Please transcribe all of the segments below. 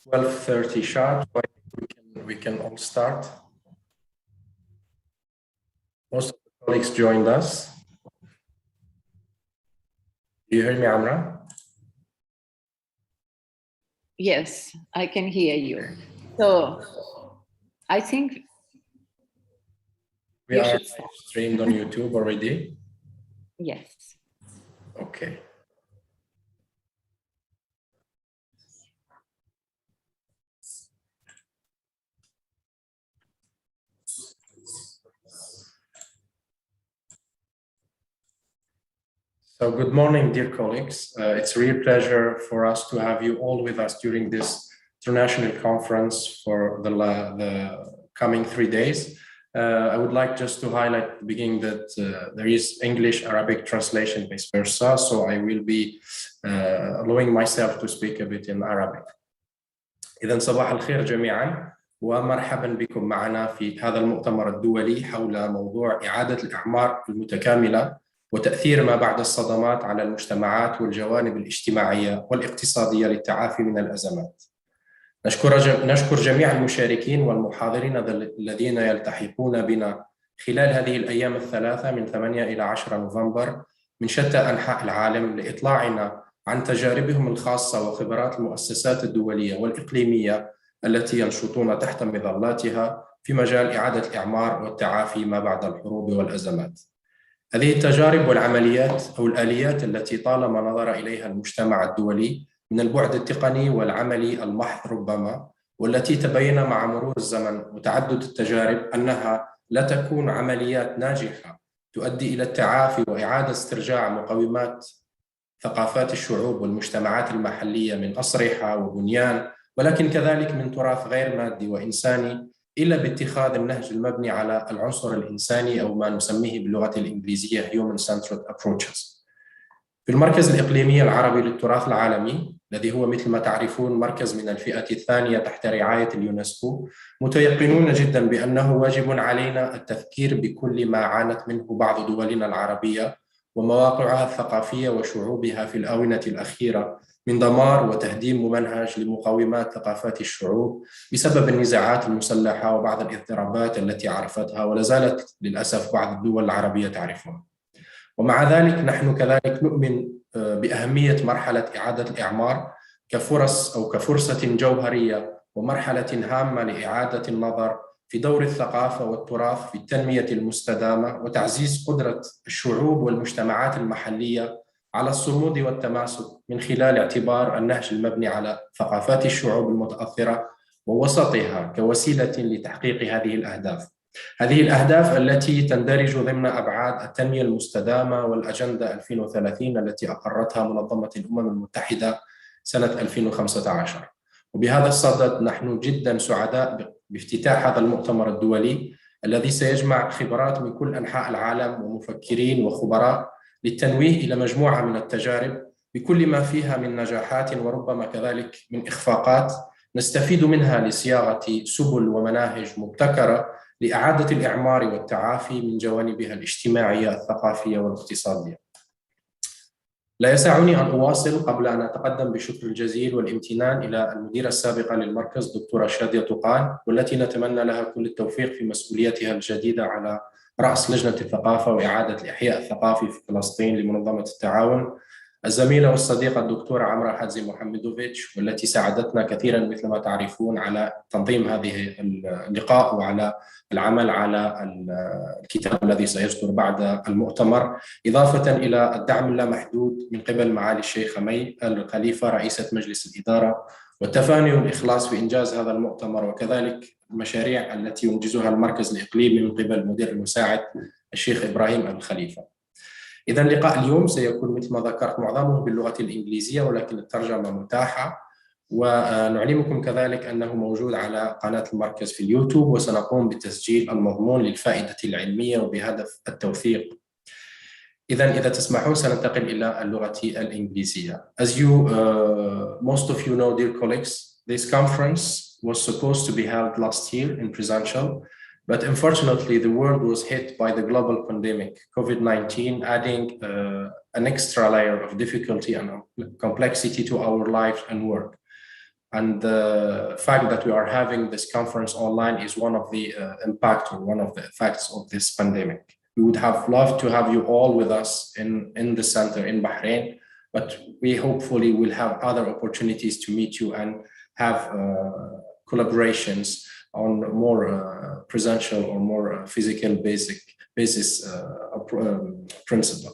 12:30 sharp. We can all start. Most of the colleagues joined us. Do you hear me, Amra? Yes, I can hear you. So I think we are streamed on YouTube already. Yes. Okay. So good morning, dear colleagues. It's a real pleasure for us to have you all with us during this international conference for the coming 3 days. I would like just to highlight at the beginning that there is English-Arabic translation vice versa, so I will be allowing myself to speak a bit in Arabic. إذن صباح الخير جميعا ومرحبا بكم معنا في هذا المؤتمر الدولي حول موضوع إعادة الأعمار المتكاملة وتأثير ما بعد الصدمات على المجتمعات والجوانب الاجتماعية والاقتصادية للتعافي من الأزمات. نشكر جميع المشاركين والمحاضرين الذين يلتحقون بنا خلال هذه الأيام الثلاثة من 8 إلى 10 نوفمبر من شتى أنحاء العالم لإطلاعنا عن تجاربهم الخاصة وخبرات المؤسسات الدولية والإقليمية التي ينشطون تحت مظلاتها في مجال إعادة الإعمار والتعافي ما بعد الحروب والأزمات. هذه التجارب والعمليات أو الآليات التي طالما نظر إليها المجتمع الدولي من البعد التقني والعملي المحض ربما، والتي تبين مع مرور الزمن وتعدد التجارب أنها لا تكون عمليات ناجحة تؤدي إلى التعافي وإعادة استرجاع مقومات ثقافات الشعوب والمجتمعات المحلية من أصرحة وبنيان، ولكن كذلك من تراث غير مادي وإنساني، إلا باتخاذ النهج المبني على العنصر الإنساني أو ما نسميه باللغة الإنجليزية Human-Centered Approaches. في المركز الإقليمي العربي للتراث العالمي الذي هو مثل ما تعرفون مركز من الفئة الثانية تحت رعاية اليونسكو، متيقنون جدا بأنه واجب علينا التذكير بكل ما عانت منه بعض دولنا العربية ومواقعها الثقافية وشعوبها في الآونة الأخيرة من دمار وتهديم ممنهج لمقومات ثقافات الشعوب بسبب النزاعات المسلحة وبعض الاضطرابات التي عرفتها ولا زالت للأسف بعض الدول العربية تعرفها. ومع ذلك نحن كذلك نؤمن بأهمية مرحلة إعادة الإعمار كفرص أو كفرصة جوهرية ومرحلة هامة لإعادة النظر في دور الثقافة والتراث في التنمية المستدامة وتعزيز قدرة الشعوب والمجتمعات المحلية على الصمود والتماسك من خلال اعتبار النهج المبني على ثقافات الشعوب المتأثرة ووسطها كوسيلة لتحقيق هذه الأهداف. هذه الأهداف التي تندرج ضمن أبعاد التنمية المستدامة والأجندة 2030 التي أقرتها منظمة الأمم المتحدة سنة 2015. وبهذا الصدد نحن جدا سعداء بافتتاح هذا المؤتمر الدولي الذي سيجمع خبرات من كل أنحاء العالم ومفكرين وخبراء للتنويه إلى مجموعة من التجارب بكل ما فيها من نجاحات وربما كذلك من إخفاقات نستفيد منها لصياغة سبل ومناهج مبتكرة لإعادة الإعمار والتعافي من جوانبها الاجتماعية الثقافية والاقتصادية. لا يسعني أن أواصل قبل أن أتقدم بالشكر الجزيل والامتنان إلى المديرة السابقة للمركز دكتورة شادية طقان، والتي نتمنى لها كل التوفيق في مسؤوليتها الجديدة على رأس لجنة الثقافة وإعادة الإحياء الثقافي في فلسطين لمنظمة التعاون، الزميلة والصديقة الدكتورة عمرة حدزي محمدوفيتش، والتي ساعدتنا كثيرا مثل ما تعرفون على تنظيم هذه اللقاء وعلى العمل على الكتاب الذي سيصدر بعد المؤتمر، إضافة إلى الدعم اللامحدود من قبل معالي الشيخة مي الخليفة رئيسة مجلس الإدارة والتفاني والإخلاص في إنجاز هذا المؤتمر، وكذلك المشاريع التي ينجزها المركز الإقليمي من قبل المدير المساعد الشيخ إبراهيم الخليفة. إذن لقاء اليوم سيكون مثل ما ذكرت معظمه باللغة الإنجليزية ولكن الترجمة متاحة، ونعلمكم كذلك أنه موجود على قناة المركز في اليوتيوب، وسنقوم بتسجيل المضمون للفائدة العلمية وبهدف التوثيق. إذا تسمحون سننتقل إلى اللغة الإنجليزية. As most of you know, dear colleagues, this conference was supposed to be held last year in presential, but unfortunately the world was hit by the global pandemic, COVID-19, adding an extra layer of difficulty and complexity to our lives and work. And the fact that we are having this conference online is one of the impact or one of the effects of this pandemic. We would have loved to have you all with us in the center in Bahrain, but we hopefully will have other opportunities to meet you and have collaborations on more presential or more physical basis principle.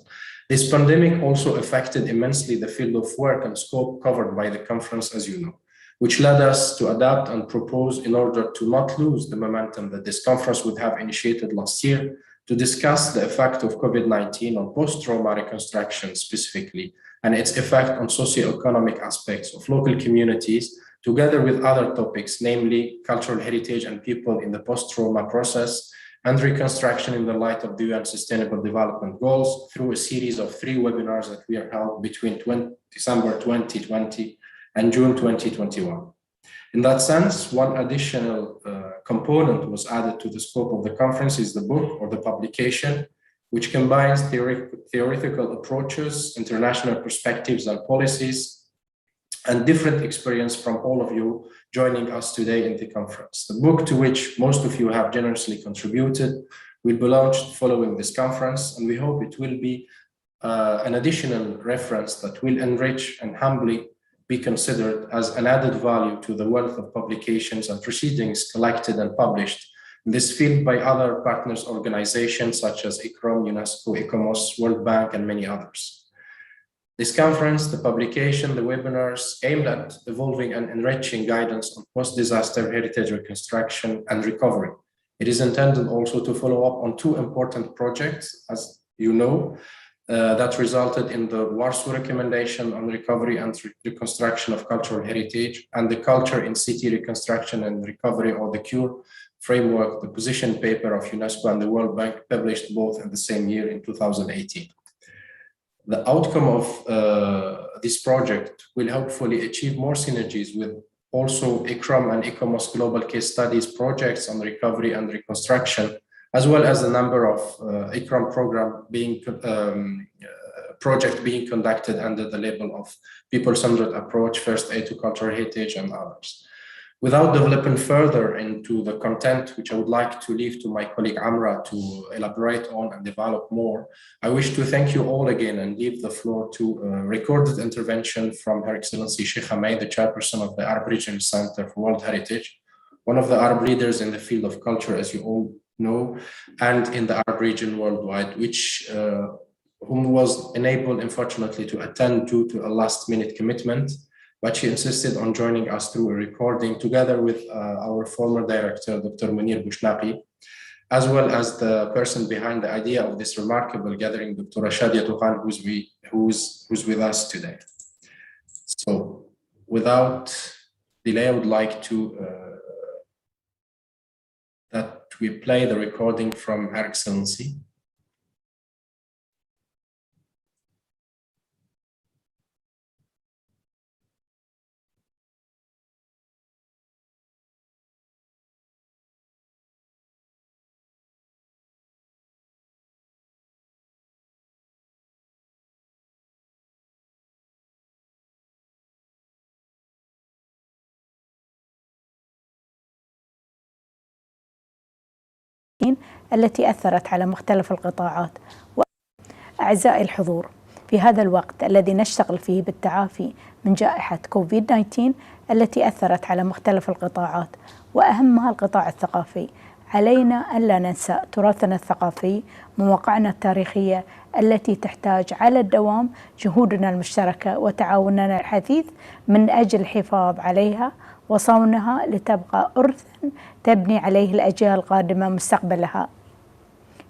This pandemic also affected immensely the field of work and scope covered by the conference, as you know, which led us to adapt and propose in order to not lose the momentum that this conference would have initiated last year to discuss the effect of COVID-19 on post-trauma reconstruction specifically, and its effect on socio-economic aspects of local communities, together with other topics, namely cultural heritage and people in the post-trauma process, and reconstruction in the light of the UN Sustainable Development Goals, through a series of 3 webinars that we are held between December 2020 and June 2021. In that sense, one additional component was added to the scope of the conference is the book or the publication, which combines theoretical approaches, international perspectives and policies, and different experience from all of you joining us today in the conference. The book, to which most of you have generously contributed, will be launched following this conference, and we hope it will be an additional reference that will enrich and humbly be considered as an added value to the wealth of publications and proceedings collected and published in this field by other partners organizations such as ICROM, UNESCO, ICOMOS, World Bank, and many others. This conference, the publication, the webinars aimed at evolving and enriching guidance on post-disaster heritage reconstruction and recovery. It is intended also to follow up on 2 important projects, as you know, that resulted in the Warsaw Recommendation on Recovery and Reconstruction of Cultural Heritage and the Culture in City Reconstruction and Recovery, or the CURE framework, the position paper of UNESCO and the World Bank, published both in the same year in 2018. The outcome of this project will hopefully achieve more synergies with also ICROM and ICOMOS global case studies projects on recovery and reconstruction, as well as a number of ICROM project being conducted under the label of People-Centered Approach, First Aid to Cultural Heritage, and others. Without developing further into the content, which I would like to leave to my colleague Amra to elaborate on and develop more, I wish to thank you all again and leave the floor to a recorded intervention from Her Excellency Sheikh Hamay, the chairperson of the Arab Regional Center for World Heritage, one of the Arab leaders in the field of culture, as you all know, and in the Arab region worldwide, whom was unable, unfortunately, to attend due to a last-minute commitment, but she insisted on joining us through a recording together with our former director, Dr. Munir Bouchnaqi, as well as the person behind the idea of this remarkable gathering, Dr. Shadia Touhan, who's with us today. So without delay, I would like to that we play the recording from Her Excellency. التي أثرت على مختلف القطاعات. أعزائي الحضور، في هذا الوقت الذي نشتغل فيه بالتعافي من جائحة كوفيد-19 التي أثرت على مختلف القطاعات وأهمها القطاع الثقافي، علينا ألا ننسى تراثنا الثقافي، مواقعنا التاريخية التي تحتاج على الدوام جهودنا المشتركة وتعاوننا الحثيث من أجل الحفاظ عليها وصونها لتبقى إرثاً تبني عليه الأجيال القادمة مستقبلها.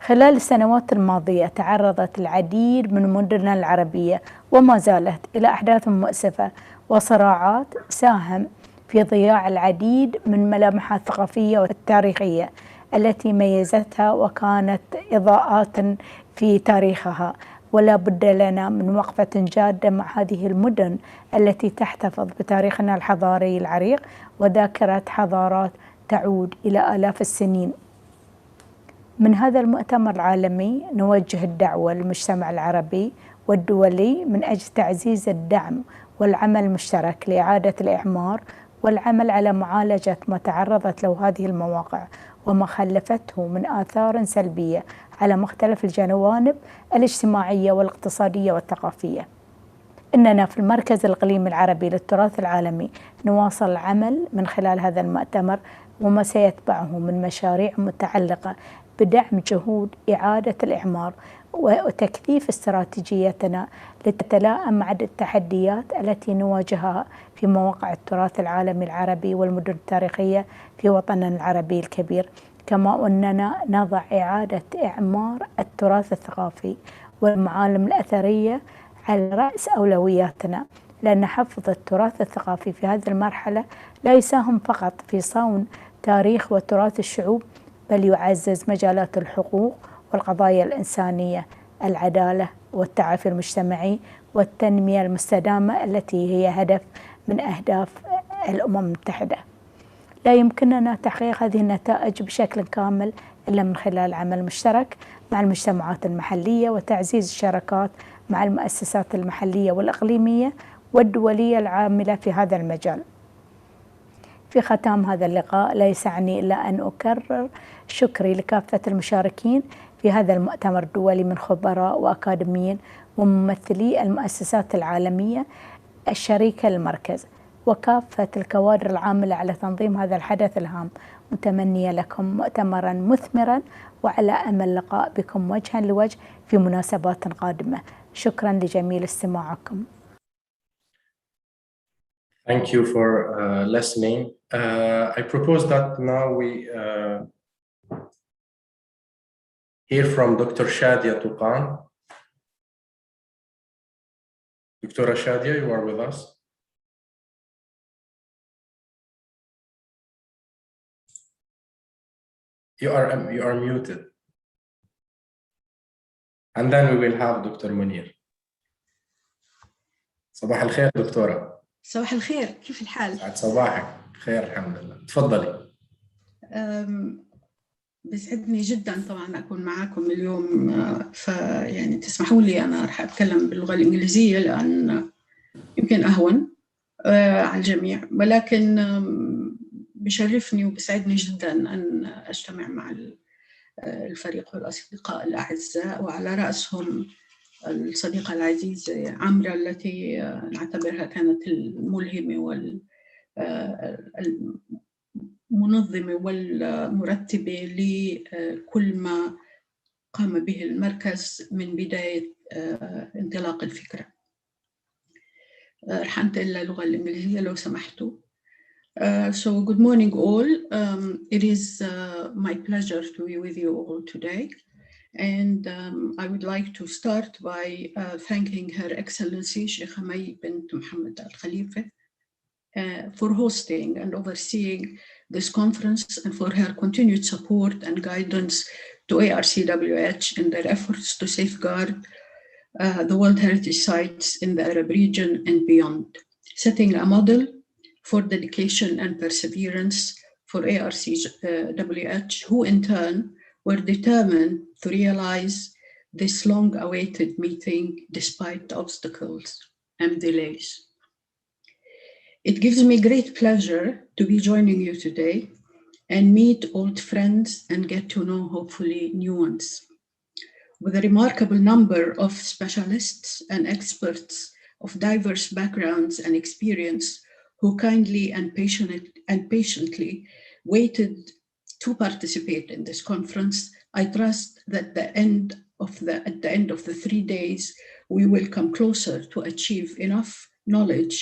خلال السنوات الماضية تعرضت العديد من مدننا العربية وما زالت إلى أحداث مؤسفة وصراعات ساهم في ضياع العديد من ملامحها الثقافية والتاريخية التي ميزتها وكانت إضاءات في تاريخها، ولا بد لنا من وقفة جادة مع هذه المدن التي تحتفظ بتاريخنا الحضاري العريق وذاكرة حضارات تعود إلى آلاف السنين. من هذا المؤتمر العالمي نوجه الدعوة للمجتمع العربي والدولي من أجل تعزيز الدعم والعمل المشترك لإعادة الإعمار والعمل على معالجة ما تعرضت له هذه المواقع وما خلفته من آثار سلبية على مختلف الجوانب الاجتماعية والاقتصادية والثقافية. إننا في المركز الإقليمي العربي للتراث العالمي نواصل العمل من خلال هذا المؤتمر وما سيتبعه من مشاريع متعلقة بدعم جهود إعادة الإعمار وتكثيف استراتيجيتنا لتتلائم مع التحديات التي نواجهها في مواقع التراث العالمي العربي والمدن التاريخية في وطننا العربي الكبير، كما أننا نضع إعادة إعمار التراث الثقافي والمعالم الأثرية على رأس أولوياتنا، لأن حفظ التراث الثقافي في هذه المرحلة لا يساهم فقط في صون تاريخ وتراث الشعوب، بل يعزز مجالات الحقوق والقضايا الإنسانية، العدالة والتعافي المجتمعي والتنمية المستدامة التي هي هدف من أهداف الأمم المتحدة. لا يمكننا تحقيق هذه النتائج بشكل كامل إلا من خلال العمل المشترك مع المجتمعات المحلية وتعزيز الشراكات مع المؤسسات المحلية والإقليمية والدولية العاملة في هذا المجال. في ختام هذا اللقاء لا يسعني إلا أن أكرر شكري لكافة المشاركين في هذا المؤتمر الدولي من خبراء وأكاديميين وممثلي المؤسسات العالمية الشريكة للمركز وكافة الكوادر العاملة على تنظيم هذا الحدث الهام، متمنية لكم مؤتمرا مثمرا وعلى أمل لقاء بكم وجها لوجه في مناسبات قادمة. شكرا لجميل استماعكم. Thank you for listening. I propose that now we hear from Dr. Shadia Tuqan. Dr. Shadia, you are with us. You are muted. And then we will have Dr. Munir. صباح الخير دكتورة. صباح الخير، كيف الحال؟ سعد صباحك، بخير الحمد لله. تفضلي. بيسعدني جدا طبعا أكون معاكم اليوم، فيعني تسمحوا لي أنا راح أتكلم باللغة الإنجليزية لأن يمكن أهون على الجميع، ولكن بيشرفني وبيسعدني جدا أن أجتمع مع الفريق والأصدقاء الأعزاء، وعلى رأسهم الصديقة العزيزة عمرة التي نعتبرها كانت الملهمة والمنظمة والمرتبة لكل ما قام به المركز من بداية انطلاق الفكرة. رح أنتقل للغة الإنجليزية لو سمحتوا. So good morning all. It is my pleasure to be with you all today. And I would like to start by thanking Her Excellency Sheikh Hamay bint Mohammed Al Khalifa for hosting and overseeing this conference and for her continued support and guidance to ARCWH in their efforts to safeguard the World Heritage Sites in the Arab region and beyond, setting a model for dedication and perseverance for ARCWH, who in turn were determined to realize this long-awaited meeting despite obstacles and delays. It gives me great pleasure to be joining you today and meet old friends and get to know hopefully new ones. With a remarkable number of specialists and experts of diverse backgrounds and experience who kindly and patiently waited to participate in this conference, I trust that at the end of the 3 days, we will come closer to achieve enough knowledge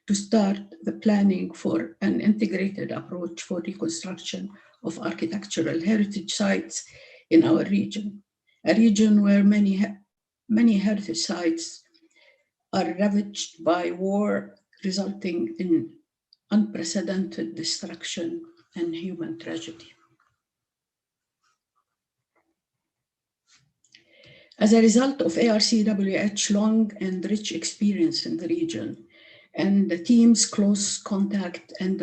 to start the planning for an integrated approach for reconstruction of architectural heritage sites in our region, a region where many heritage sites are ravaged by war, resulting in unprecedented destruction and human tragedy. As a result of ARCWH's long and rich experience in the region and the team's close contact and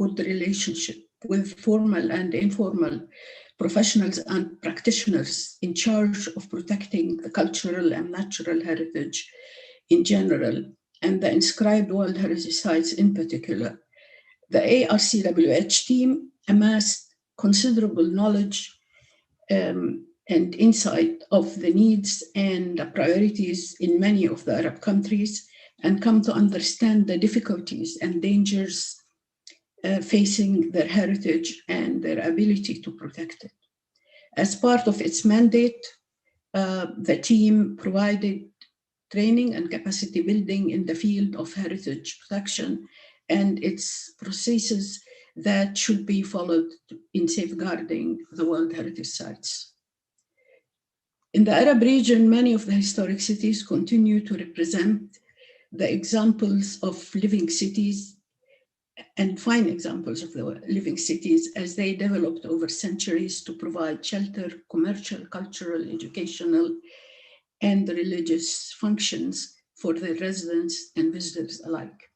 good relationship with formal and informal professionals and practitioners in charge of protecting the cultural and natural heritage in general and the inscribed World Heritage Sites in particular, The ARCWH team amassed considerable knowledge and insight of the needs and the priorities in many of the Arab countries, and come to understand the difficulties and dangers facing their heritage and their ability to protect it. As part of its mandate, the team provided training and capacity building in the field of heritage protection and its processes that should be followed in safeguarding the World Heritage Sites. In the Arab region, many of the historic cities continue to represent the examples of living cities and fine examples of the living cities as they developed over centuries to provide shelter, commercial, cultural, educational, and religious functions for their residents and visitors alike.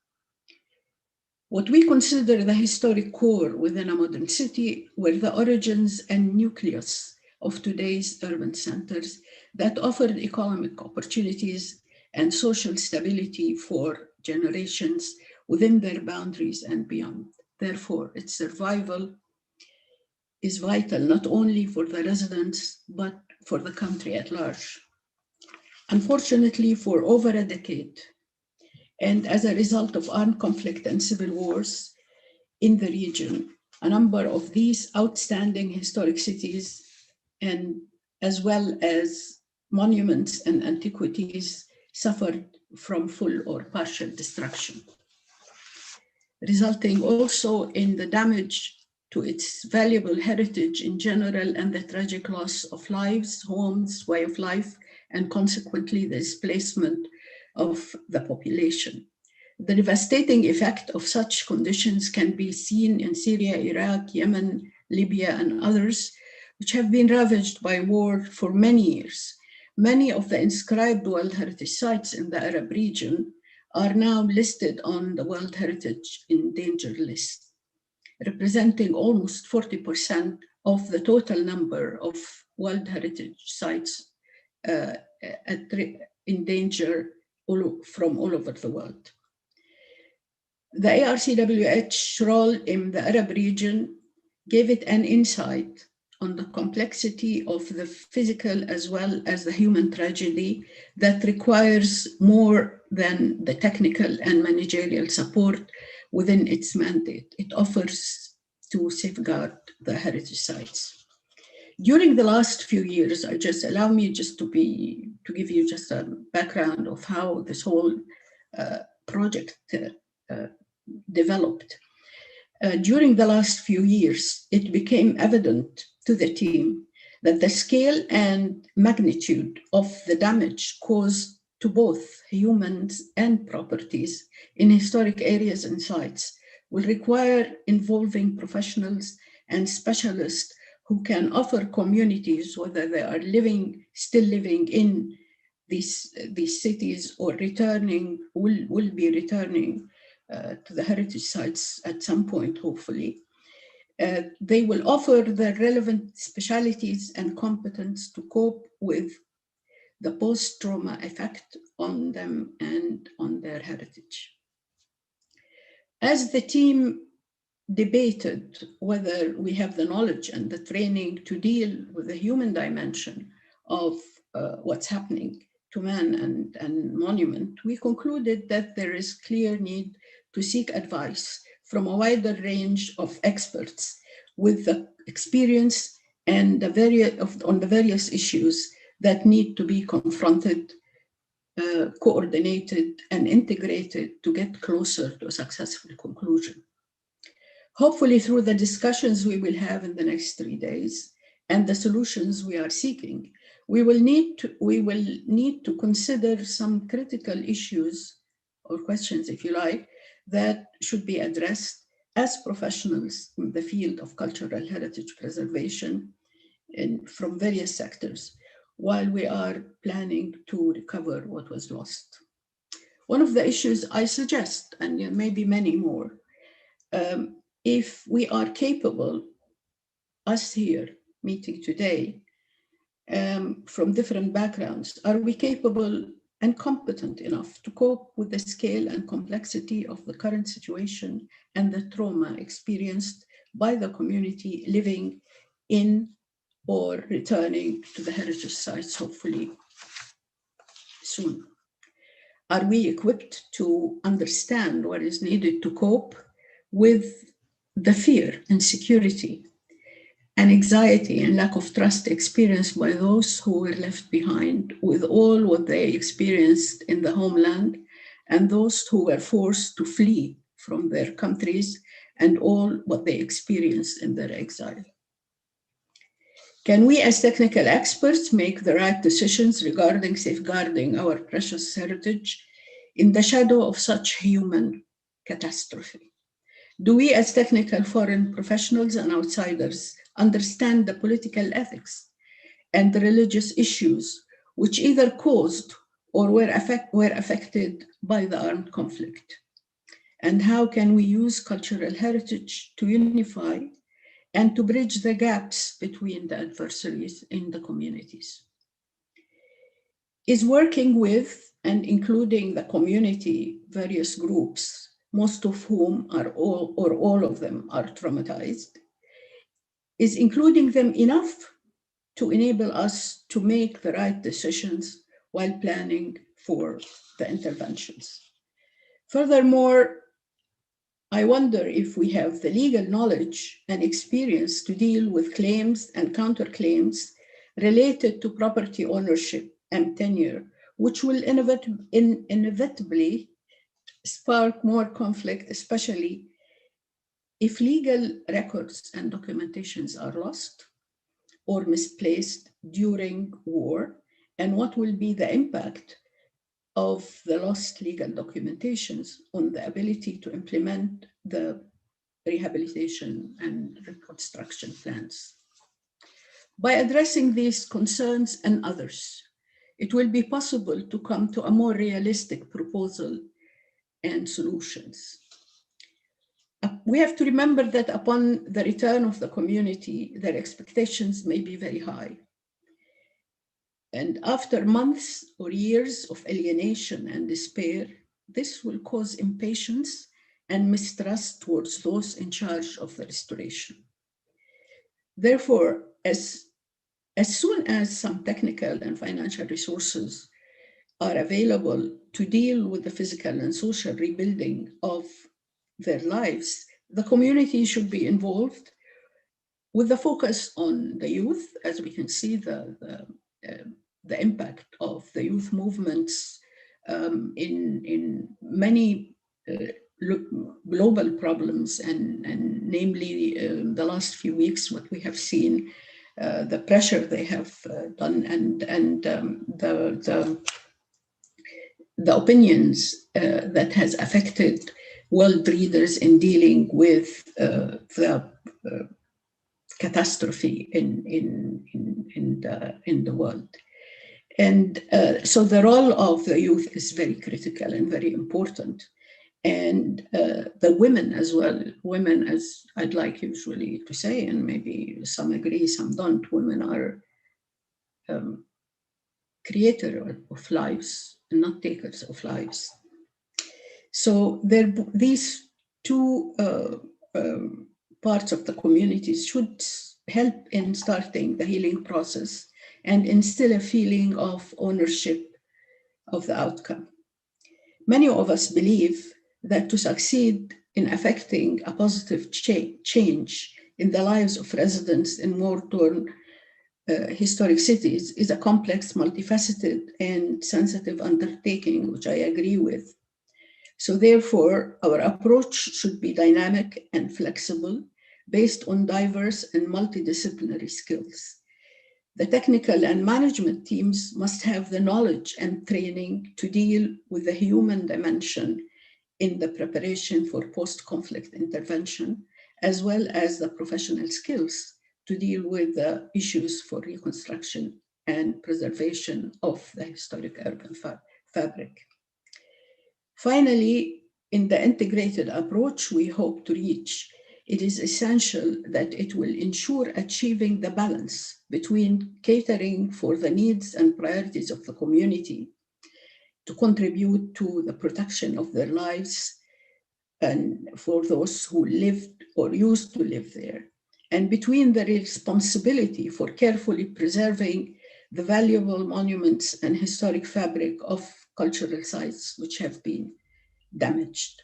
What we consider the historic core within a modern city were the origins and nucleus of today's urban centers that offered economic opportunities and social stability for generations within their boundaries and beyond. Therefore, its survival is vital not only for the residents, but for the country at large. Unfortunately, for over a decade, and as a result of armed conflict and civil wars in the region, a number of these outstanding historic cities, and as well as monuments and antiquities, suffered from full or partial destruction, resulting also in the damage to its valuable heritage in general and the tragic loss of lives, homes, way of life, and consequently the displacement of the population. The devastating effect of such conditions can be seen in Syria, Iraq, Yemen, Libya, and others, which have been ravaged by war for many years. Many of the inscribed World Heritage Sites in the Arab region are now listed on the World Heritage Endangered list, representing almost 40% of the total number of World Heritage Sites in danger from all over the world. The ARCWH role in the Arab region gave it an insight on the complexity of the physical as well as the human tragedy that requires more than the technical and managerial support within its mandate. It offers to safeguard the heritage sites. During the last few years, allow me to give you just a background of how this whole project developed. During the last few years, it became evident to the team that the scale and magnitude of the damage caused to both humans and properties in historic areas and sites will require involving professionals and specialists who can offer communities, whether they are still living in these cities or will be returning to the heritage sites at some point, hopefully. They will offer the relevant specialities and competence to cope with the post-trauma effect on them and on their heritage. As the team debated whether we have the knowledge and the training to deal with the human dimension of what's happening to man and monument, we concluded that there is clear need to seek advice from a wider range of experts with the experience and on the various issues that need to be confronted, coordinated, and integrated to get closer to a successful conclusion. Hopefully, through the discussions we will have in the next 3 days and the solutions we are seeking, we will need to consider some critical issues or questions, if you like, that should be addressed as professionals in the field of cultural heritage preservation from various sectors, while we are planning to recover what was lost. One of the issues I suggest, and there may be many more, if we are capable, us here meeting today, from different backgrounds, are we capable and competent enough to cope with the scale and complexity of the current situation and the trauma experienced by the community living in or returning to the heritage sites, hopefully soon? Are we equipped to understand what is needed to cope with the fear, insecurity, and anxiety and lack of trust experienced by those who were left behind, with all what they experienced in the homeland, and those who were forced to flee from their countries and all what they experienced in their exile? Can we as technical experts make the right decisions regarding safeguarding our precious heritage in the shadow of such human catastrophe? Do we as technical foreign professionals and outsiders understand the political ethics and the religious issues which either caused or were affected by the armed conflict? And how can we use cultural heritage to unify and to bridge the gaps between the adversaries in the communities? Is working with and including the community various groups, most of whom are all of them are traumatized, is including them enough to enable us to make the right decisions while planning for the interventions? Furthermore, I wonder if we have the legal knowledge and experience to deal with claims and counterclaims related to property ownership and tenure, which will inevitably spark more conflict, especially if legal records and documentations are lost or misplaced during war, and what will be the impact of the lost legal documentations on the ability to implement the rehabilitation and reconstruction plans. By addressing these concerns and others, it will be possible to come to a more realistic proposal and solutions. We have to remember that upon the return of the community, their expectations may be very high. And after months or years of alienation and despair, this will cause impatience and mistrust towards those in charge of the restoration. Therefore, as soon as some technical and financial resources are available to deal with the physical and social rebuilding of their lives, the community should be involved with the focus on the youth. As we can see, the impact of the youth movements in many global problems, and namely the last few weeks, what we have seen, the pressure they have done, and the opinions that has affected world leaders in dealing with the catastrophe in the world. And so the role of the youth is very critical and very important. And the women as well, women, as I'd like usually to say, and maybe some agree, some don't, women are creators of lives and not takers of lives. So these two parts of the communities should help in starting the healing process and instill a feeling of ownership of the outcome. Many of us believe that to succeed in affecting a positive change in the lives of residents in war-torn historic cities is a complex, multifaceted, and sensitive undertaking, which I agree with. So therefore, our approach should be dynamic and flexible, based on diverse and multidisciplinary skills. The technical and management teams must have the knowledge and training to deal with the human dimension in the preparation for post-conflict intervention, as well as the professional skills to deal with the issues for reconstruction and preservation of the historic urban fabric. Finally, in the integrated approach we hope to reach, it is essential that it will ensure achieving the balance between catering for the needs and priorities of the community to contribute to the protection of their lives and for those who lived or used to live there, and between the responsibility for carefully preserving the valuable monuments and historic fabric of cultural sites which have been damaged.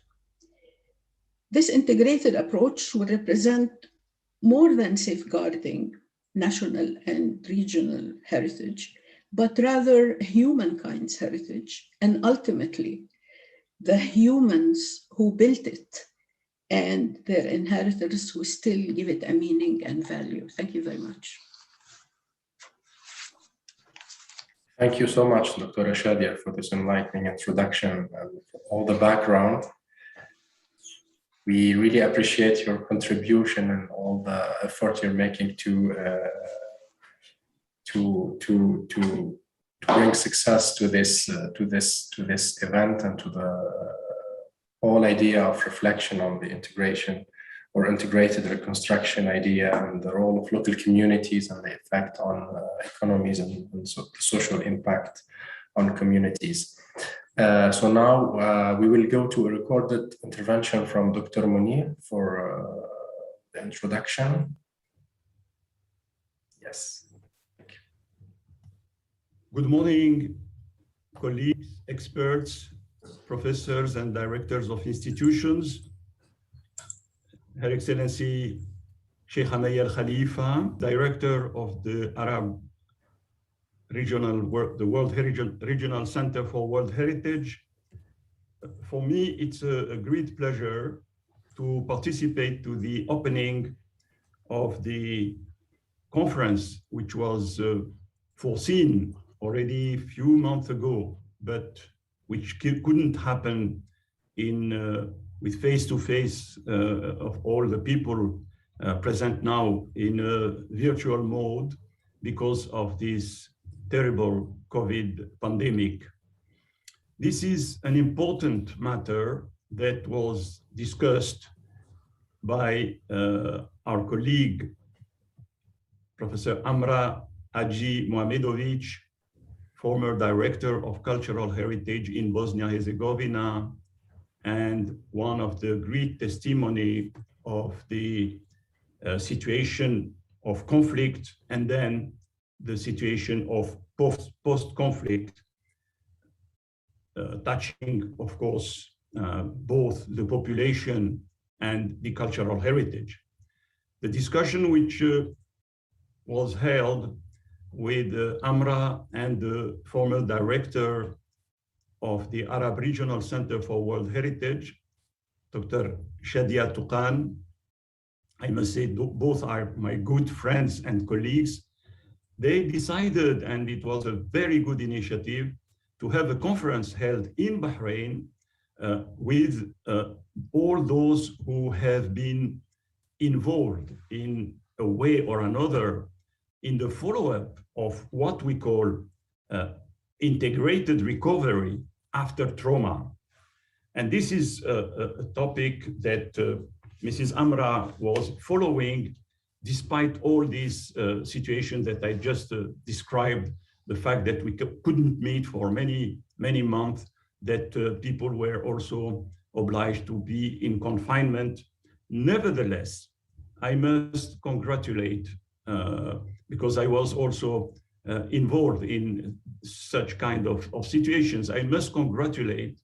This integrated approach would represent more than safeguarding national and regional heritage, but rather humankind's heritage, and ultimately the humans who built it and their inheritors who still give it a meaning and value. Thank you very much. Thank you so much, Dr. Shadia, for this enlightening introduction and for all the background. We really appreciate your contribution and all the effort you're making to bring success to this event and to the whole idea of reflection on the integration or integrated reconstruction idea and the role of local communities and the effect on economies and so the social impact on communities. So now we will go to a recorded intervention from Dr. Munir for the introduction. Yes. Thank you. Good morning, colleagues, experts, professors, and directors of institutions. Her Excellency Sheikh Hanaya Al-Khalifa, Director of the Arab the World Regional Center for World Heritage. For me, it's a great pleasure to participate to the opening of the conference, which was foreseen already a few months ago, but which couldn't happen with face-to-face of all the people present now in a virtual mode because of this terrible COVID pandemic. This is an important matter that was discussed by our colleague, Professor Amra Haji Muhamedovic, former Director of Cultural Heritage in Bosnia-Herzegovina, and one of the great testimony of the situation of conflict and then the situation of post-conflict, touching, of course, both the population and the cultural heritage. The discussion which was held with Amra and the former director of the Arab Regional Center for World Heritage, Dr. Shadia Touqan. I must say both are my good friends and colleagues. They decided, and it was a very good initiative, to have a conference held in Bahrain with all those who have been involved in a way or another in the follow-up of what we call integrated recovery after trauma. And this is a topic that Mrs. Amra was following despite all these situations that I just described, the fact that we couldn't meet for many, many months, that people were also obliged to be in confinement. Nevertheless, I must congratulate, because I was also involved in such kind of situations, I must congratulate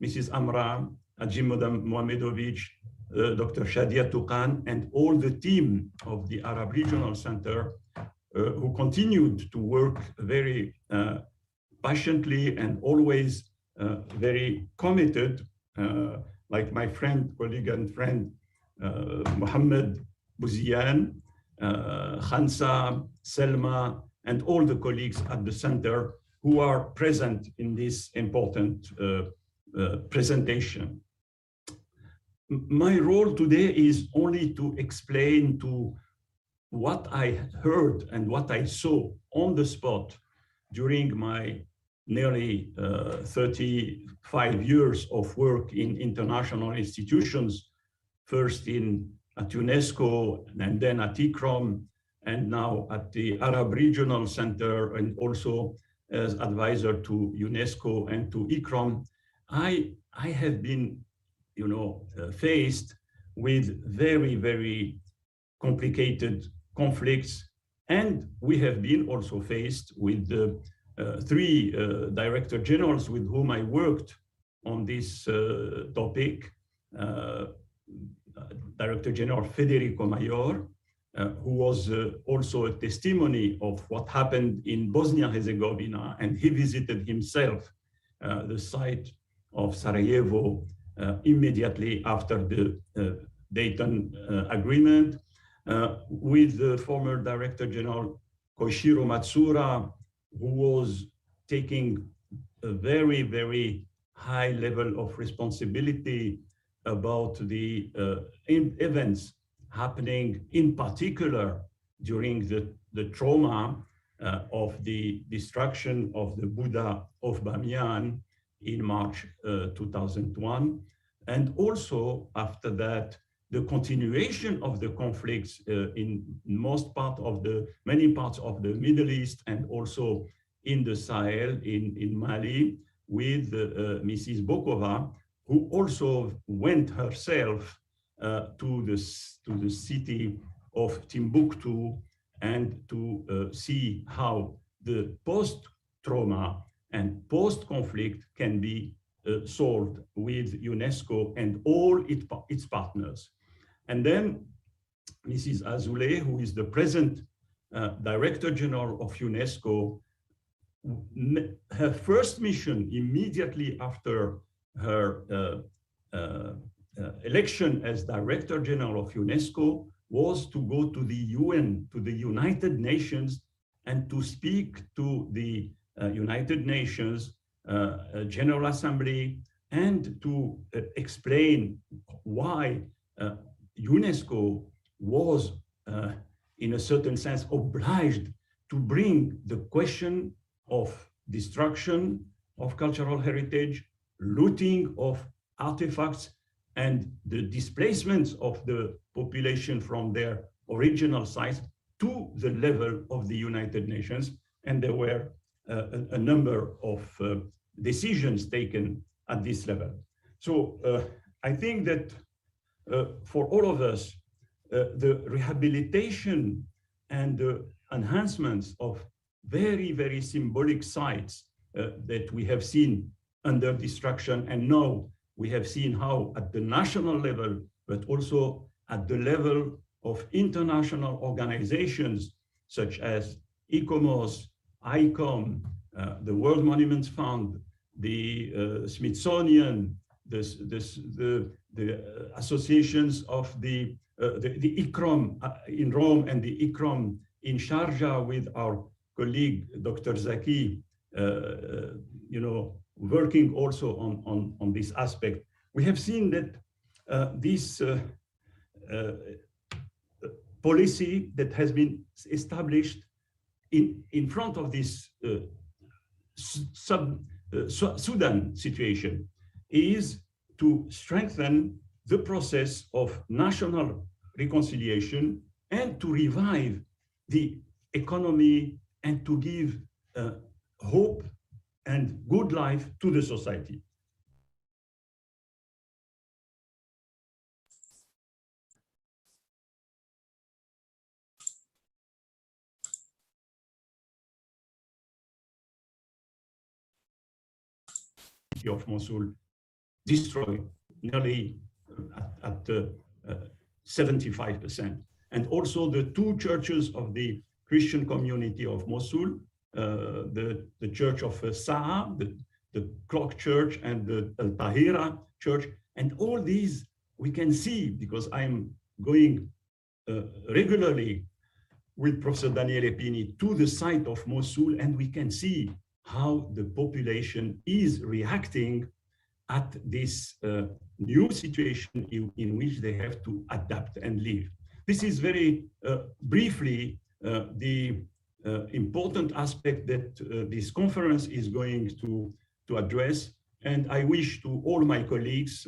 Mrs. Amra, Haji Muhamedovic, Dr. Shadia Touqan, and all the team of the Arab Regional Center who continued to work very passionately and always very committed, like my friend, colleague and friend, Mohammed Bouzian, Khansa, Selma, and all the colleagues at the center who are present in this important presentation. My role today is only to explain to what I heard and what I saw on the spot during my nearly 35 years of work in international institutions, first at UNESCO and then at ICROM, and now at the Arab Regional Center, and also as advisor to UNESCO and to ICROM, I have been, faced with very, very complicated conflicts, and we have been also faced with the three director generals with whom I worked on this topic. Director General Federico Mayor, who was also a testimony of what happened in Bosnia-Herzegovina, and he visited himself the site of Sarajevo immediately after the Dayton Agreement, with the former Director General Koichiro Matsuura, who was taking a very, very high level of responsibility about the events happening, in particular during the trauma of the destruction of the Buddha of Bamiyan in March 2001. And also after that, the continuation of the conflicts in many parts of the Middle East, and also in the Sahel, in Mali, with Mrs. Bokova, who also went herself to the city of Timbuktu, and to see how the post-trauma and post-conflict can be solved with UNESCO and all its partners. And then Mrs. Azoulay, who is the present Director General of UNESCO, her first mission immediately after her election as Director General of UNESCO was to go to the UN, to the United Nations, and to speak to the United Nations General Assembly, and to explain why UNESCO was, in a certain sense, obliged to bring the question of destruction of cultural heritage, looting of artifacts, and the displacements of the population from their original sites to the level of the United Nations. And there were a number of decisions taken at this level. So I think that for all of us, the rehabilitation and the enhancements of very, very symbolic sites that we have seen under destruction, and now we have seen how at the national level, but also at the level of international organizations such as ICOMOS, ICOM, the World Monuments Fund, the Smithsonian, the associations of the ICROM in Rome and the ICROM in Sharjah with our colleague, Dr. Zaki, working also on this aspect. We have seen that this policy that has been established in front of this Sudan situation is to strengthen the process of national reconciliation and to revive the economy and to give hope and good life to the society. Of Mosul destroyed nearly at 75%. And also the two churches of the Christian community of Mosul, the church of Sa'a, the Clock Church, and the Al Tahira Church. And all these we can see, because I'm going regularly with Professor Daniele Pini to the site of Mosul, and we can see how the population is reacting at this new situation in which they have to adapt and live. This is very briefly the important aspect that this conference is going to address. And I wish to all my colleagues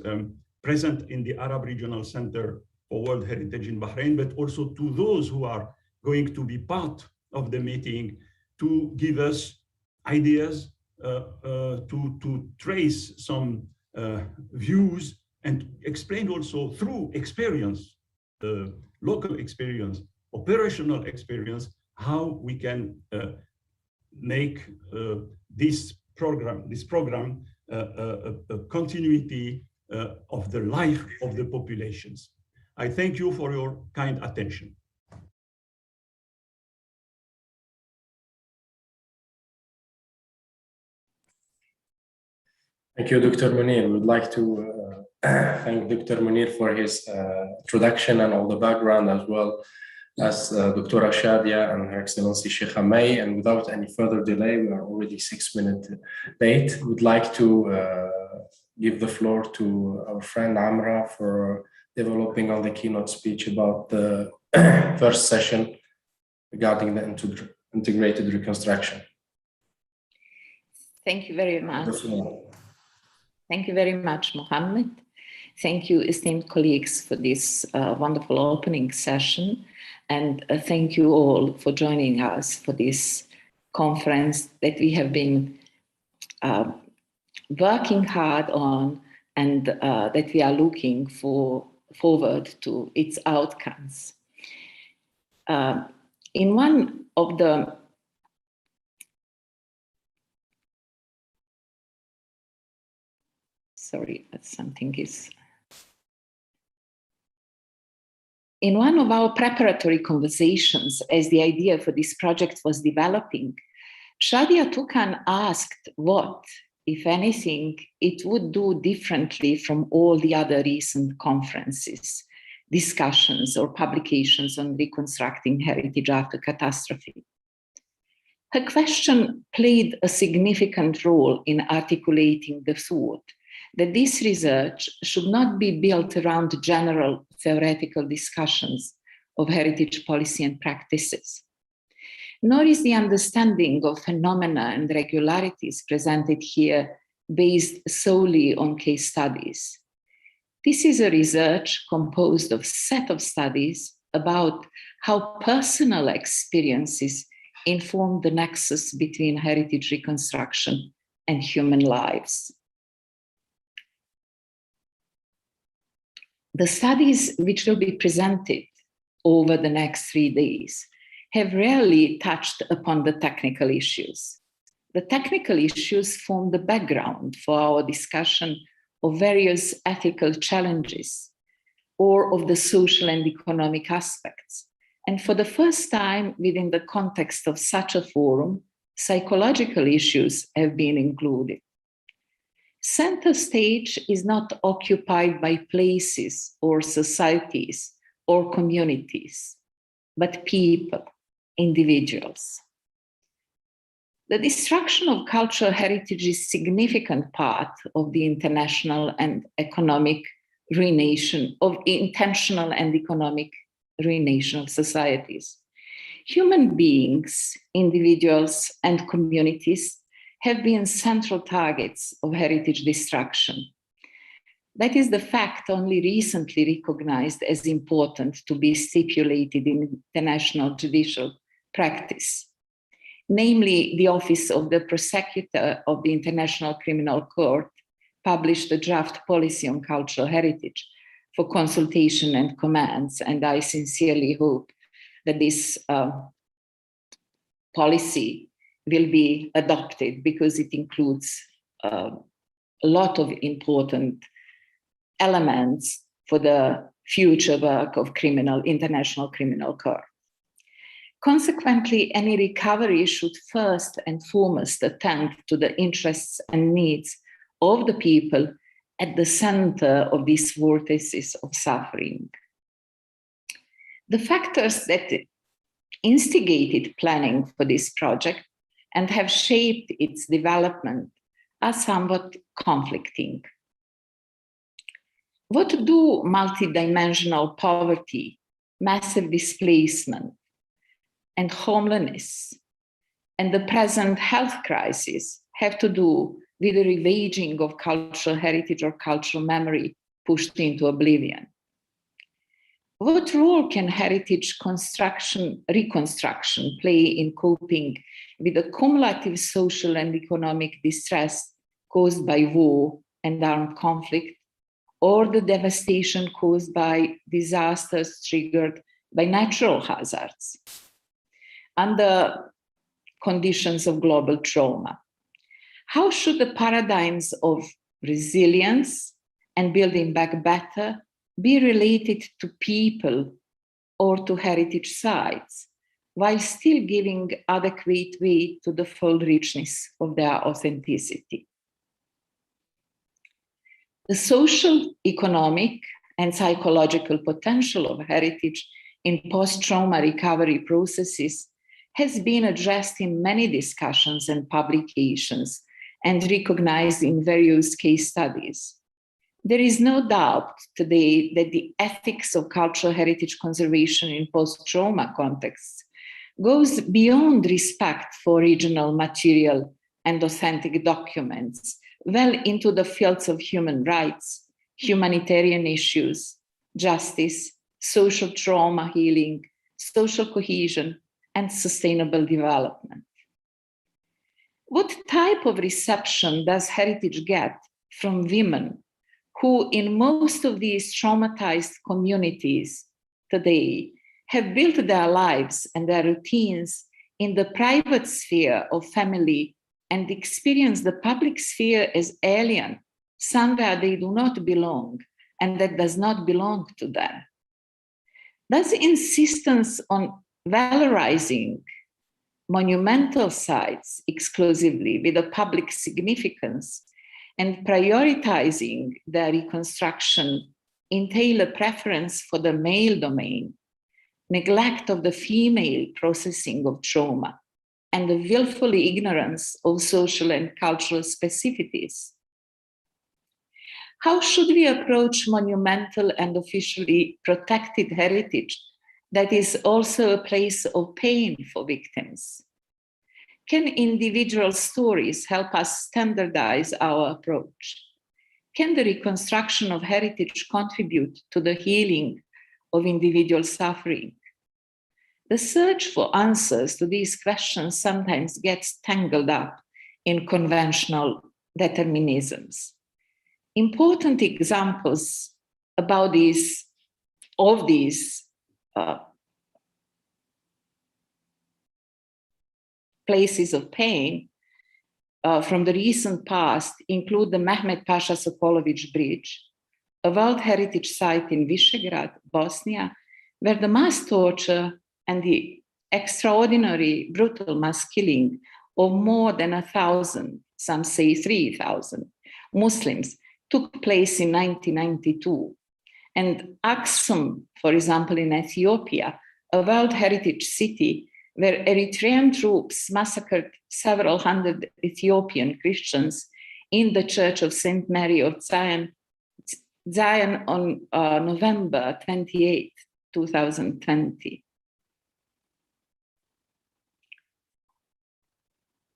present in the Arab Regional Center for World Heritage in Bahrain, but also to those who are going to be part of the meeting, to give us ideas, to trace some views and explain also through experience, local experience, operational experience, how we can make this program a continuity of the life of the populations. I thank you for your kind attention. Thank you, Dr. Munir. We would like to thank Dr. Munir for his introduction and all the background, as well as Dr. Shadia and Her Excellency Sheikh May. And without any further delay, we are already 6 minutes late. We'd like to give the floor to our friend Amra for developing on the keynote speech about the first session regarding the integrated reconstruction. Thank you very much. Thank you very much, Mohammed. Thank you, esteemed colleagues, for this wonderful opening session. And thank you all for joining us for this conference that we have been working hard on, and that we are looking forward to its outcomes. In one of the In one of our preparatory conversations, as the idea for this project was developing, Shadia Tukan asked what, if anything, it would do differently from all the other recent conferences, discussions, or publications on reconstructing heritage after catastrophe. Her question played a significant role in articulating the thought that this research should not be built around general theoretical discussions of heritage policy and practices, nor is the understanding of phenomena and regularities presented here based solely on case studies. This is a research composed of a set of studies about how personal experiences inform the nexus between heritage reconstruction and human lives. The studies which will be presented over the next 3 days have rarely touched upon the technical issues. The technical issues form the background for our discussion of various ethical challenges or of the social and economic aspects. And for the first time within the context of such a forum, psychological issues have been included. Center stage is not occupied by places or societies or communities, but people, individuals. The destruction of cultural heritage is a significant part of the international and economic ruination of intentional and economic ruination of societies. Human beings, individuals, and communities have been central targets of heritage destruction. That is the fact only recently recognized as important to be stipulated in international judicial practice. Namely, the Office of the Prosecutor of the International Criminal Court published a draft policy on cultural heritage for consultation and comments, and I sincerely hope that this policy will be adopted because it includes a lot of important elements for the future work of international criminal court. Consequently, any recovery should first and foremost attend to the interests and needs of the people at the center of these vortices of suffering. The factors that instigated planning for this project and have shaped its development are somewhat conflicting. What do multidimensional poverty, massive displacement, and homelessness, and the present health crisis have to do with the ravaging of cultural heritage or cultural memory pushed into oblivion? What role can heritage reconstruction play in coping with the cumulative social and economic distress caused by war and armed conflict, or the devastation caused by disasters triggered by natural hazards, under conditions of global trauma. How should the paradigms of resilience and building back better be related to people or to heritage sites, while still giving adequate weight to the full richness of their authenticity? The social, economic, and psychological potential of heritage in post-trauma recovery processes has been addressed in many discussions and publications and recognized in various case studies. There is no doubt today that the ethics of cultural heritage conservation in post-trauma contexts goes beyond respect for original material and authentic documents, well into the fields of human rights, humanitarian issues, justice, social trauma healing, social cohesion, and sustainable development. What type of reception does heritage get from women who, in most of these traumatized communities today, have built their lives and their routines in the private sphere of family and experience the public sphere as alien, somewhere they do not belong and that does not belong to them? Does insistence on valorizing monumental sites exclusively with a public significance and prioritizing their reconstruction entail a preference for the male domain, neglect of the female processing of trauma, and the willful ignorance of social and cultural specificities? How should we approach monumental and officially protected heritage that is also a place of pain for victims? Can individual stories help us standardize our approach? Can the reconstruction of heritage contribute to the healing of individual suffering? The search for answers to these questions sometimes gets tangled up in conventional determinisms. Important examples of these places of pain from the recent past include the Mehmet Pasha Sokolovic Bridge, a World Heritage Site in Visegrad, Bosnia, where the mass torture and the extraordinary brutal mass killing of more than 1,000, some say 3,000 Muslims took place in 1992. And Aksum, for example, in Ethiopia, a World Heritage City where Eritrean troops massacred several hundred Ethiopian Christians in the Church of St. Mary of Zion on November 28, 2020.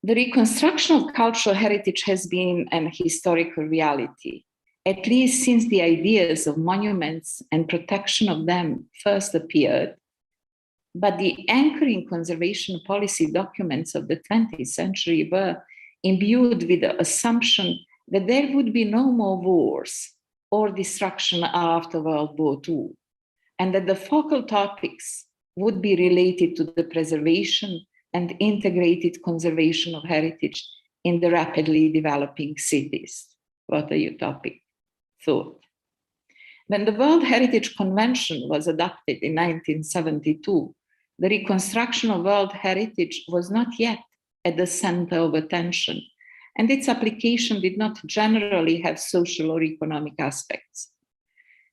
The reconstruction of cultural heritage has been an historical reality, at least since the ideas of monuments and protection of them first appeared. But the anchoring conservation policy documents of the 20th century were imbued with the assumption that there would be no more wars or destruction after World War II, and that the focal topics would be related to the preservation and integrated conservation of heritage in the rapidly developing cities. What a utopic thought. When the World Heritage Convention was adopted in 1972, the reconstruction of world heritage was not yet at the center of attention, and its application did not generally have social or economic aspects.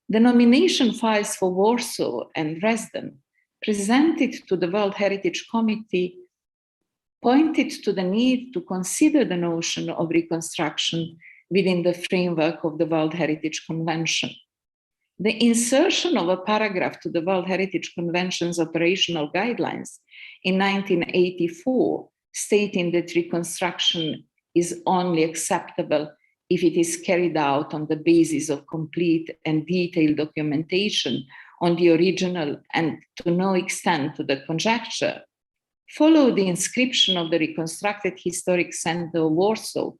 The nomination files for Warsaw and Dresden, presented to the World Heritage Committee, pointed to the need to consider the notion of reconstruction within the framework of the World Heritage Convention. The insertion of a paragraph to the World Heritage Convention's operational guidelines in 1984, stating that reconstruction is only acceptable if it is carried out on the basis of complete and detailed documentation on the original and to no extent to the conjecture, followed the inscription of the reconstructed historic center of Warsaw,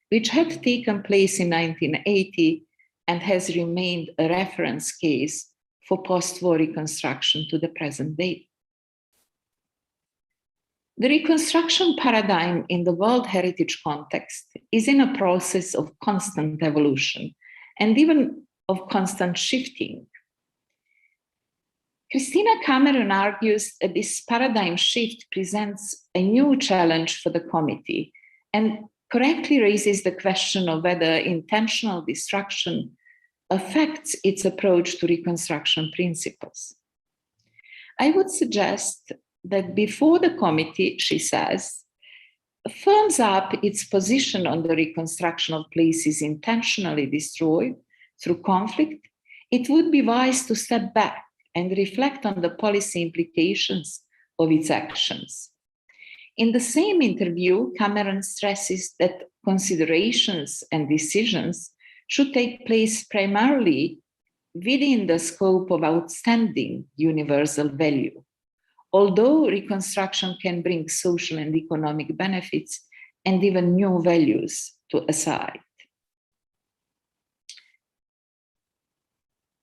which had taken place in 1980 and has remained a reference case for post-war reconstruction to the present day. The reconstruction paradigm in the World Heritage context is in a process of constant evolution and even of constant shifting. Christina Cameron argues that this paradigm shift presents a new challenge for the committee and correctly raises the question of whether intentional destruction affects its approach to reconstruction principles. I would suggest that before the committee, she says, firms up its position on the reconstruction of places intentionally destroyed through conflict, it would be wise to step back and reflect on the policy implications of its actions. In the same interview, Cameron stresses that considerations and decisions should take place primarily within the scope of outstanding universal value, although reconstruction can bring social and economic benefits and even new values to a site.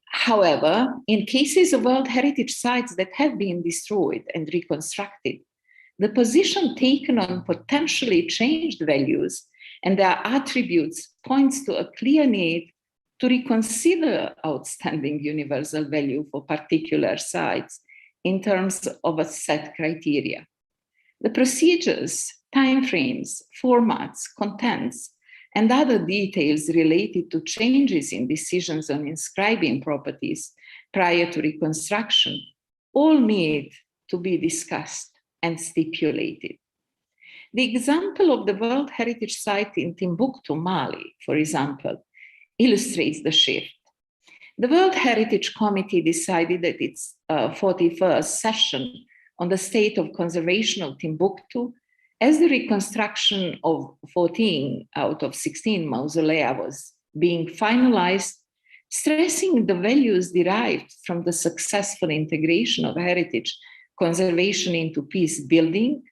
However, in cases of World Heritage sites that have been destroyed and reconstructed, the position taken on potentially changed values and their attributes points to a clear need to reconsider outstanding universal value for particular sites in terms of a set criteria. The procedures, timeframes, formats, contents, and other details related to changes in decisions on inscribing properties prior to reconstruction all need to be discussed and stipulated. The example of the World Heritage Site in Timbuktu, Mali, for example, illustrates the shift. The World Heritage Committee decided at its 41st session on the state of conservation of Timbuktu, as the reconstruction of 14 out of 16 mausolea was being finalized, stressing the values derived from the successful integration of heritage conservation into peace building,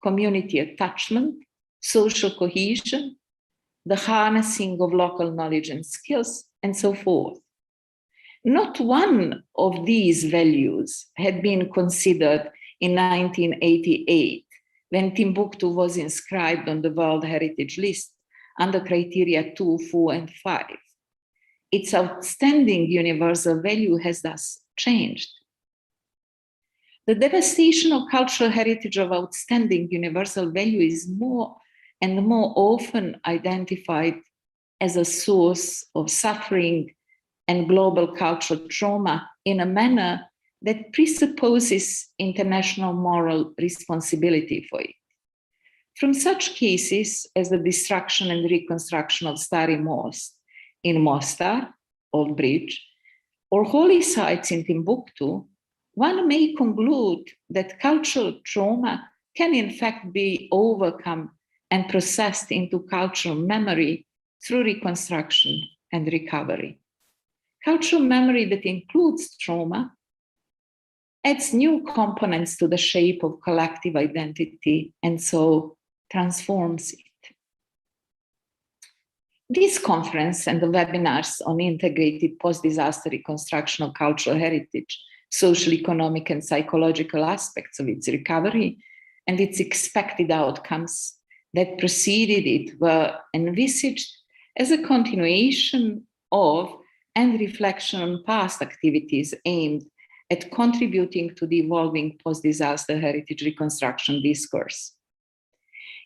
community attachment, social cohesion, the harnessing of local knowledge and skills, and so forth. Not one of these values had been considered in 1988 when Timbuktu was inscribed on the World Heritage List under criteria 2, 4, and 5. Its outstanding universal value has thus changed. The devastation of cultural heritage of outstanding universal value is more and more often identified as a source of suffering and global cultural trauma in a manner that presupposes international moral responsibility for it. From such cases as the destruction and reconstruction of Stari Most in Mostar, Old Bridge, or holy sites in Timbuktu, one may conclude that cultural trauma can in fact be overcome and processed into cultural memory through reconstruction and recovery. Cultural memory that includes trauma adds new components to the shape of collective identity and so transforms it. This conference and the webinars on integrated post-disaster reconstruction of cultural heritage, social, economic, and psychological aspects of its recovery and its expected outcomes that preceded it were envisaged as a continuation of and reflection on past activities aimed at contributing to the evolving post-disaster heritage reconstruction discourse.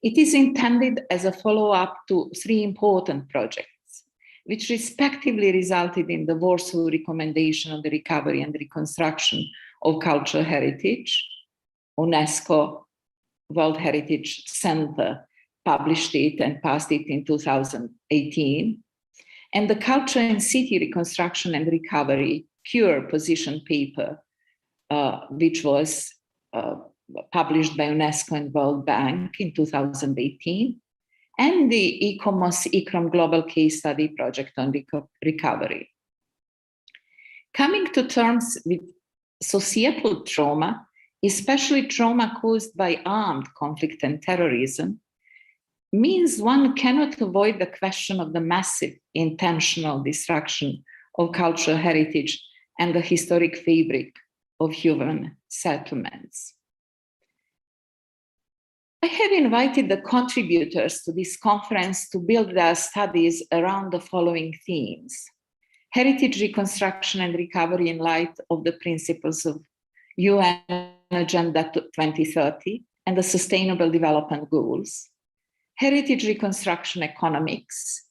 It is intended as a follow-up to 3 important projects, which respectively resulted in the Warsaw Recommendation on the Recovery and Reconstruction of Cultural Heritage. UNESCO World Heritage Center published it and passed it in 2018. And the Culture and City Reconstruction and Recovery Cure position paper, which was published by UNESCO and World Bank in 2018, and the ICOMOS Global Case Study Project on Recovery. Coming to terms with societal trauma especially trauma caused by armed conflict and terrorism, means one cannot avoid the question of the massive intentional destruction of cultural heritage and the historic fabric of human settlements. I have invited the contributors to this conference to build their studies around the following themes: heritage reconstruction and recovery in light of the principles of UN Agenda 2030 and the Sustainable Development Goals, heritage reconstruction economics,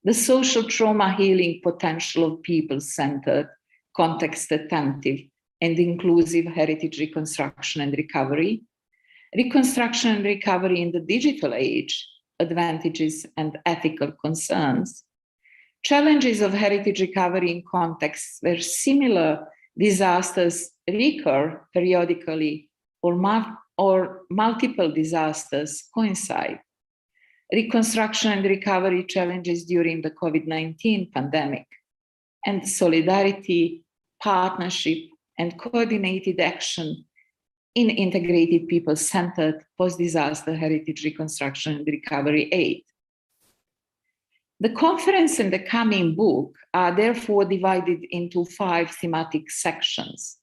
the social trauma healing potential of people-centered, context-attentive, and inclusive heritage reconstruction and recovery, reconstruction and recovery in the digital age, advantages and ethical concerns, challenges of heritage recovery in contexts where similar disasters recur periodically or multiple disasters coincide, reconstruction and recovery challenges during the COVID-19 pandemic, and solidarity, partnership, and coordinated action in integrated people-centered post-disaster heritage reconstruction and recovery aid. The conference and the coming book are therefore divided into 5 thematic sections: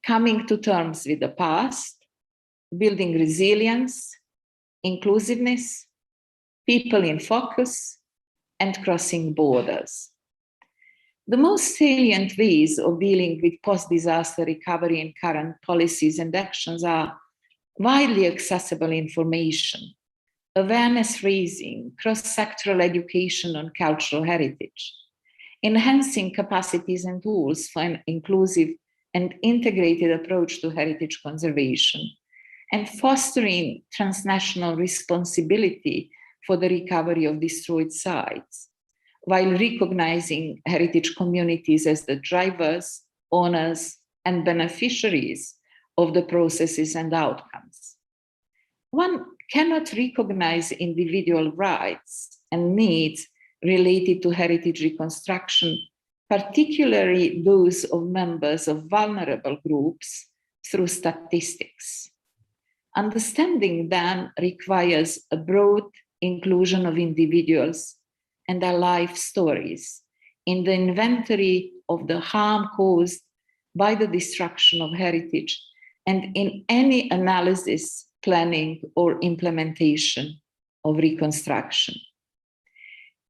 coming to terms with the past, building resilience, inclusiveness, people in focus, and crossing borders. The most salient ways of dealing with post-disaster recovery and current policies and actions are widely accessible information, awareness raising, cross-sectoral education on cultural heritage, enhancing capacities and tools for an inclusive and integrated approach to heritage conservation, and fostering transnational responsibility for the recovery of destroyed sites, while recognizing heritage communities as the drivers, owners, and beneficiaries of the processes and outcomes. One cannot recognize individual rights and needs related to heritage reconstruction, particularly those of members of vulnerable groups, through statistics. Understanding them requires a broad inclusion of individuals and their life stories in the inventory of the harm caused by the destruction of heritage and in any analysis, planning, or implementation of reconstruction.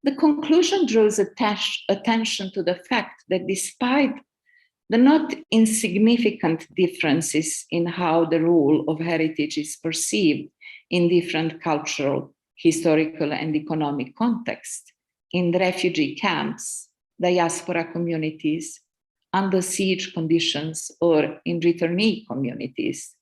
The conclusion draws attention to the fact that despite the not insignificant differences in how the role of heritage is perceived in different cultural, historical, and economic contexts, in refugee camps, diaspora communities, under siege conditions, or in returnee communities,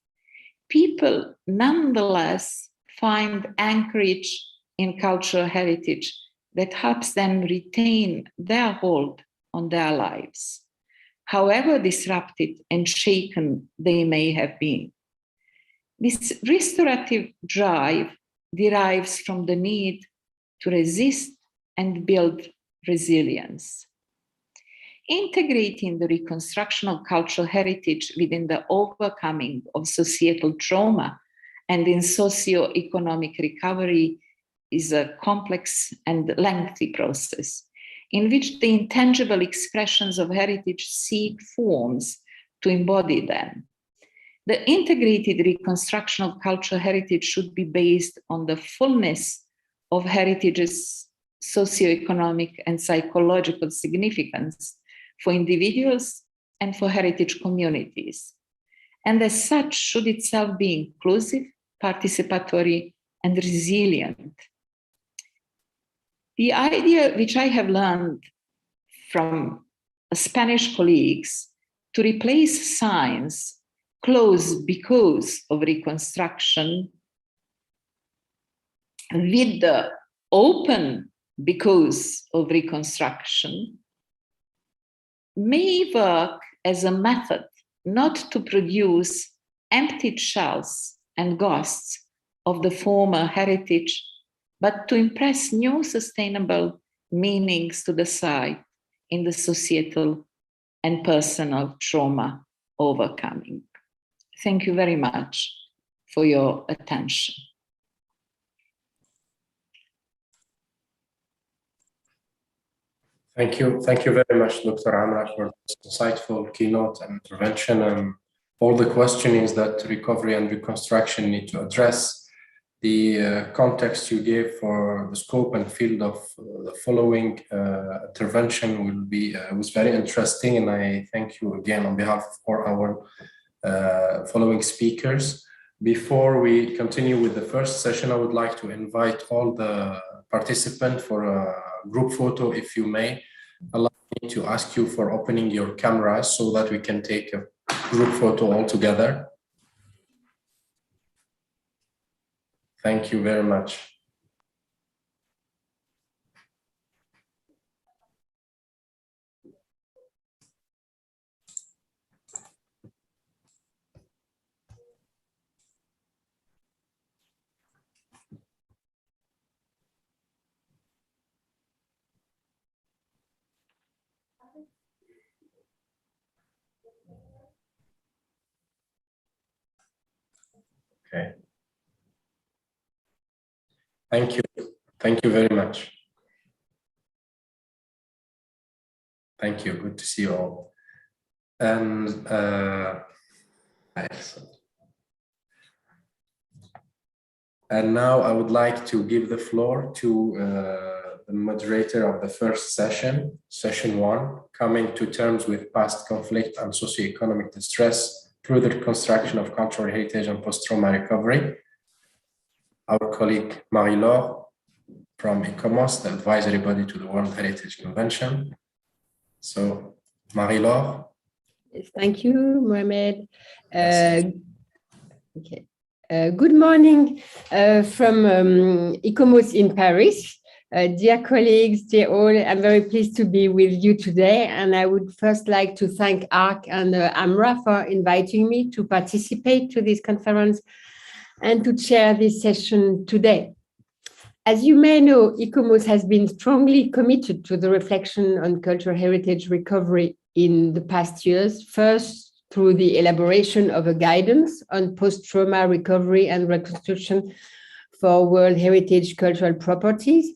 people nonetheless find anchorage in cultural heritage that helps them retain their hold on their lives, however disrupted and shaken they may have been. This restorative drive derives from the need to resist and build resilience. Integrating the reconstruction of cultural heritage within the overcoming of societal trauma and in socio-economic recovery is a complex and lengthy process in which the intangible expressions of heritage seek forms to embody them. The integrated reconstruction of cultural heritage should be based on the fullness of heritage's socioeconomic and psychological significance for individuals and for heritage communities, and as such should itself be inclusive, participatory, and resilient. The idea which I have learned from Spanish colleagues to replace science closed because of reconstruction with the open because of reconstruction may work as a method not to produce empty shells and ghosts of the former heritage, but to impress new sustainable meanings to the site in the societal and personal trauma overcoming. Thank you very much for your attention. Thank you very much, Dr. Amra, for this insightful keynote and intervention and all the questionings that recovery and reconstruction need to address. The context you gave for the scope and field of the following intervention will be was very interesting, and I thank you again on behalf of our following speakers. Before we continue with the first session, I would like to invite all the participants for a group photo, if you may. Allow me to ask you for opening your cameras so that we can take a group photo all together. Thank you very much. Okay. Thank you. Thank you very much. Thank you. Good to see you all. And excellent. And now I would like to give the floor to the moderator of the first session, session 1, coming to terms with past conflict and socioeconomic distress through the reconstruction of cultural heritage and post-trauma recovery. Our colleague Marie-Laure from ICOMOS, the advisory body to the World Heritage Convention. So, Marie-Laure. Yes, thank you, Mohamed. Okay. Good morning from ICOMOS in Paris. Dear colleagues, dear all, I'm very pleased to be with you today. And I would first like to thank ARC and AMRA for inviting me to participate to this conference and to chair this session today. As you may know, ICOMOS has been strongly committed to the reflection on cultural heritage recovery in the past years, first through the elaboration of a guidance on post-trauma recovery and reconstruction for World Heritage cultural properties,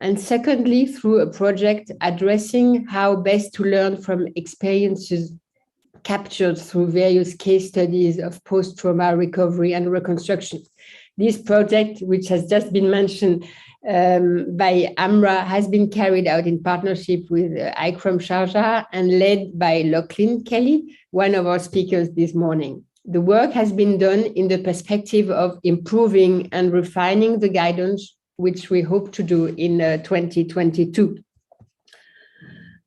and secondly, through a project addressing how best to learn from experiences captured through various case studies of post-trauma recovery and reconstruction. This project, which has just been mentioned by Amra, has been carried out in partnership with Ikram Sharjah and led by Lachlan Kelly, one of our speakers this morning. The work has been done in the perspective of improving and refining the guidance, which we hope to do in 2022.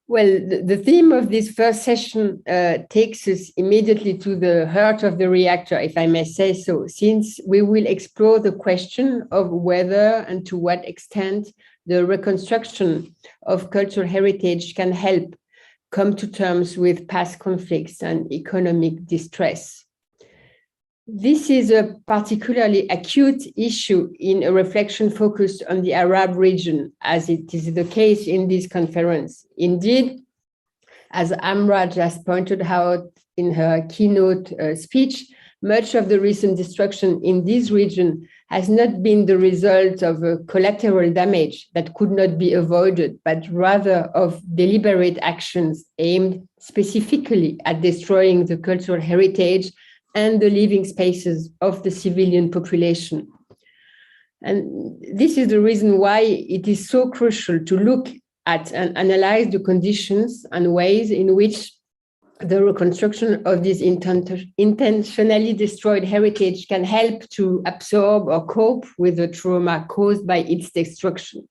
Well, the theme of this first session takes us immediately to the heart of the reactor, if I may say so, since we will explore the question of whether and to what extent the reconstruction of cultural heritage can help come to terms with past conflicts and economic distress. This is a particularly acute issue in a reflection focused on the Arab region, as it is the case in this conference. Indeed, as Amra just pointed out in her keynote speech, much of the recent destruction in this region has not been the result of a collateral damage that could not be avoided, but rather of deliberate actions aimed specifically at destroying the cultural heritage and the living spaces of the civilian population. And this is the reason why it is so crucial to look at and analyze the conditions and ways in which the reconstruction of this intentionally destroyed heritage can help to absorb or cope with the trauma caused by its destruction.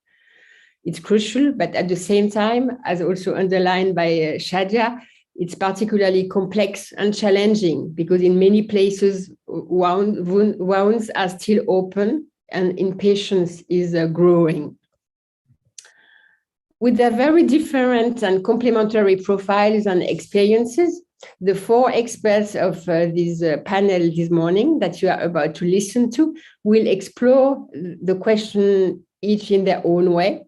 It's crucial, but at the same time, as also underlined by Shadia, it's particularly complex and challenging because in many places, wounds are still open and impatience is growing. With their very different and complementary profiles and experiences, the 4 experts of this panel this morning that you are about to listen to will explore the question each in their own way.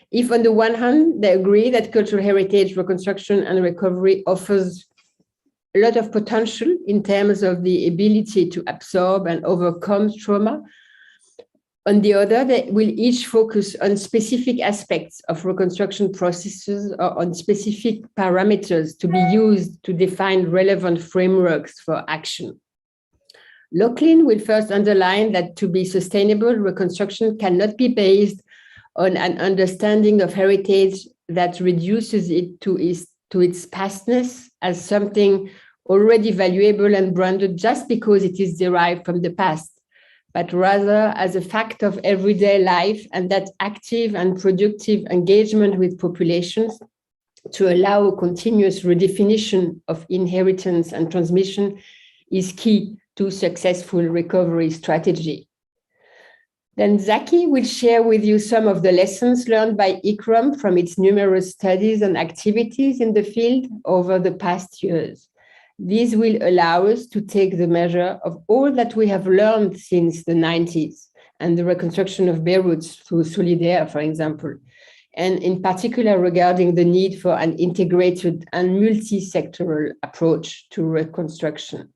If on the one hand, they agree that cultural heritage reconstruction and recovery offers a lot of potential in terms of the ability to absorb and overcome trauma. On the other, they will each focus on specific aspects of reconstruction processes or on specific parameters to be used to define relevant frameworks for action. Lachlan will first underline that to be sustainable, reconstruction cannot be based on an understanding of heritage that reduces it to its pastness as something already valuable and branded just because it is derived from the past, but rather as a fact of everyday life, and that active and productive engagement with populations to allow a continuous redefinition of inheritance and transmission is key to successful recovery strategy. Then Zaki will share with you some of the lessons learned by ICRAM from its numerous studies and activities in the field over the past years. These will allow us to take the measure of all that we have learned since the 90s and the reconstruction of Beirut through Solidaire, for example, and in particular regarding the need for an integrated and multi-sectoral approach to reconstruction.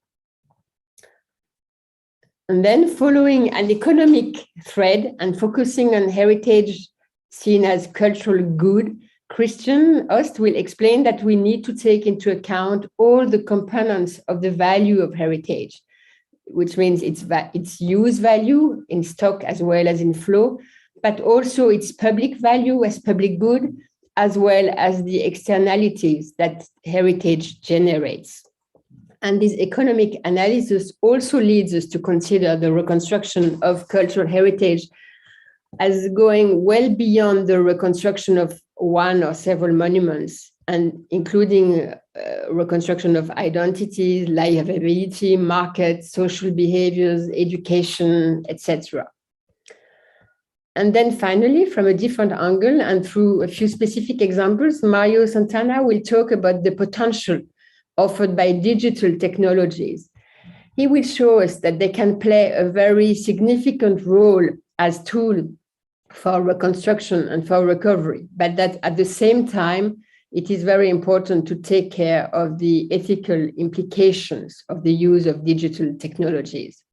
And then following an economic thread and focusing on heritage seen as cultural good, Christian Ost will explain that we need to take into account all the components of the value of heritage, which means its use value in stock as well as in flow, but also its public value as public good, as well as the externalities that heritage generates. And this economic analysis also leads us to consider the reconstruction of cultural heritage as going well beyond the reconstruction of one or several monuments, and including reconstruction of identities, livability, markets, social behaviors, education, etc. And then finally, from a different angle and through a few specific examples, Mario Santana will talk about the potential offered by digital technologies. He will show us that they can play a very significant role as tools for reconstruction and for recovery, but that at the same time, it is very important to take care of the ethical implications of the use of digital technologies.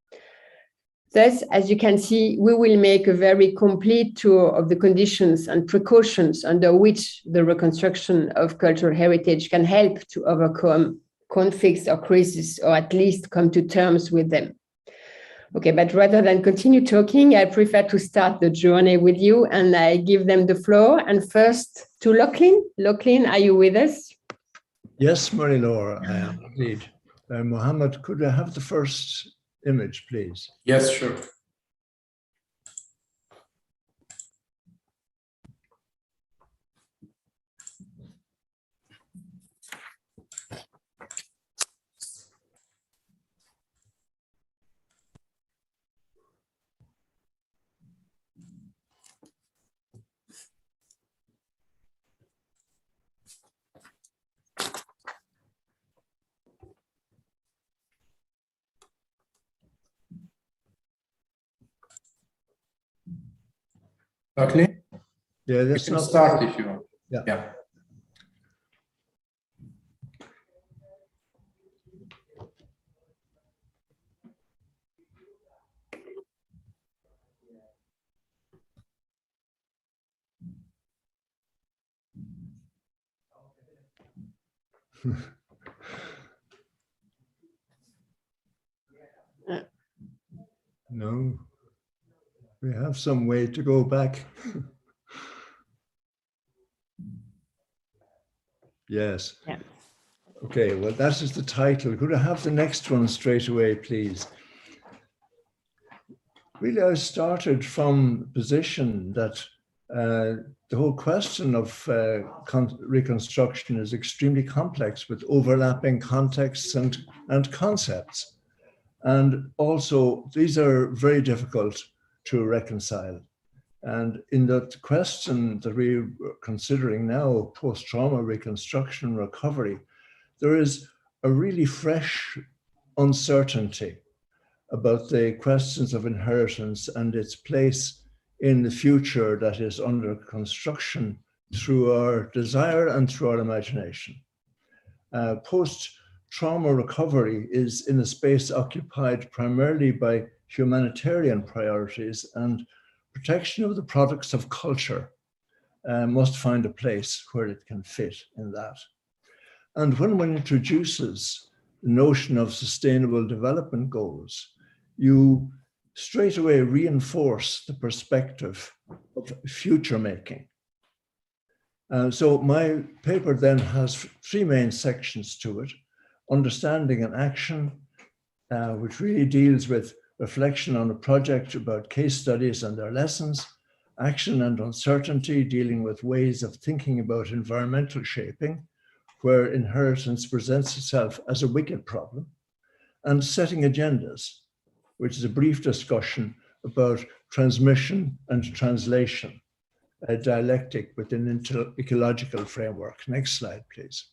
Thus, as you can see, we will make a very complete tour of the conditions and precautions under which the reconstruction of cultural heritage can help to overcome conflicts or crises, or at least come to terms with them. Okay, but rather than continue talking, I prefer to start the journey with you, and I give them the floor. And first to Lachlan. Lachlan, are you with us? Yes, Marie-Laure, I am indeed. Mohammed, could I have the first image, please? Yes, sure. Lachlan? Yeah, You that's can not start if you want. Yeah. No, we have some way to go back. Yes. Yeah. Okay, well, that is the title. Could I have the next one straight away, please? Really, I started from the position that the whole question of reconstruction is extremely complex with overlapping contexts and concepts. And also, these are very difficult to reconcile. And in that question that we're considering now, post-trauma reconstruction recovery, there is a really fresh uncertainty about the questions of inheritance and its place in the future that is under construction through our desire and through our imagination. Post trauma recovery is in a space occupied primarily by humanitarian priorities, and protection of the products of culture must find a place where it can fit in that. And when one introduces the notion of sustainable development goals, you straight away reinforce the perspective of future making. So my paper then has three main sections to it: understanding and action, which really deals with reflection on a project about case studies and their lessons; action and uncertainty, dealing with ways of thinking about environmental shaping, where inheritance presents itself as a wicked problem; and setting agendas, which is a brief discussion about transmission and translation, a dialectic within an ecological framework. Next slide, please.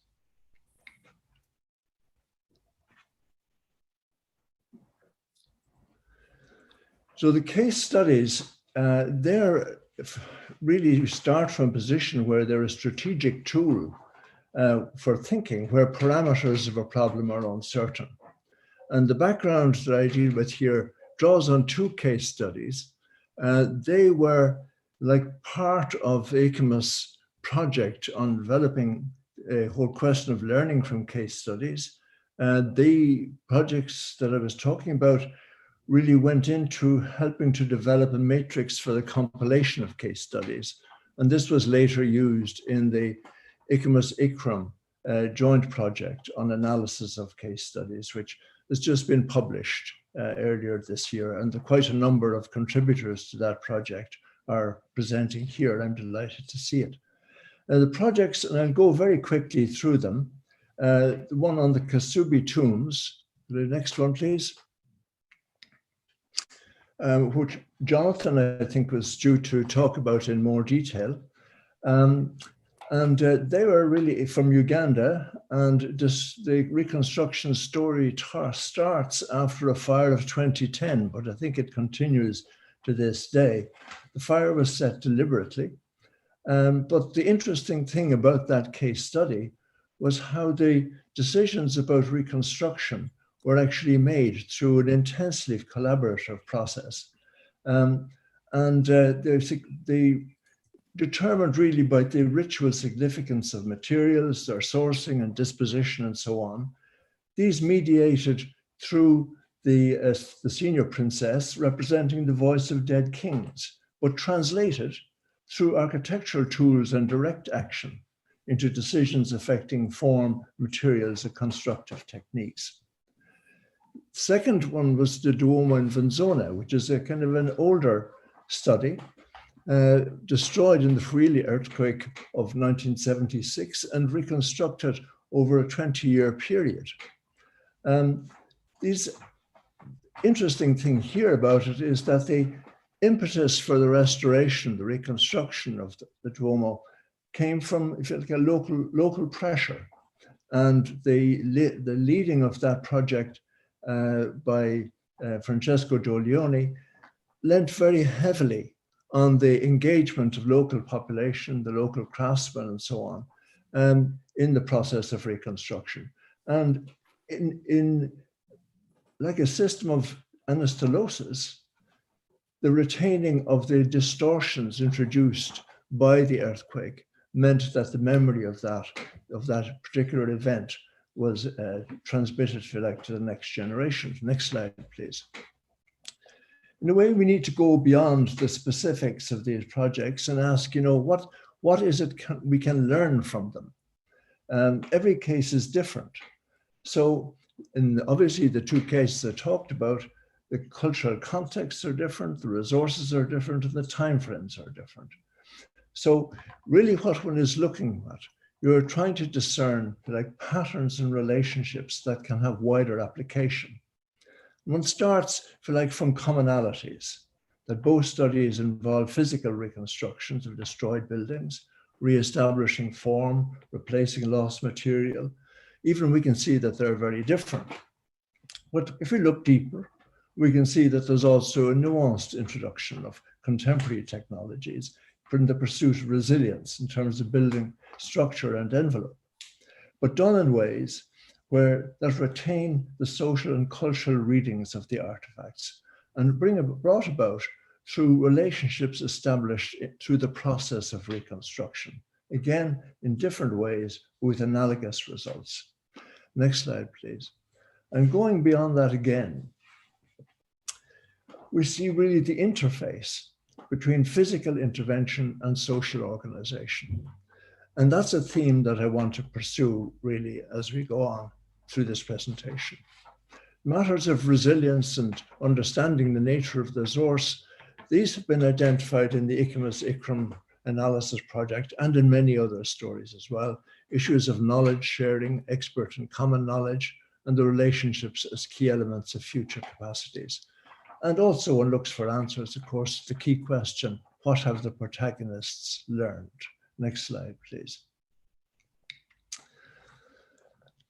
So the case studies, they're really start from a position where they're a strategic tool for thinking, where parameters of a problem are uncertain. And the background that I deal with here draws on two case studies. They were like part of ICOMOS project on developing a whole question of learning from case studies. The projects that I was talking about really went into helping to develop a matrix for the compilation of case studies. And this was later used in the ICOMOS-ICRAM joint project on analysis of case studies, which has just been published earlier this year. And quite a number of contributors to that project are presenting here. I'm delighted to see it. The projects, and I'll go very quickly through them. The one on the Kasubi tombs, the next one, please. Which Jonathan, I think, was due to talk about in more detail. They were really from Uganda, and the reconstruction story starts after a fire of 2010, but I think it continues to this day. The fire was set deliberately, but the interesting thing about that case study was how the decisions about reconstruction were actually made through an intensely collaborative process. They determined really by the ritual significance of materials, their sourcing and disposition and so on. These mediated through the senior princess representing the voice of dead kings, but translated through architectural tools and direct action into decisions affecting form, materials, and constructive techniques. Second one was the Duomo in Venzona, which is a kind of an older study, destroyed in the Friuli earthquake of 1976 and reconstructed over a 20-year period. This interesting thing here about it is that the impetus for the restoration, the reconstruction of the Duomo came from, if you like, a local pressure. And the leading of that project by Francesco Giolioni lent very heavily on the engagement of local population, the local craftsmen and so on, in the process of reconstruction. And in like a system of anastylosis, the retaining of the distortions introduced by the earthquake meant that the memory of that particular event was transmitted, if you like, to the next generation. Next slide, please. In a way, we need to go beyond the specifics of these projects and ask, what is it we can learn from them? Every case is different. So, obviously, the two cases I talked about, the cultural contexts are different, the resources are different, and the timeframes are different. So, really, what one is looking at, you're trying to discern like patterns and relationships that can have wider application. One starts, if you like, from commonalities, that both studies involve physical reconstructions of destroyed buildings, re-establishing form, replacing lost material. Even we can see that they're very different. But if we look deeper, we can see that there's also a nuanced introduction of contemporary technologies in the pursuit of resilience in terms of building structure and envelope, but done in ways that retain the social and cultural readings of the artifacts and brought about through relationships established through the process of reconstruction, again, in different ways with analogous results. Next slide, please. And going beyond that again, we see really the interface between physical intervention and social organization. And that's a theme that I want to pursue really as we go on through this presentation. Matters of resilience and understanding the nature of the source, these have been identified in the ICRAM analysis project and in many other stories as well. Issues of knowledge sharing, expert and common knowledge, and the relationships as key elements of future capacities. And also one looks for answers, of course, the key question, what have the protagonists learned? Next slide, please.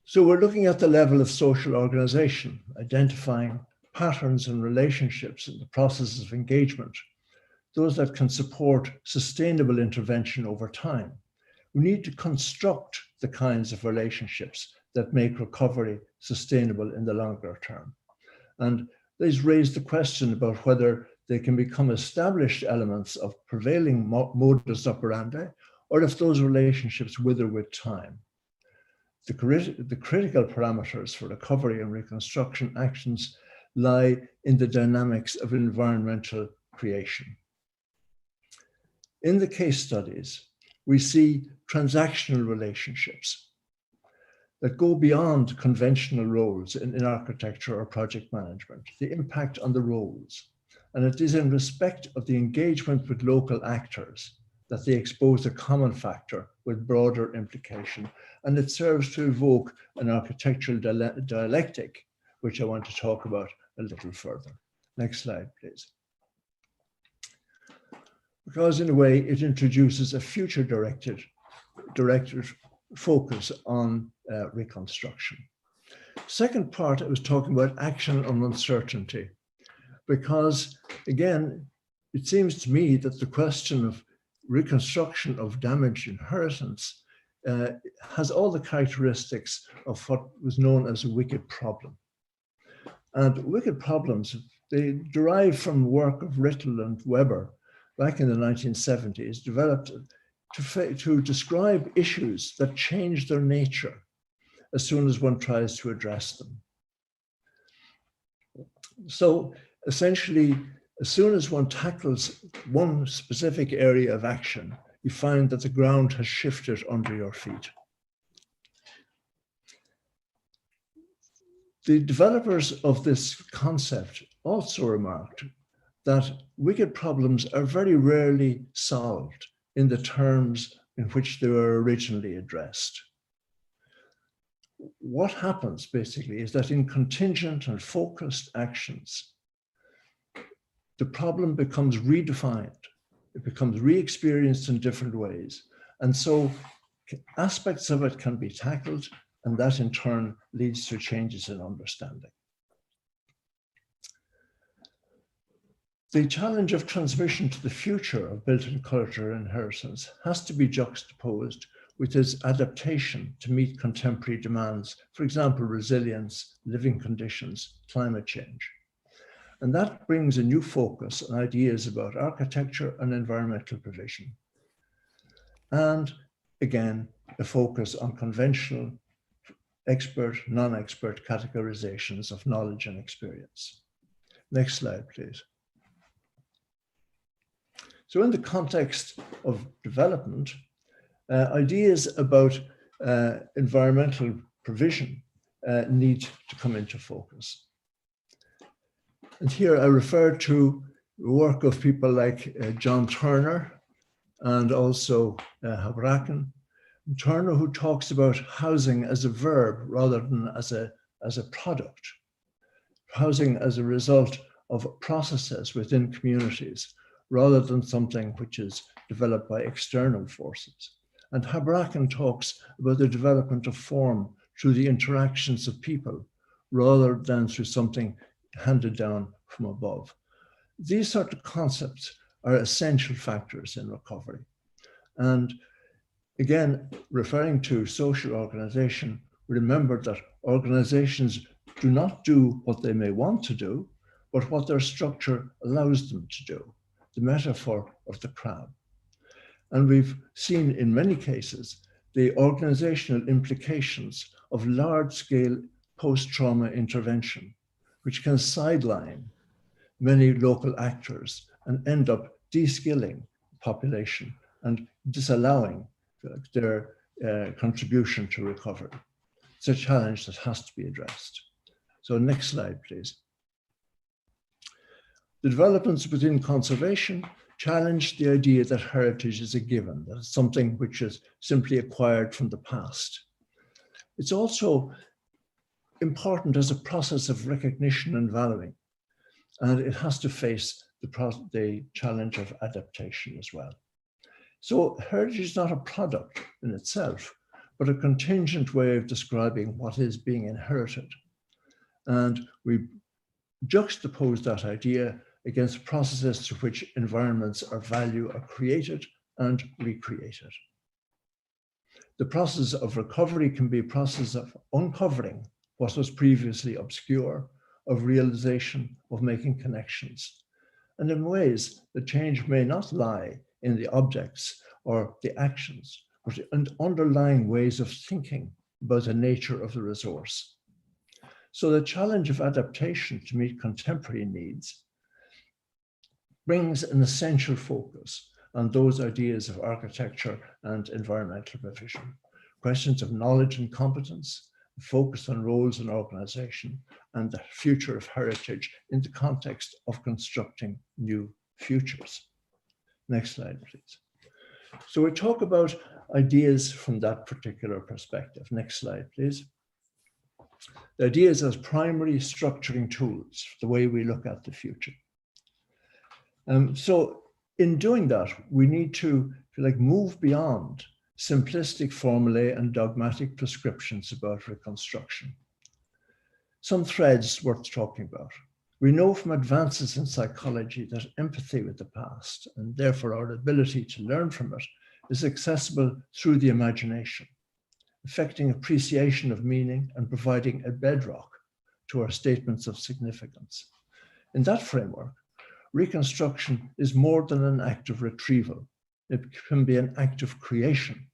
So we're looking at the level of social organization, identifying patterns and relationships in the processes of engagement, those that can support sustainable intervention over time. We need to construct the kinds of relationships that make recovery sustainable in the longer term. And these raise the question about whether they can become established elements of prevailing modus operandi, or if those relationships wither with time. The critical parameters for recovery and reconstruction actions lie in the dynamics of environmental creation. In the case studies, we see transactional relationships that go beyond conventional roles in architecture or project management, the impact on the roles. And it is in respect of the engagement with local actors that they expose a common factor with broader implication. And it serves to evoke an architectural dialectic, which I want to talk about a little further. Next slide, please. Because in a way, it introduces a future directed focus on reconstruction. Second part, I was talking about action on uncertainty, because again, it seems to me that the question of reconstruction of damaged inheritance has all the characteristics of what was known as a wicked problem. And wicked problems, they derive from the work of Rittel and Weber back in the 1970s, developed to describe issues that change their nature as soon as one tries to address them. So essentially, as soon as one tackles one specific area of action, you find that the ground has shifted under your feet. The developers of this concept also remarked that wicked problems are very rarely solved in the terms in which they were originally addressed. What happens basically is that in contingent and focused actions, the problem becomes redefined. It becomes re-experienced in different ways. And so aspects of it can be tackled, and that in turn leads to changes in understanding. The challenge of transmission to the future of built-in cultural inheritance has to be juxtaposed with its adaptation to meet contemporary demands, for example, resilience, living conditions, climate change. And that brings a new focus on ideas about architecture and environmental provision. And again, a focus on conventional, expert, non-expert categorizations of knowledge and experience. Next slide, please. So in the context of development, ideas about environmental provision need to come into focus. And here I refer to the work of people like John Turner and also Habraken. Turner, who talks about housing as a verb rather than as a product, housing as a result of processes within communities, rather than something which is developed by external forces. And Habraken talks about the development of form through the interactions of people, rather than through something handed down from above. These sort of concepts are essential factors in recovery. And again, referring to social organization, remember that organizations do not do what they may want to do, but what their structure allows them to do, the metaphor of the crab. And we've seen in many cases the organizational implications of large-scale post-trauma intervention, which can sideline many local actors and end up de-skilling the population and disallowing their contribution to recovery. It's a challenge that has to be addressed. So next slide, please. The developments within conservation challenge the idea that heritage is a given, that it's something which is simply acquired from the past. It's also important as a process of recognition and valuing, and it has to face the challenge of adaptation as well. So heritage is not a product in itself, but a contingent way of describing what is being inherited. And we juxtapose that idea against processes through which environments or value are created and recreated. The process of recovery can be a process of uncovering what was previously obscure, of realization, of making connections. And in ways, the change may not lie in the objects or the actions, but in underlying ways of thinking about the nature of the resource. So the challenge of adaptation to meet contemporary needs brings an essential focus on those ideas of architecture and environmental provision, questions of knowledge and competence, focus on roles in organization, and the future of heritage in the context of constructing new futures. Next slide, please. So we talk about ideas from that particular perspective. Next slide, please. The ideas as primary structuring tools, the way we look at the future. So in doing that, we need to move beyond simplistic formulae and dogmatic prescriptions about reconstruction. Some threads worth talking about. We know from advances in psychology that empathy with the past, and therefore our ability to learn from it, is accessible through the imagination, affecting appreciation of meaning and providing a bedrock to our statements of significance. In that framework, reconstruction is more than an act of retrieval. It can be an act of creation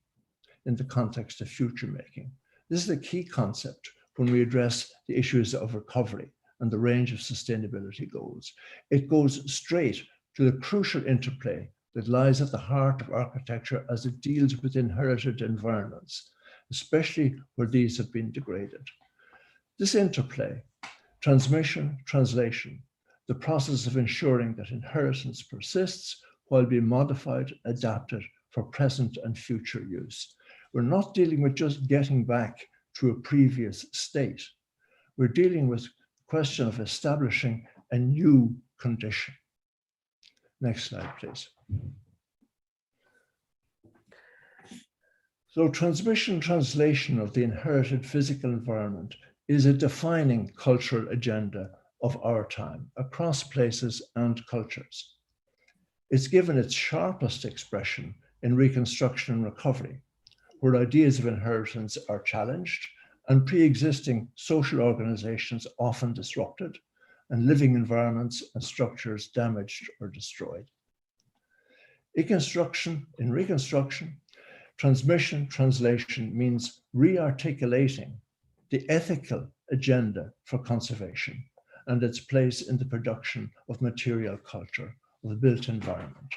in the context of future making. This is a key concept when we address the issues of recovery and the range of sustainability goals. It goes straight to the crucial interplay that lies at the heart of architecture as it deals with inherited environments, especially where these have been degraded. This interplay, transmission, translation, the process of ensuring that inheritance persists while being modified, adapted for present and future use. We're not dealing with just getting back to a previous state. We're dealing with the question of establishing a new condition. Next slide, please. So transmission, translation of the inherited physical environment is a defining cultural agenda of our time across places and cultures. It's given its sharpest expression in reconstruction and recovery, where ideas of inheritance are challenged and pre-existing social organizations often disrupted and living environments and structures damaged or destroyed. In reconstruction, transmission, translation means re-articulating the ethical agenda for conservation and its place in the production of material culture of the built environment,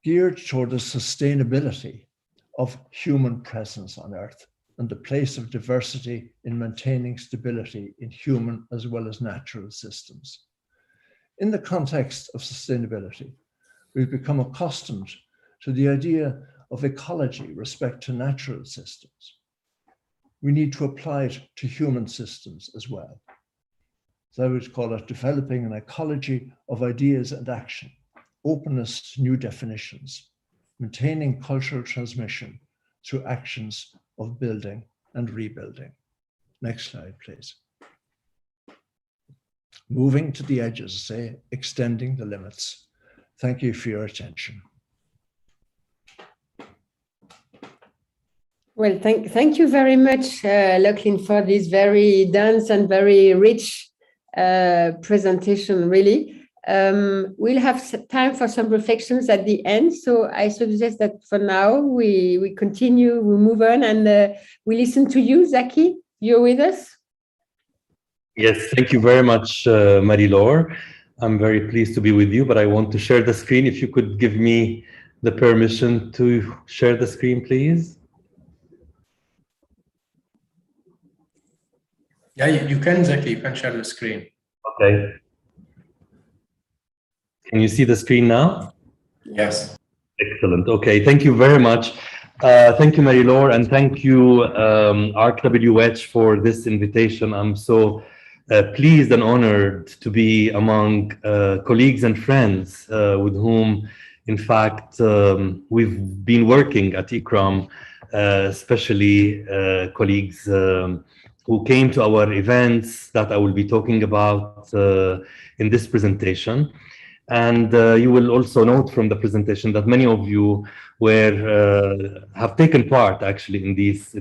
geared toward the sustainability of human presence on Earth and the place of diversity in maintaining stability in human as well as natural systems. In the context of sustainability, we've become accustomed to the idea of ecology, respect to natural systems. We need to apply it to human systems as well. So I would call it developing an ecology of ideas and action, openness to new definitions, maintaining cultural transmission through actions of building and rebuilding. Next slide, please. Moving to the edges, say, extending the limits. Thank you for your attention. Well, thank you very much, Lachlan, for this very dense and very rich presentation, really. We'll have time for some reflections at the end. So I suggest that for now, we continue, we move on, and we listen to you, Zaki. You're with us? Yes, thank you very much, Marie-Laure. I'm very pleased to be with you, but I want to share the screen. If you could give me the permission to share the screen, please. Yeah, you can, Zaki, you can share the screen. Okay. Can you see the screen now? Yes. Excellent. Okay, thank you very much. Thank you, Marie-Laure, and thank you, ArcWH, for this invitation. I'm so pleased and honored to be among colleagues and friends with whom, in fact, we've been working at ICRAM, especially colleagues who came to our events that I will be talking about in this presentation. And you will also note from the presentation that many of you have taken part actually in these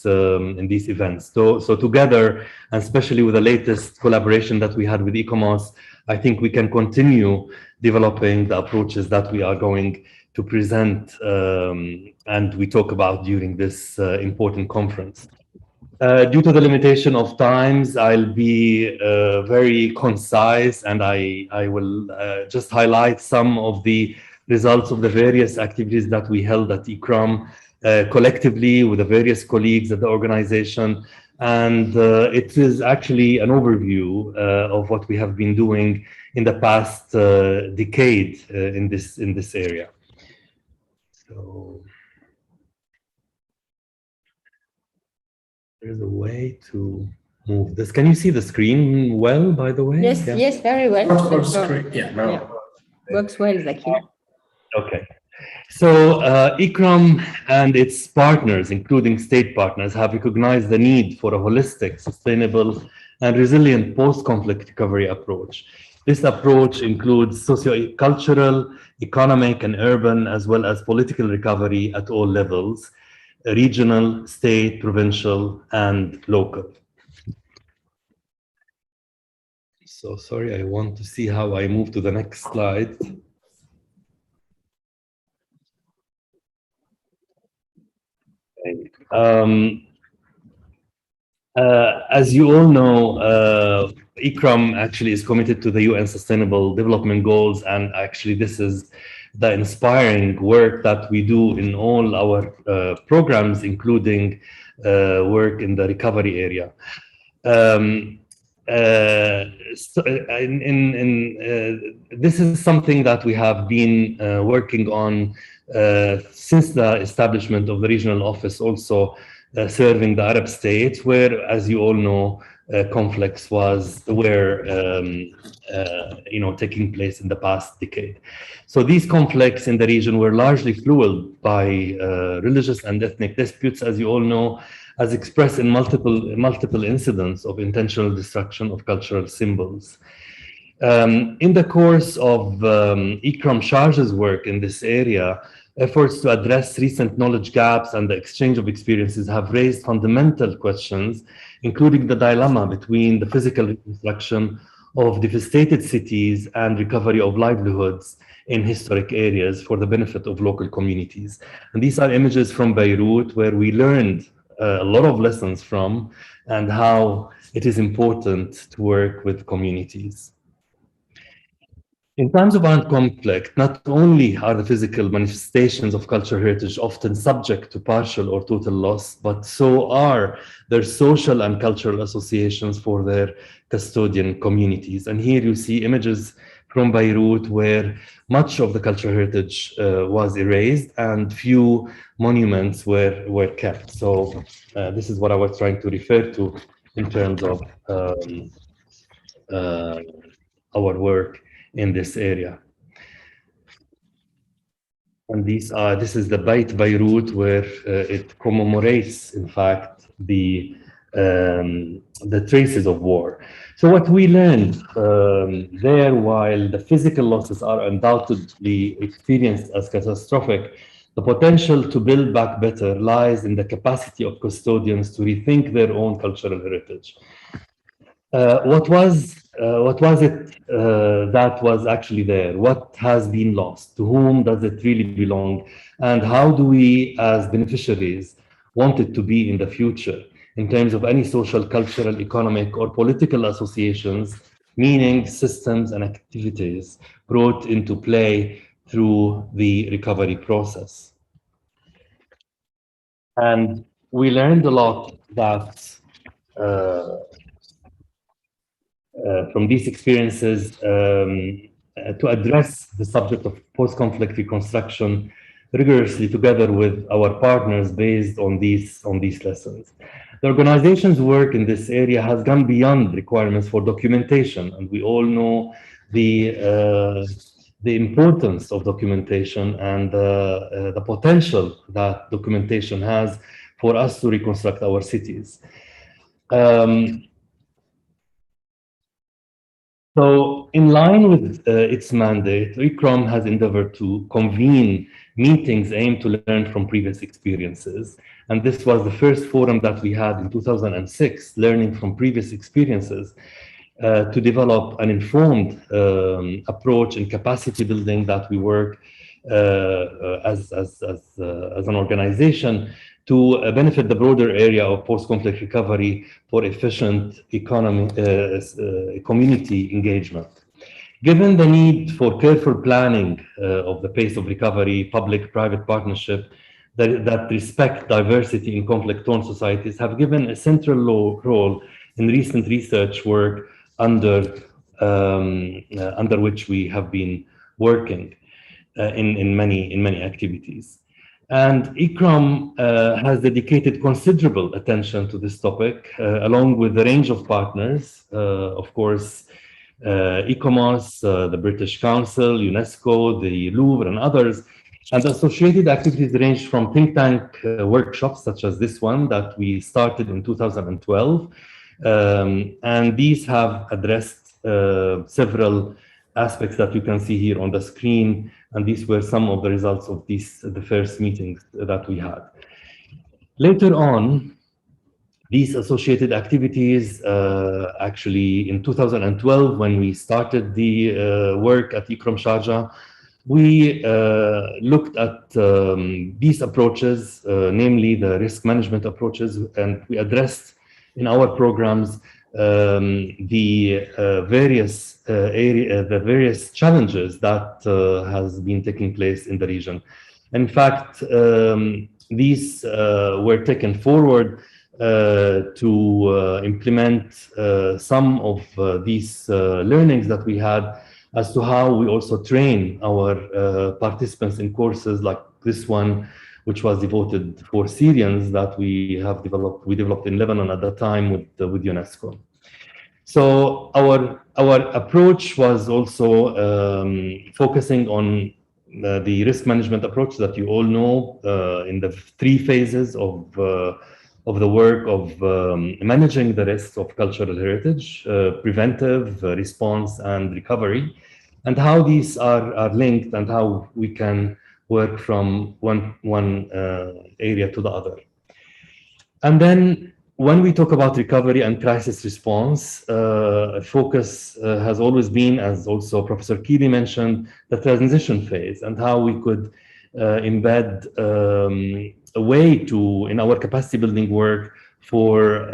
events. So together, and especially with the latest collaboration that we had with ICOMOS, I think we can continue developing the approaches that we are going to present and we talk about during this important conference. Due to the limitation of times, I'll be very concise, and I will just highlight some of the results of the various activities that we held at ICRAM collectively with the various colleagues at the organization. And it is actually an overview of what we have been doing in the past decade in this area. So there's a way to move this. Can you see the screen well, by the way? Yes, yeah. Yes, very well. Yeah, no. Yeah. Works well, Zaki. Okay. So ICRAM and its partners, including state partners, have recognized the need for a holistic, sustainable, and resilient post-conflict recovery approach. This approach includes socio-cultural, economic, and urban, as well as political recovery at all levels, regional, state, provincial, and local. So sorry, I want to see how I move to the next slide. As you all know, ICRAM actually is committed to the UN Sustainable Development Goals, and actually this is the inspiring work that we do in all our programs, including work in the recovery area. This is something that we have been working on since the establishment of the regional office, also serving the Arab states, where, as you all know, conflicts were taking place in the past decade. So these conflicts in the region were largely fueled by religious and ethnic disputes, as you all know, as expressed in multiple incidents of intentional destruction of cultural symbols. In the course of ICRAM Sharjah's work in this area, efforts to address recent knowledge gaps and the exchange of experiences have raised fundamental questions, including the dilemma between the physical reconstruction of devastated cities and recovery of livelihoods in historic areas for the benefit of local communities. And these are images from Beirut, where we learned a lot of lessons from, and how it is important to work with communities. In times of armed conflict, not only are the physical manifestations of cultural heritage often subject to partial or total loss, but so are their social and cultural associations for their custodian communities. And here you see images from Beirut, where much of the cultural heritage was erased and few monuments were kept. So this is what I was trying to refer to in terms of our work in this area. And this is the Beit Beirut, where it commemorates, in fact, the traces of war. So what we learned there, while the physical losses are undoubtedly experienced as catastrophic, The potential to build back better lies in the capacity of custodians to rethink their own cultural heritage. What was it that was actually there? What has been lost? To whom does it really belong? And how do we, as beneficiaries, want it to be in the future in terms of any social, cultural, economic, or political associations, meaning systems and activities brought into play through the recovery process? And we learned a lot that from these experiences to address the subject of post-conflict reconstruction rigorously together with our partners based on these lessons. The organization's work in this area has gone beyond requirements for documentation, and we all know the importance of documentation and the potential that documentation has for us to reconstruct our cities. So in line with its mandate, ICROM has endeavored to convene meetings aimed to learn from previous experiences. And this was the first forum that we had in 2006, learning from previous experiences, to develop an informed approach in capacity building that we work as an organization to benefit the broader area of post-conflict recovery for efficient community engagement. Given the need for careful planning of the pace of recovery, public-private partnership that respect diversity in conflict-torn societies have given a central role in recent research work under which we have been working in many activities. And ICROM has dedicated considerable attention to this topic, along with a range of partners, of course, ICOMOS, the British Council, UNESCO, the Louvre, and others. And the associated activities range from think tank workshops, such as this one that we started in 2012. And these have addressed several aspects that you can see here on the screen. And these were some of the results of the first meetings that we had. Later on, these associated activities, actually in 2012, when we started the work at ICROM Sharjah, we looked at these approaches, namely the risk management approaches, and we addressed in our programs the various challenges that has been taking place in the region. In fact, these were taken forward to implement some of these learnings that we had as to how we also train our participants in courses like this one, which was devoted for Syrians that we developed in Lebanon at that time with UNESCO. So our approach was also focusing on the risk management approach that you all know in the 3 phases of the work of managing the risks of cultural heritage, preventive, response, and recovery, and how these are linked and how we can work from one area to the other. And then when we talk about recovery and crisis response, focus has always been, as also Professor Keeley mentioned, the transition phase and how we could embed a way to, in our capacity building work for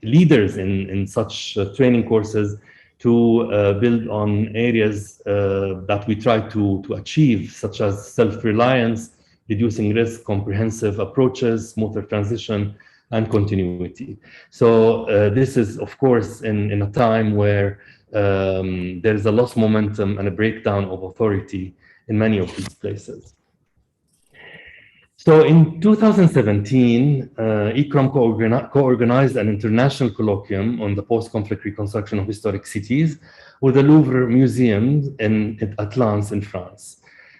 leaders in such training courses to build on areas that we try to achieve, such as self-reliance, reducing risk, comprehensive approaches, motor transition, and continuity. So this is, of course, in a time where there is a lost momentum and a breakdown of authority in many of these places. So in 2017, ICROM co-organized an international colloquium on the post-conflict reconstruction of historic cities with the Louvre Museum at Lens in France.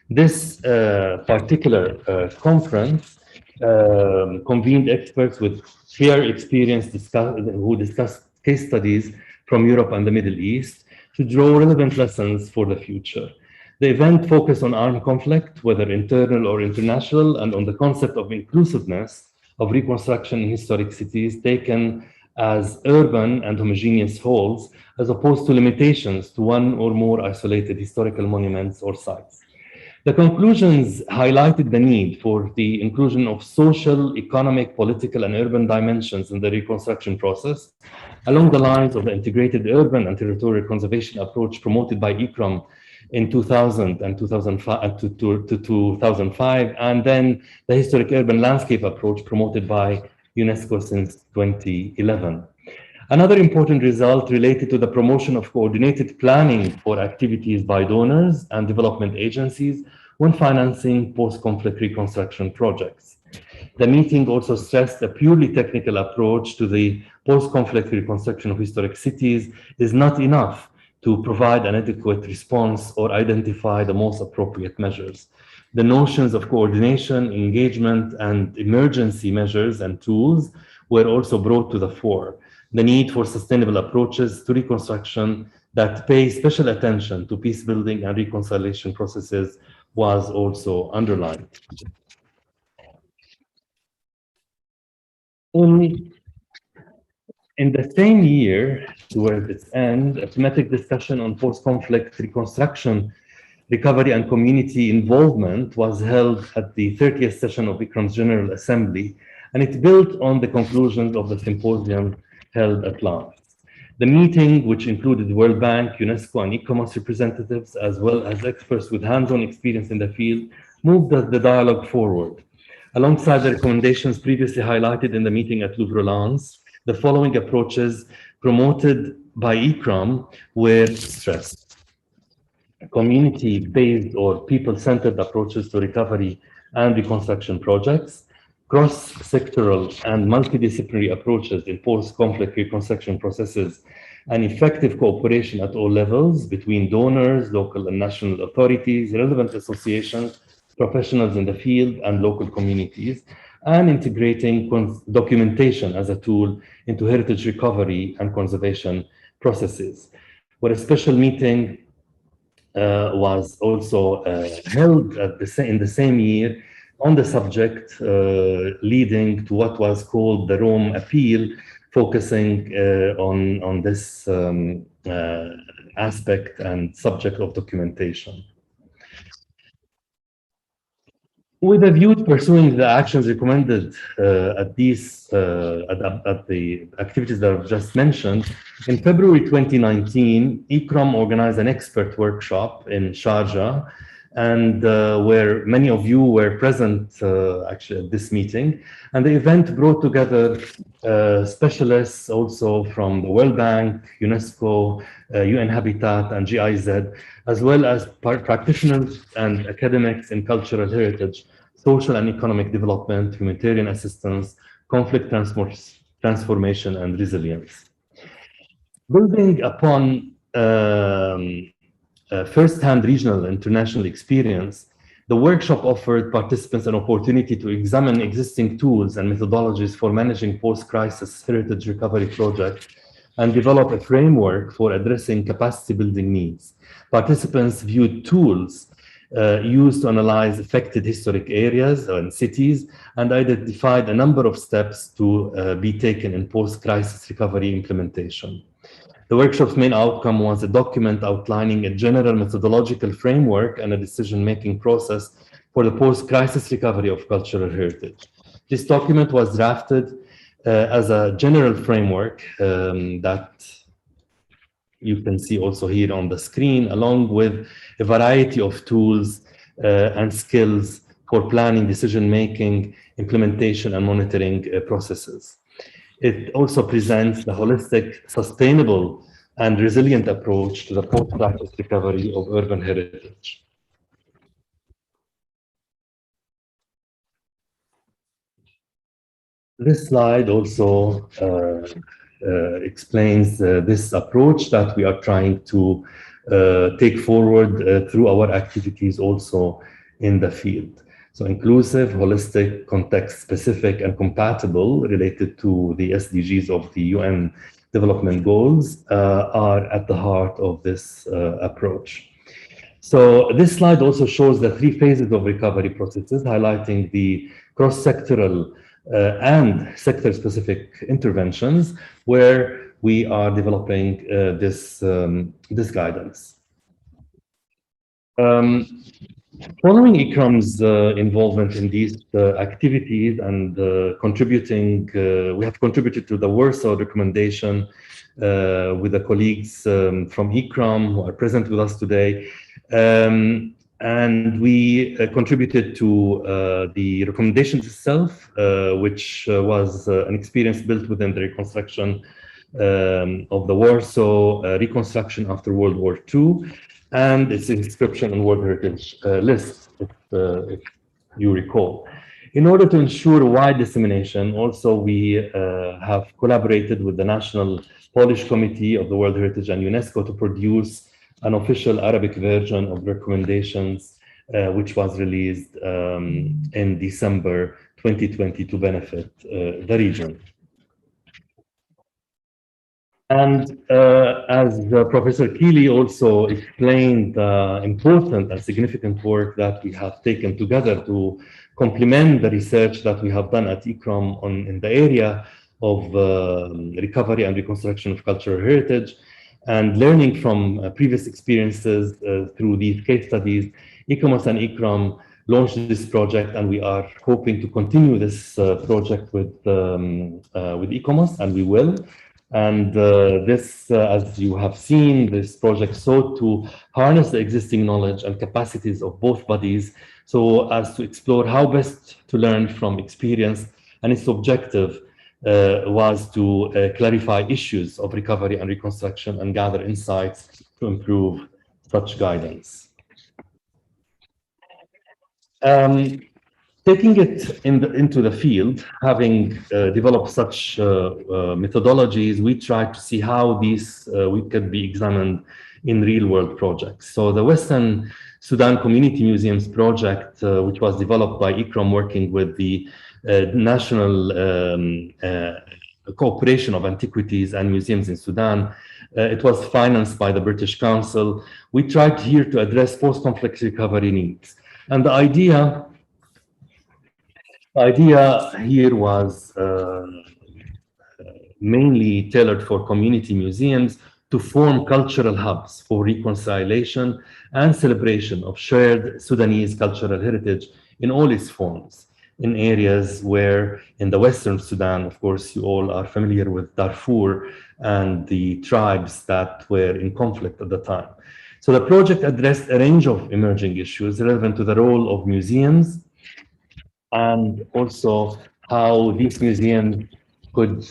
This particular conference convened experts with shared experience who discussed case studies from Europe and the Middle East to draw relevant lessons for the future. The event focused on armed conflict, whether internal or international, and on the concept of inclusiveness of reconstruction in historic cities taken as urban and homogeneous wholes, as opposed to limitations to one or more isolated historical monuments or sites. The conclusions highlighted the need for the inclusion of social, economic, political, and urban dimensions in the reconstruction process, along the lines of the integrated urban and territorial conservation approach promoted by ICRAM in 2000 and 2005 to 2005, and then the historic urban landscape approach promoted by UNESCO since 2011. Another important result related to the promotion of coordinated planning for activities by donors and development agencies when financing post-conflict reconstruction projects. The meeting also stressed a purely technical approach to the post-conflict reconstruction of historic cities is not enough to provide an adequate response or identify the most appropriate measures. The notions of coordination, engagement, and emergency measures and tools were also brought to the fore. The need for sustainable approaches to reconstruction that pay special attention to peace building and reconciliation processes was also underlined. In the same year, towards its end, a thematic discussion on post-conflict reconstruction, recovery, and community involvement was held at the 30th session of ICRAM's General Assembly, and it built on the conclusions of the symposium held at last. The meeting, which included World Bank, UNESCO, and ICOMOS representatives, as well as experts with hands-on experience in the field, moved the dialogue forward. Alongside the recommendations previously highlighted in the meeting at Louvre-Lens, the following approaches promoted by ICRAM were stressed: community-based or people-centered approaches to recovery and reconstruction projects, cross-sectoral and multidisciplinary approaches in post-conflict reconstruction processes, and effective cooperation at all levels between donors, local and national authorities, relevant associations, professionals in the field, and local communities, and integrating documentation as a tool into heritage recovery and conservation processes. Where a special meeting was also held in the same year on the subject, leading to what was called the Rome Appeal, focusing on this aspect and subject of documentation. With a view to pursuing the actions recommended at the activities that I've just mentioned, in February 2019, ICRAM organized an expert workshop in Sharjah, and where many of you were present actually at this meeting. And the event brought together specialists also from the World Bank, UNESCO, UN Habitat, and GIZ, as well as practitioners and academics in cultural heritage, social and economic development, humanitarian assistance, conflict transformation, and resilience. Building upon first-hand regional and international experience, the workshop offered participants an opportunity to examine existing tools and methodologies for managing post-crisis heritage recovery projects and develop a framework for addressing capacity-building needs. Participants viewed tools used to analyze affected historic areas and cities, and identified a number of steps to be taken in post-crisis recovery implementation. The workshop's main outcome was a document outlining a general methodological framework and a decision-making process for the post-crisis recovery of cultural heritage. This document was drafted as a general framework that you can see also here on the screen, along with a variety of tools and skills for planning, decision-making, implementation, and monitoring processes. It also presents the holistic, sustainable, and resilient approach to the post-crisis recovery of urban heritage. This slide also explains this approach that we are trying to take forward through our activities also in the field. So inclusive, holistic, context-specific, and compatible related to the SDGs of the UN development goals are at the heart of this approach. So this slide also shows the 3 phases of recovery processes, highlighting the cross-sectoral and sector-specific interventions where we are developing this guidance. Following ICRAM's involvement in these activities and we have contributed to the Warsaw recommendation with the colleagues from ICRAM who are present with us today. And we contributed to the recommendations itself, which was an experience built within the reconstruction of the Warsaw reconstruction after World War II, and its inscription on World Heritage list, if you recall. In order to ensure wide dissemination, also we have collaborated with the National Polish Committee of the World Heritage and UNESCO to produce an official Arabic version of recommendations, which was released in December 2020 to benefit the region. And as Professor Keeley also explained the important and significant work that we have taken together to complement the research that we have done at ICRAM in the area of recovery and reconstruction of cultural heritage, and learning from previous experiences through these case studies, ICOMOS and ICRAM launched this project, and we are hoping to continue this project with ICOMOS, and we will. And this, as you have seen, this project sought to harness the existing knowledge and capacities of both bodies so as to explore how best to learn from experience, and its objective was to clarify issues of recovery and reconstruction and gather insights to improve such guidance. Taking it into the field, having developed such methodologies, we tried to see how these we could be examined in real-world projects. So the Western Sudan Community Museums project, which was developed by ICRAM working with the National Cooperation of Antiquities and Museums in Sudan, it was financed by the British Council. We tried here to address post-conflict recovery needs. And the idea here was mainly tailored for community museums to form cultural hubs for reconciliation and celebration of shared Sudanese cultural heritage in all its forms, in areas where, in the Western Sudan, of course, you all are familiar with Darfur and the tribes that were in conflict at the time. So the project addressed a range of emerging issues relevant to the role of museums, and also how these museums could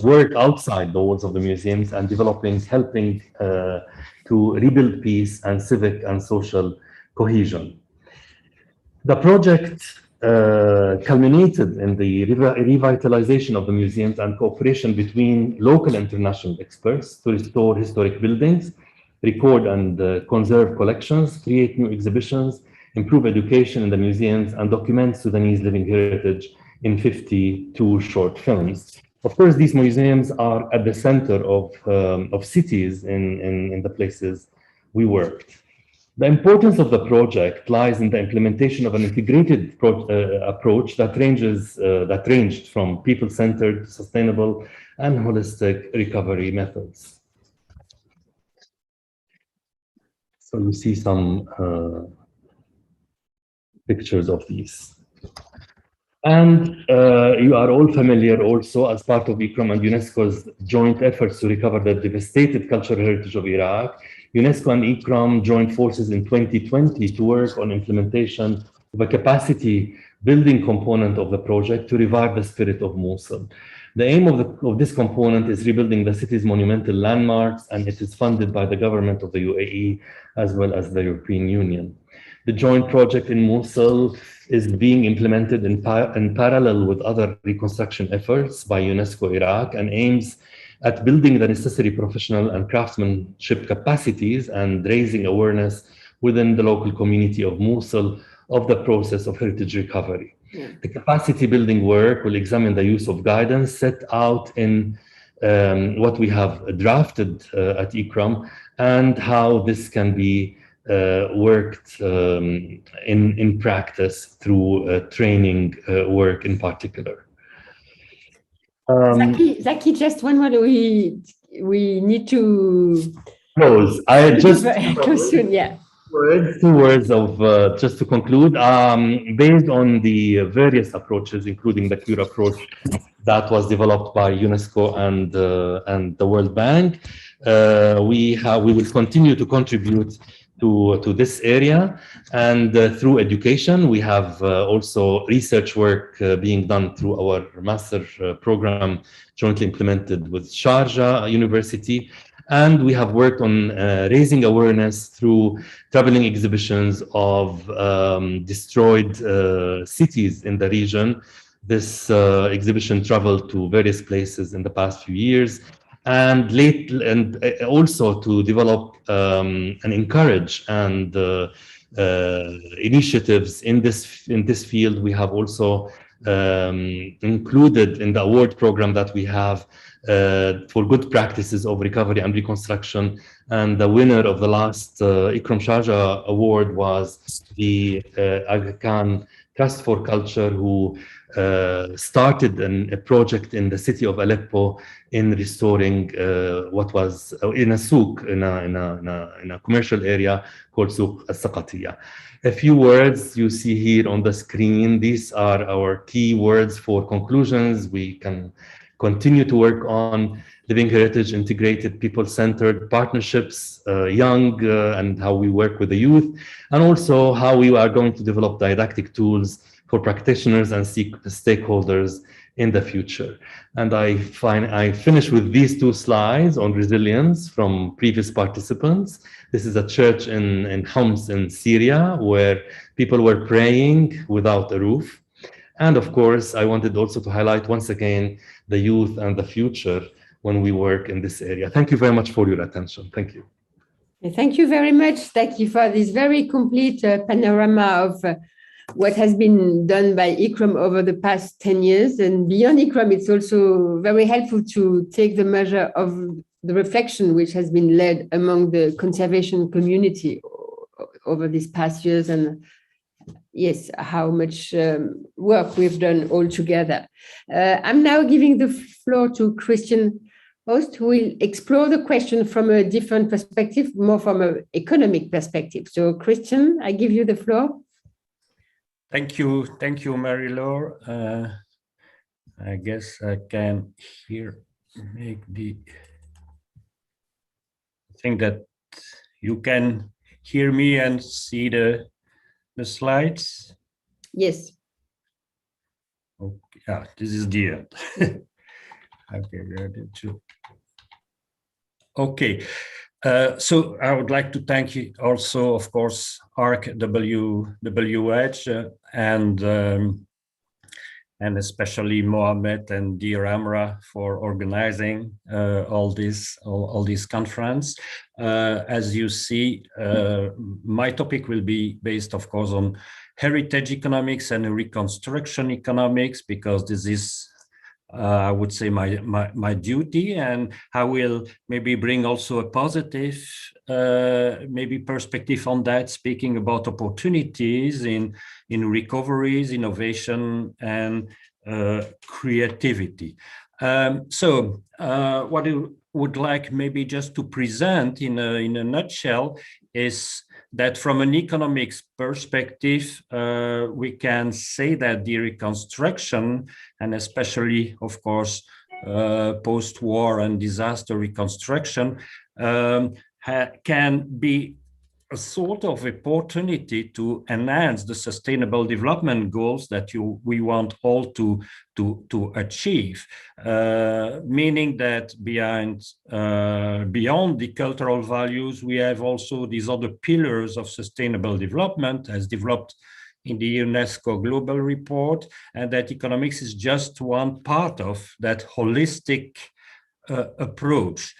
work outside the walls of the museums and helping to rebuild peace and civic and social cohesion. The project culminated in the revitalization of the museums and cooperation between local and international experts to restore historic buildings, record and conserve collections, create new exhibitions, improve education in the museums, and document Sudanese living heritage in 52 short films. Of course, these museums are at the center of cities in the places we worked. The importance of the project lies in the implementation of an integrated approach that ranged from people-centered to sustainable and holistic recovery methods. So you see some pictures of these. And you are all familiar also, as part of ICRAM and UNESCO's joint efforts to recover the devastated cultural heritage of Iraq, UNESCO and ICRAM joined forces in 2020 to work on implementation of a capacity building component of the project to revive the spirit of Mosul. The aim of this component is rebuilding the city's monumental landmarks, and it is funded by the government of the UAE as well as the European Union. The joint project in Mosul is being implemented in parallel with other reconstruction efforts by UNESCO Iraq, and aims at building the necessary professional and craftsmanship capacities and raising awareness within the local community of Mosul of the process of heritage recovery. The capacity building work will examine the use of guidance set out in what we have drafted at ICRAM and how this can be worked in practice through training work in particular. Zaki, just one word. We need to close. I just close soon. Yeah. Two words of just to conclude. Based on the various approaches, including the CURE approach that was developed by UNESCO and the World Bank, we will continue to contribute to this area, and through education, we have also research work being done through our master program jointly implemented with Sharjah University. And we have worked on raising awareness through traveling exhibitions of destroyed cities in the region. This exhibition traveled to various places in the past few years, and also to develop and encourage and initiatives in this field. We have also included in the award program that we have for good practices of recovery and reconstruction. And the winner of the last ICRAM Sharjah award was the Aga Khan Trust for Culture, who started a project in the city of Aleppo in restoring what was in a souk, in a commercial area called Souk al-Saqatiyya. A few words you see here on the screen. These are our key words for conclusions. We can continue to work on living heritage, integrated, people-centered partnerships, young, and how we work with the youth, and also how we are going to develop didactic tools for practitioners and stakeholders in the future. And I finish with these two slides on resilience from previous participants. This is a church in Homs in Syria, where people were praying without a roof. And of course, I wanted also to highlight once again the youth and the future when we work in this area. Thank you very much for your attention. Thank you. Thank you very much, Taki, for this very complete panorama of what has been done by ICRAM over the past 10 years. And beyond ICRAM, it's also very helpful to take the measure of the reflection which has been led among the conservation community over these past years, and yes, how much work we've done all together. I'm now giving the floor to Christian Host, who will explore the question from a different perspective, more from an economic perspective. So Christian, I give you the floor. Thank you, Marie-Laure. I guess I can make the thing that you can hear me and see the slides. Yes. Okay, this is the end. Okay, ready to. Okay. So I would like to thank you also, of course, ARC-WH and especially Mohamed and Dear Amra for organizing all this conference. As you see, my topic will be based, of course, on heritage economics and reconstruction economics, because this is I would say my duty, and I will maybe bring also a positive maybe perspective on that, speaking about opportunities in recoveries, innovation, and creativity. So what I would like maybe just to present in a nutshell is that from an economics perspective, we can say that the reconstruction, and especially, of course, post-war and disaster reconstruction, can be a sort of opportunity to enhance the sustainable development goals that we want all to achieve, meaning that beyond the cultural values, we have also these other pillars of sustainable development as developed in the UNESCO Global Report, and that economics is just one part of that holistic approach.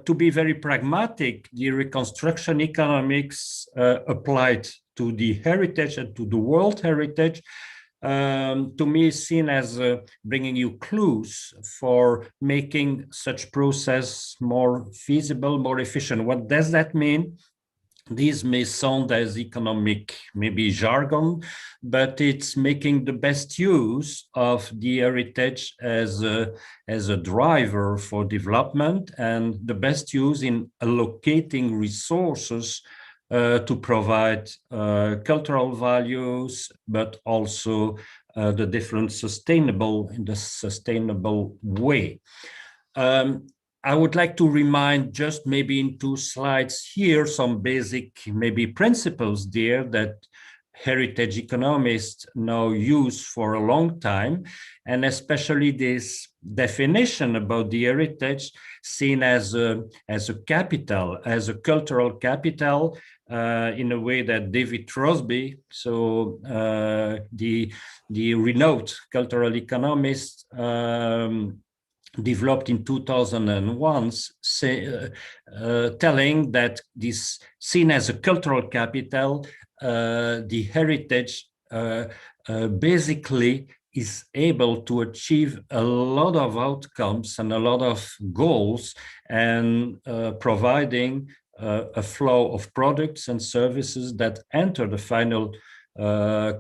To be very pragmatic, the reconstruction economics applied to the heritage and to the world heritage to me is seen as bringing you clues for making such process more feasible, more efficient. What does that mean? These may sound as economic, maybe jargon, but it's making the best use of the heritage as a driver for development, and the best use in allocating resources to provide cultural values, but also the different sustainable way. I would like to remind, just maybe in 2 slides here, some basic maybe principles there that heritage economists now use for a long time, and especially this definition about the heritage seen as a capital, as a cultural capital, in a way that David Crosby, so the renowned cultural economist, developed in 2001, telling that this seen as a cultural capital, the heritage basically is able to achieve a lot of outcomes and a lot of goals, and providing a flow of products and services that enter the final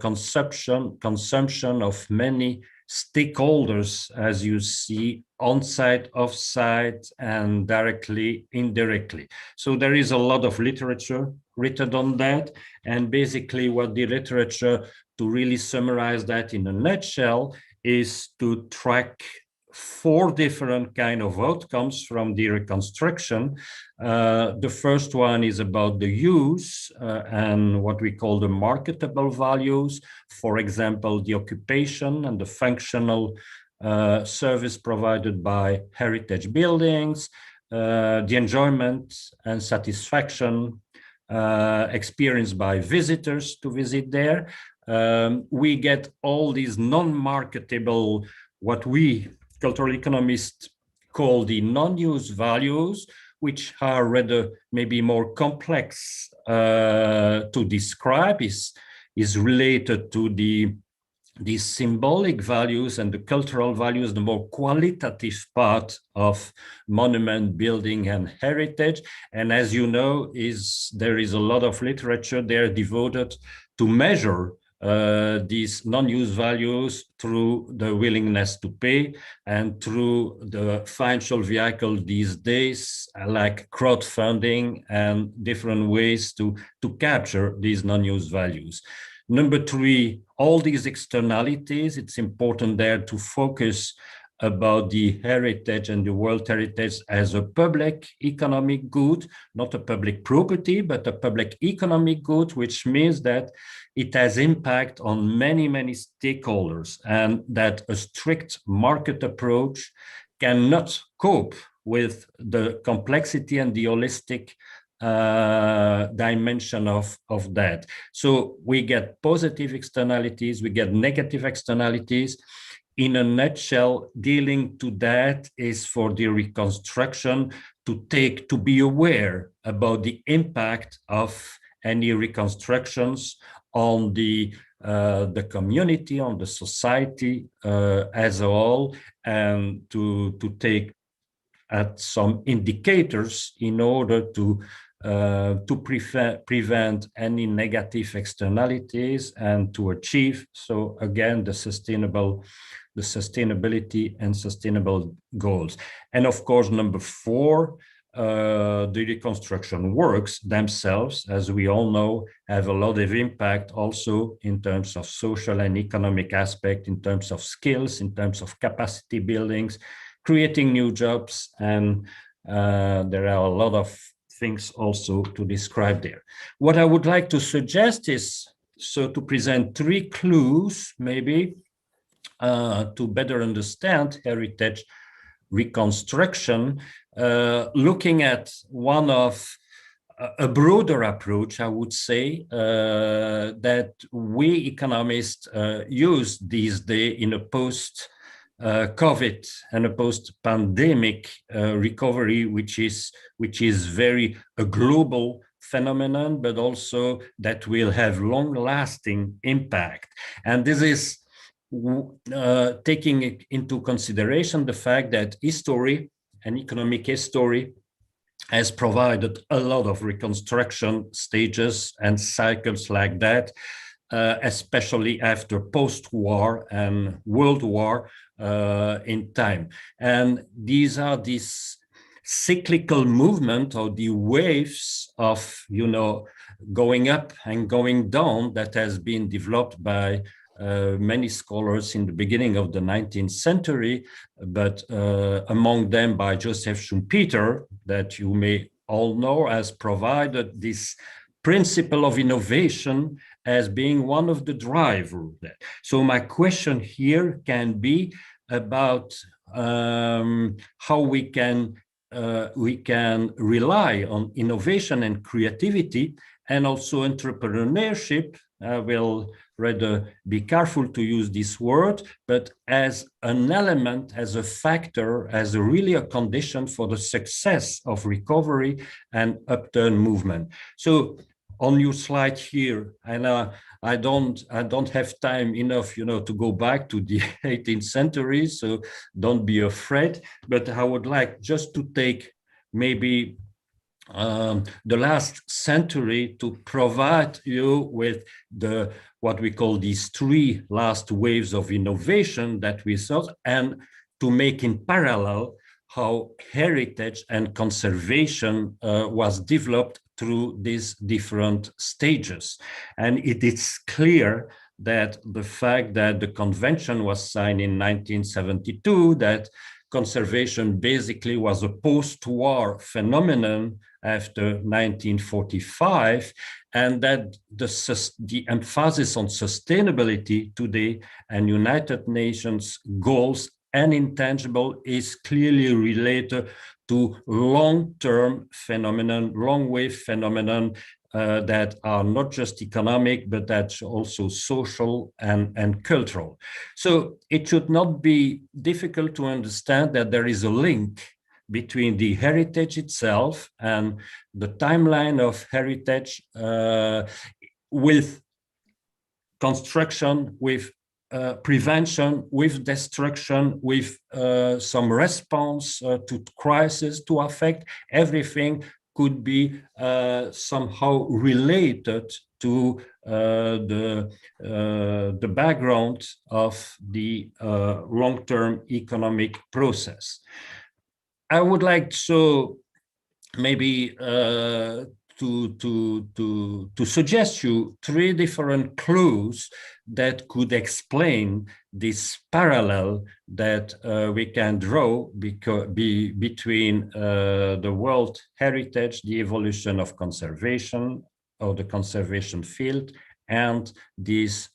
consumption of many stakeholders, as you see, on-site, off-site, and directly, indirectly. So there is a lot of literature written on that. And basically what the literature, to really summarize that in a nutshell, is to track 4 different kind of outcomes from the reconstruction. The first one is about the use and what we call the marketable values. For example, the occupation and the functional service provided by heritage buildings, the enjoyment and satisfaction experienced by visitors to visit there. We get all these non-marketable, what we cultural economists call the non-use values, which are rather maybe more complex to describe, is related to the symbolic values and the cultural values, the more qualitative part of monument building and heritage. And as you know, there is a lot of literature there devoted to measure these non-use values through the willingness to pay and through the financial vehicle these days, like crowdfunding and different ways to capture these non-use values. Number 3, all these externalities, it's important there to focus about the heritage and the World Heritage as a public economic good, not a public property, but a public economic good, which means that it has impact on many, many stakeholders, and that a strict market approach cannot cope with the complexity and the holistic dimension of that. So we get positive externalities, we get negative externalities. In a nutshell, dealing to that is for the reconstruction to be aware about the impact of any reconstructions on the community, on the society as a whole, and to take at some indicators in order to prevent any negative externalities and to achieve, so again, the sustainability and sustainable goals. And of course, number 4, the reconstruction works themselves, as we all know, have a lot of impact also in terms of social and economic aspect, in terms of skills, in terms of capacity buildings, creating new jobs, and there are a lot of things also to describe there. What I would like to suggest is to present 3 clues, maybe, to better understand heritage reconstruction, looking at one of a broader approach, I would say, that we economists use these days in a post-COVID and a post-pandemic recovery, which is very a global phenomenon, but also that will have long-lasting impact. And this is taking into consideration the fact that history and economic history has provided a lot of reconstruction stages and cycles like that, especially after post-war and World War in time. And these are these cyclical movement or the waves of, going up and going down that has been developed by many scholars in the beginning of the 19th century, but among them by Joseph Schumpeter, that you may all know, has provided this principle of innovation as being one of the drivers. So my question here can be about how we can rely on innovation and creativity, and also entrepreneurship. I will rather be careful to use this word, but as an element, as a factor, as really a condition for the success of recovery and upturn movement. So on your slide here, and I don't have time enough, to go back to the 18th century, so don't be afraid. But I would like just to take maybe the last century to provide you with what we call these three last waves of innovation that we saw, and to make in parallel how heritage and conservation was developed through these different stages. And it is clear that the fact that the convention was signed in 1972, that conservation basically was a post-war phenomenon after 1945, and that the emphasis on sustainability today and United Nations goals and intangible is clearly related to long-term phenomenon, long-wave phenomenon that are not just economic, but that's also social and cultural. So it should not be difficult to understand that there is a link between the heritage itself and the timeline of heritage with construction, with prevention, with destruction, with some response to crisis, to affect. Everything could be somehow related to the background of the long-term economic process. I would like to maybe to suggest you three different clues that could explain this parallel that we can draw between the world heritage, the evolution of conservation, or the conservation field, and this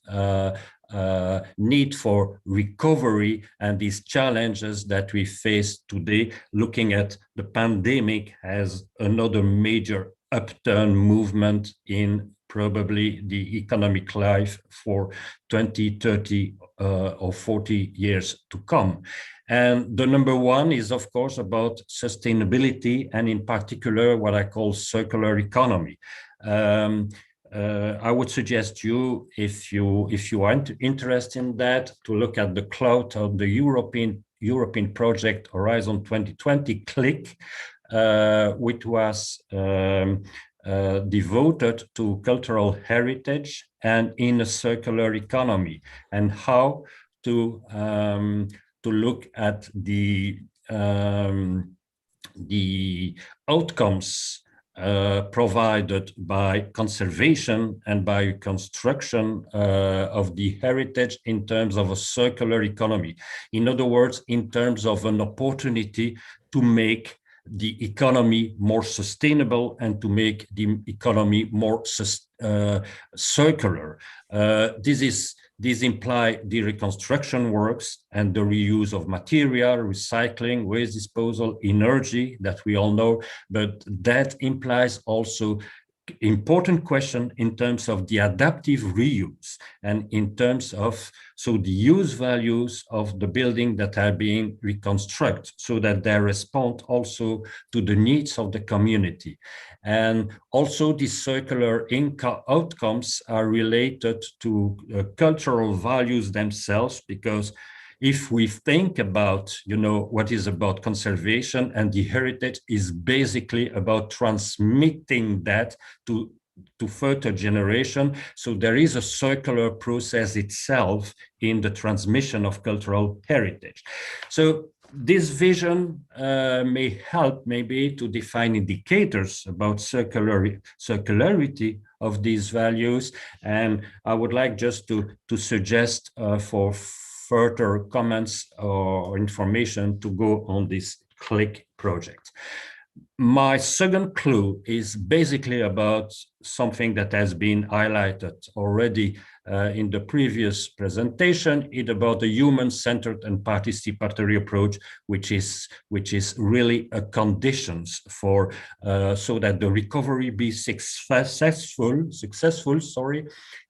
need for recovery and these challenges that we face today, looking at the pandemic as another major upturn movement in probably the economic life for 20, 30 or 40 years to come. And the number one is, of course, about sustainability, and in particular, what I call circular economy. I would suggest you, if you are interested in that, to look at the cloud of the European project Horizon 2020 CLIC, which was devoted to cultural heritage and in a circular economy, and how to look at the outcomes provided by conservation and by construction of the heritage in terms of a circular economy. In other words, in terms of an opportunity to make the economy more sustainable and to make the economy more circular. These imply the reconstruction works and the reuse of material, recycling, waste disposal, energy that we all know, but that implies also important question in terms of the adaptive reuse and in terms of the use values of the building that are being reconstructed, so that they respond also to the needs of the community. And also the circular outcomes are related to cultural values themselves, because if we think about, what is about conservation, and the heritage is basically about transmitting that to further generation. So there is a circular process itself in the transmission of cultural heritage. So this vision may help maybe to define indicators about circularity of these values. And I would like just to suggest for further comments or information to go on this CLICK project. My second clue is basically about something that has been highlighted already in the previous presentation. It's about the human-centered and participatory approach, which is really a conditions for so that the recovery be successful,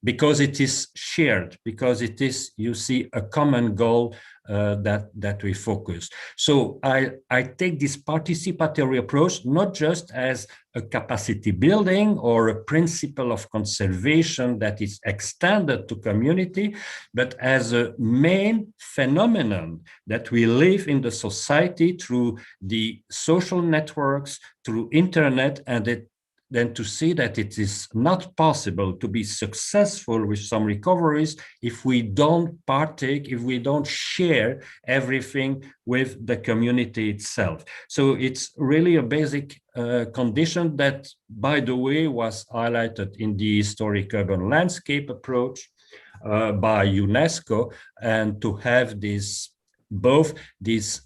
because it is shared, because it is, you see, a common goal that we focus. So I take this participatory approach not just as a capacity building or a principle of conservation that is extended to community, but as a main phenomenon that we live in the society through the social networks, through internet, and then to see that it is not possible to be successful with some recoveries if we don't partake, if we don't share everything with the community itself. So it's really a basic condition that, by the way, was highlighted in the historic urban landscape approach by UNESCO, and to have both this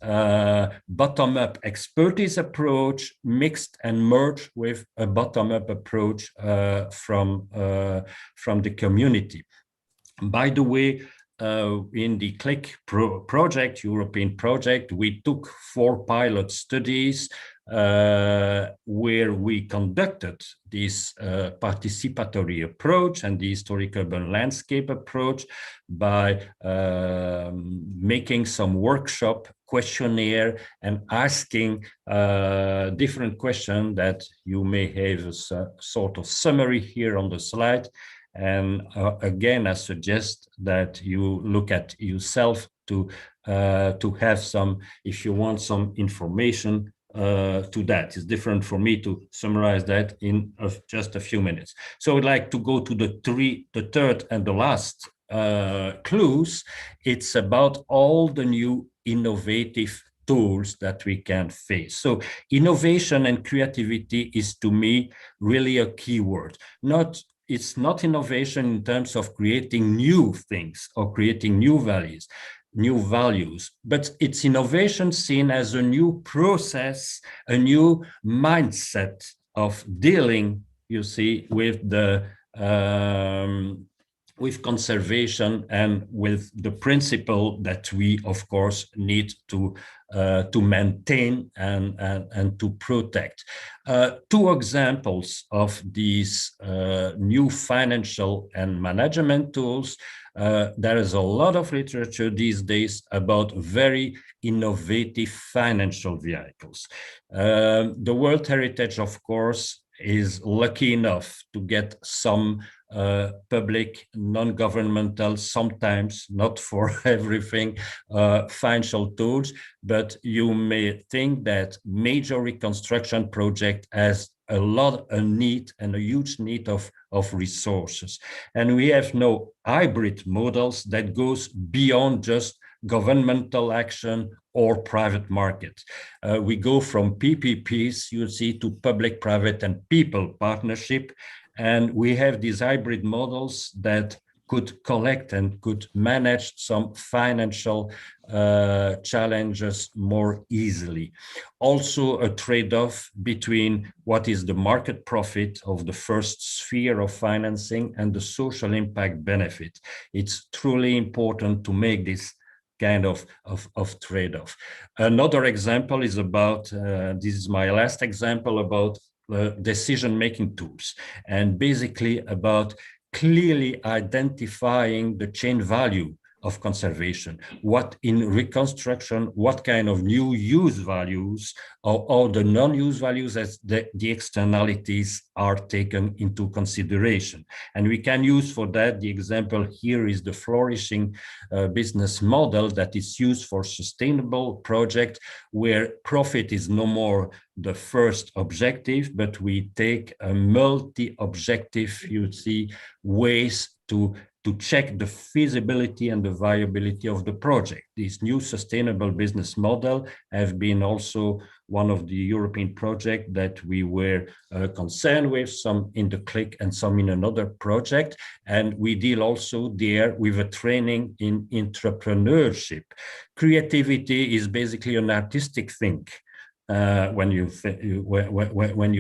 bottom-up expertise approach mixed and merged with a bottom-up approach from the community. By the way, in the CLICK project, European project, we took 4 pilot studies where we conducted this participatory approach and the historic urban landscape approach by making some workshop questionnaire and asking different questions that you may have a sort of summary here on the slide. And again, I suggest that you look at yourself to have some, if you want some information to that. It's different for me to summarize that in just a few minutes. So I'd like to go to the third and the last clues. It's about all the new innovative tools that we can face. So innovation and creativity is, to me, really a key word. It's not innovation in terms of creating new things or creating new values, but it's innovation seen as a new process, a new mindset of dealing, you see, with with conservation and with the principle that we, of course, need to maintain and to protect. 2 examples of these new financial and management tools. There is a lot of literature these days about very innovative financial vehicles. The World Heritage, of course, is lucky enough to get some public, non-governmental, sometimes not for everything, financial tools, but you may think that major reconstruction project has a need and a huge need of resources. And we have no hybrid models that goes beyond just governmental action or private market. We go from PPPs, you see, to public, private, and people partnership. And we have these hybrid models that could collect and could manage some financial challenges more easily. Also a trade-off between what is the market profit of the first sphere of financing and the social impact benefit. It's truly important to make this kind of trade-off. Another example is about, this is my last example, about decision-making tools, and basically about clearly identifying the chain value of conservation, what in reconstruction, what kind of new use values or the non-use values as the externalities are taken into consideration. And we can use for that, the example here is the flourishing business model that is used for sustainable project where profit is no more the first objective, but we take a multi-objective, you see, ways to check the feasibility and the viability of the project. This new sustainable business model have been also one of the European projects that we were concerned with, some in the CLIC and some in another project. And we deal also there with a training in entrepreneurship. Creativity is basically an artistic thing. When you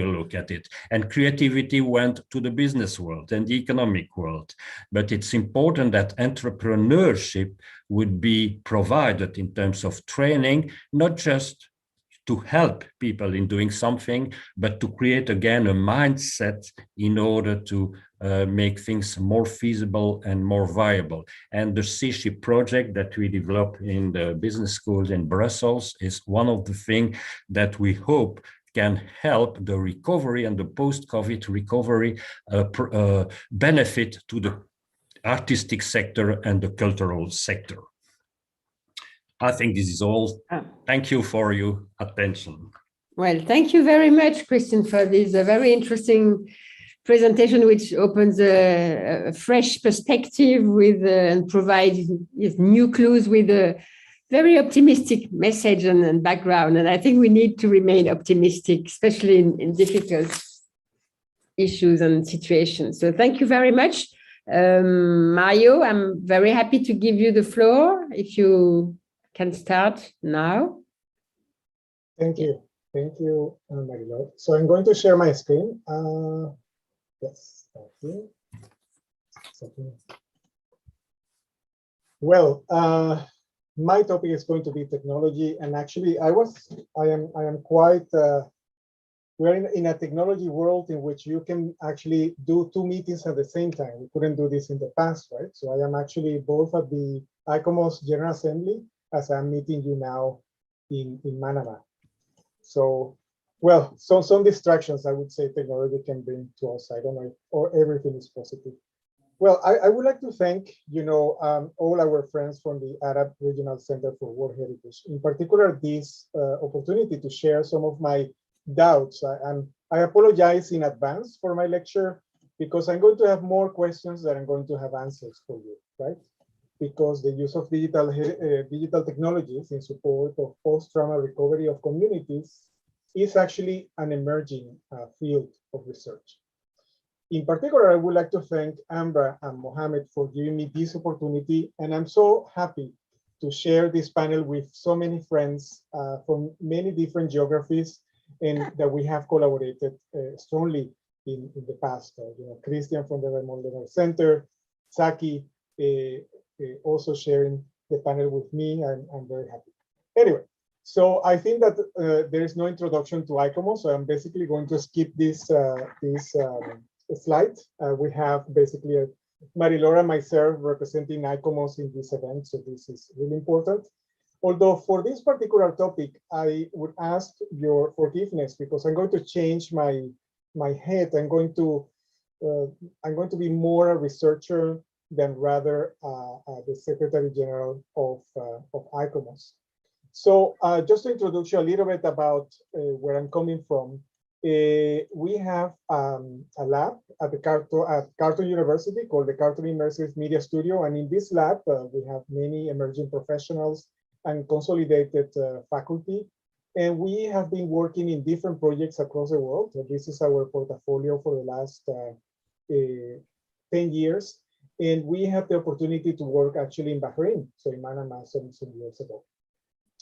look at it, and creativity went to the business world and the economic world, but it's important that entrepreneurship would be provided in terms of training, not just to help people in doing something, but to create again a mindset in order to make things more feasible and more viable. And the C-Ship project that we developed in the business schools in Brussels is one of the things that we hope can help the recovery and the post-COVID recovery benefit to the artistic sector and the cultural sector. I think this is all. Thank you for your attention. Well, thank you very much, Christian, for this very interesting presentation, which opens a fresh perspective with and provides new clues with a very optimistic message and background. And I think we need to remain optimistic, especially in difficult issues and situations. So thank you very much. Mario, I'm very happy to give you the floor if you can start now. Thank you, Marilou. So I'm going to share my screen. Yes, thank you. Well, my topic is going to be technology, and actually, I am quite. We're in a technology world in which you can actually do two meetings at the same time. We couldn't do this in the past, right? So I am actually both at the ICOMOS General Assembly as I'm meeting you now in Manama. So, well, so some distractions I would say technology can bring to us. I don't know if or everything is positive. Well, I would like to thank, all our friends from the Arab Regional Center for World Heritage, in particular this opportunity to share some of my doubts. I apologize in advance for my lecture because I'm going to have more questions than I'm going to have answers for you, right? Because the use of digital technologies in support of post-trauma recovery of communities is actually an emerging field of research. In particular, I would like to thank Ambra and Mohammed for giving me this opportunity, and I'm so happy to share this panel with so many friends from many different geographies, and that we have collaborated strongly in the past. Christian from the Raymond Leonard Center, Saki, also sharing the panel with me. I'm very happy. Anyway, so I think that there is no introduction to ICOMOS, so I'm basically going to skip this slide. We have basically Marilou and myself representing ICOMOS in this event, so this is really important. Although for this particular topic, I would ask your forgiveness because I'm going to change my head. I'm going to be more a researcher than rather the Secretary General of ICOMOS. So just to introduce you a little bit about where I'm coming from, we have a lab at Carleton University called the Carleton Immersive Media Studio. And in this lab, we have many emerging professionals and consolidated faculty. And we have been working in different projects across the world. So this is our portfolio for the last 10 years. And we had the opportunity to work actually in Bahrain, so in Manama some years ago.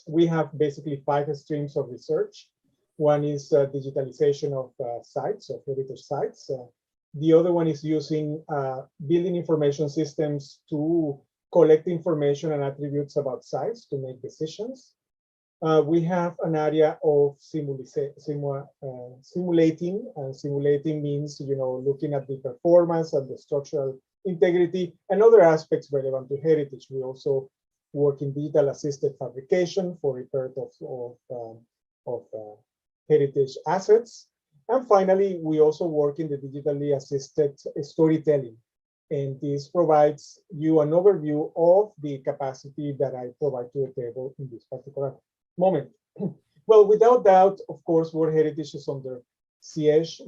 We have basically 5 streams of research. One is digitalization of sites, of heritage sites. The other one is using building information systems to collect information and attributes about sites to make decisions. We have an area of simulating, and simulating means, looking at the performance and the structural integrity and other aspects relevant to heritage. We also work in digital assisted fabrication for repair of heritage assets. And finally, we also work in the digitally assisted storytelling. And this provides you an overview of the capacity that I provide to the table in this particular moment. Well, without doubt, of course, World Heritage is under siege,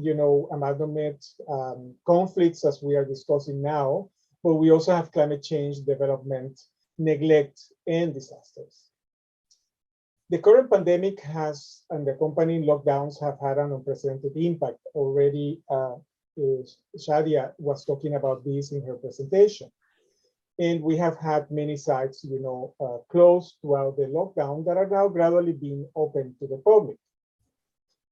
amalgamate conflicts as we are discussing now, but we also have climate change, development, neglect, and disasters. The current pandemic has, and the accompanying lockdowns have had an unprecedented impact. Already, Shadia was talking about this in her presentation. And we have had many sites, closed throughout the lockdown that are now gradually being opened to the public.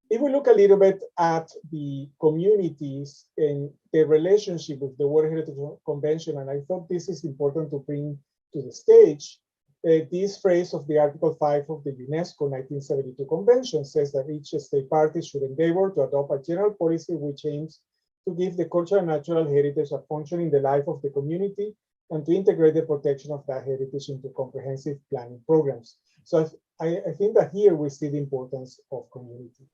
If we look a little bit at the communities and the relationship with the World Heritage Convention, and I thought this is important to bring to the stage, this phrase of the Article 5 of the UNESCO 1972 Convention says that each state party should endeavor to adopt a general policy which aims to give the cultural and natural heritage a function in the life of the community and to integrate the protection of that heritage into comprehensive planning programs. So I think that here we see the importance of community.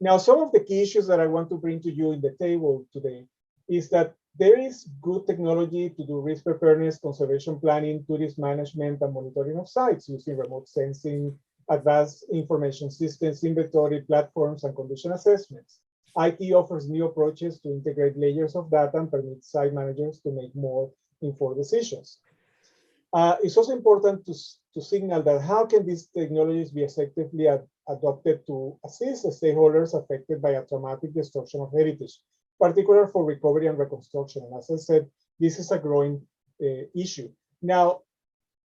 Now, some of the key issues that I want to bring to you in the table today is that there is good technology to do risk preparedness, conservation planning, tourism management, and monitoring of sites using remote sensing, advanced information systems, inventory platforms, and condition assessments. IT offers new approaches to integrate layers of data and permit site managers to make more informed decisions. It's also important to signal that how can these technologies be effectively adopted to assist the stakeholders affected by a traumatic destruction of heritage, particularly for recovery and reconstruction. And as I said, this is a growing issue. Now,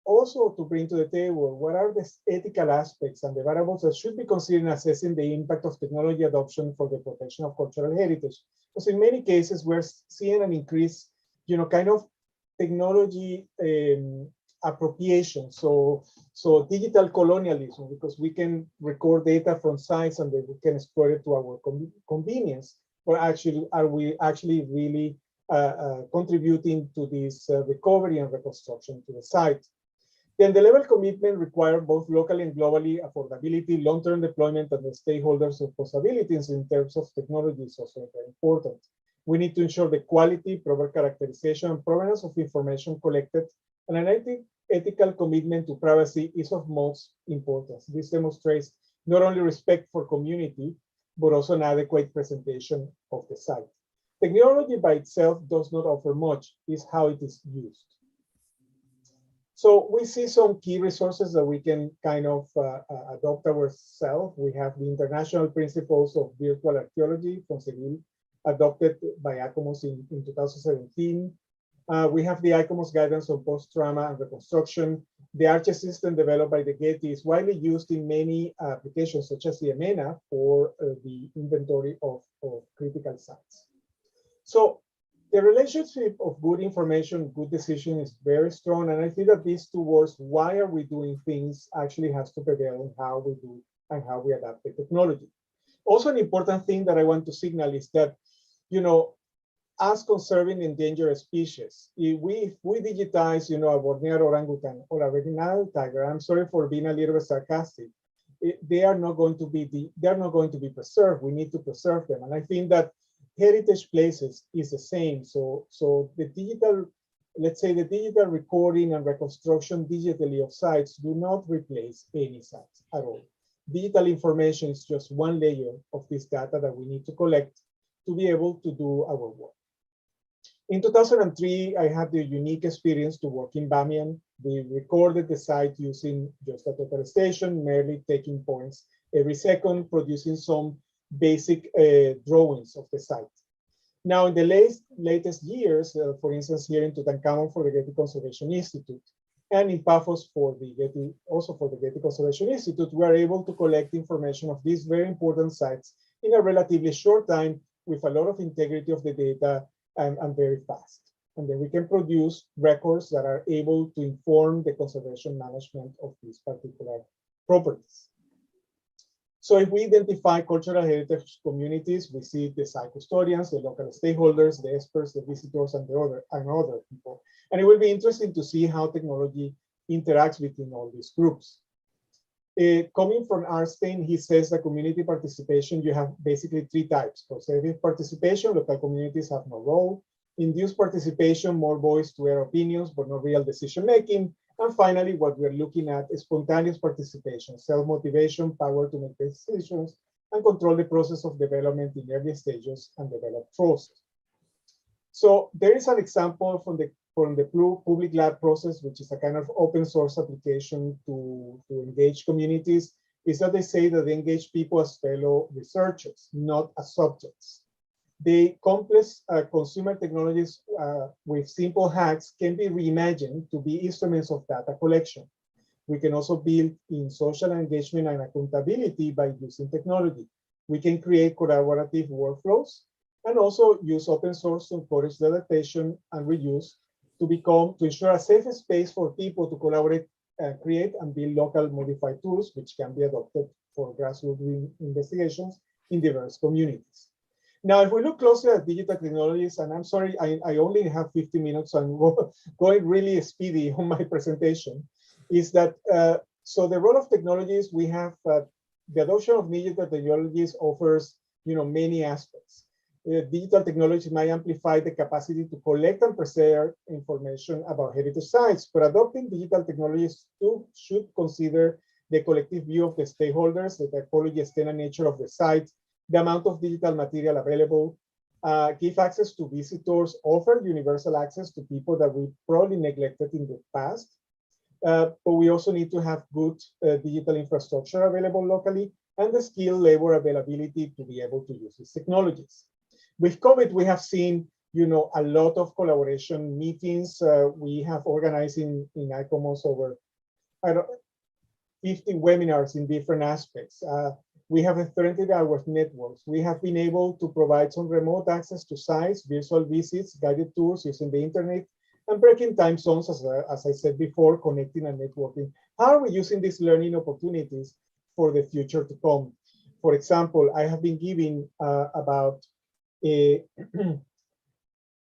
also to bring to the table, what are the ethical aspects and the variables that should be considered in assessing the impact of technology adoption for the protection of cultural heritage? Because in many cases, we're seeing an increase, kind of technology appropriation. So digital colonialism, because we can record data from sites and then we can exploit it to our convenience. Or actually, are we actually really contributing to this recovery and reconstruction to the site? Then the level commitment requires both locally and globally affordability, long-term deployment, and the stakeholders' responsibilities in terms of technology is also very important. We need to ensure the quality, proper characterization, and provenance of information collected, and an ethical commitment to privacy is of most importance. This demonstrates not only respect for community, but also an adequate presentation of the site. Technology by itself does not offer much, it's how it is used. So we see some key resources that we can kind of adopt ourselves. We have the International Principles of Virtual Archaeology from Seville, adopted by ICOMOS in 2017. We have the ICOMOS Guidance on Post-Trauma and Reconstruction. The ARCHE system developed by the Getty is widely used in many applications, such as the EMENA for the inventory of critical sites. So the relationship of good information, good decision is very strong. And I think that these two words, why are we doing things, actually has to prevail in how we do and how we adapt the technology. Also, an important thing that I want to signal is that, as conserving endangered species, if we digitize, a Borneo orangutan or a Reginald tiger, I'm sorry for being a little bit sarcastic, they are not going to be preserved. We need to preserve them. And I think that heritage places is the same. So the digital, let's say the digital recording and reconstruction digitally of sites do not replace any sites at all. Digital information is just one layer of this data that we need to collect to be able to do our work. In 2003, I had the unique experience to work in Bamiyan. We recorded the site using just a total station, merely taking points every second, producing some basic drawings of the site. Now, in the latest years, for instance, here in Tutankhamun for the Getty Conservation Institute, and in Paphos for the Getty, also for the Getty Conservation Institute, we are able to collect information of these very important sites in a relatively short time with a lot of integrity of the data and very fast. And then we can produce records that are able to inform the conservation management of this particular properties. So if we identify cultural heritage communities, we see the site custodians, the local stakeholders, the experts, the visitors, and other people. And it will be interesting to see how technology interacts between all these groups. Coming from Arstein, he says that community participation, you have basically three types. Conservative participation, local communities have no role. Induced participation, more voice to their opinions, but no real decision making. And finally, what we're looking at is spontaneous participation, self-motivation, power to make decisions, and control the process of development in early stages and develop trust. So there is an example from the public lab process, which is a kind of open source application to engage communities, is that they say that they engage people as fellow researchers, not as subjects. The complex consumer technologies with simple hacks can be reimagined to be instruments of data collection. We can also build in social engagement and accountability by using technology. We can create collaborative workflows and also use open source to encourage the adaptation and reuse to ensure a safe space for people to collaborate, create and build local modified tools, which can be adopted for grassroots investigations in diverse communities. Now, if we look closely at digital technologies, and I'm sorry, I only have 50 minutes, so I'm going really speedy on my presentation, is that, so the role of technologies, we have, the adoption of digital technologies offers, many aspects. Digital technology might amplify the capacity to collect and preserve information about heritage sites, but adopting digital technologies too should consider the collective view of the stakeholders, the typology, extent, and nature of the site, the amount of digital material available, give access to visitors, offer universal access to people that we probably neglected in the past. But we also need to have good digital infrastructure available locally and the skilled labor availability to be able to use these technologies. With COVID, we have seen, a lot of collaboration meetings. We have organized in ICOMOS over 50 webinars in different aspects. We have experimented with networks. We have been able to provide some remote access to sites, virtual visits, guided tours using the internet, and breaking time zones, as I said before, connecting and networking. How are we using these learning opportunities for the future to come? For example, I have been giving about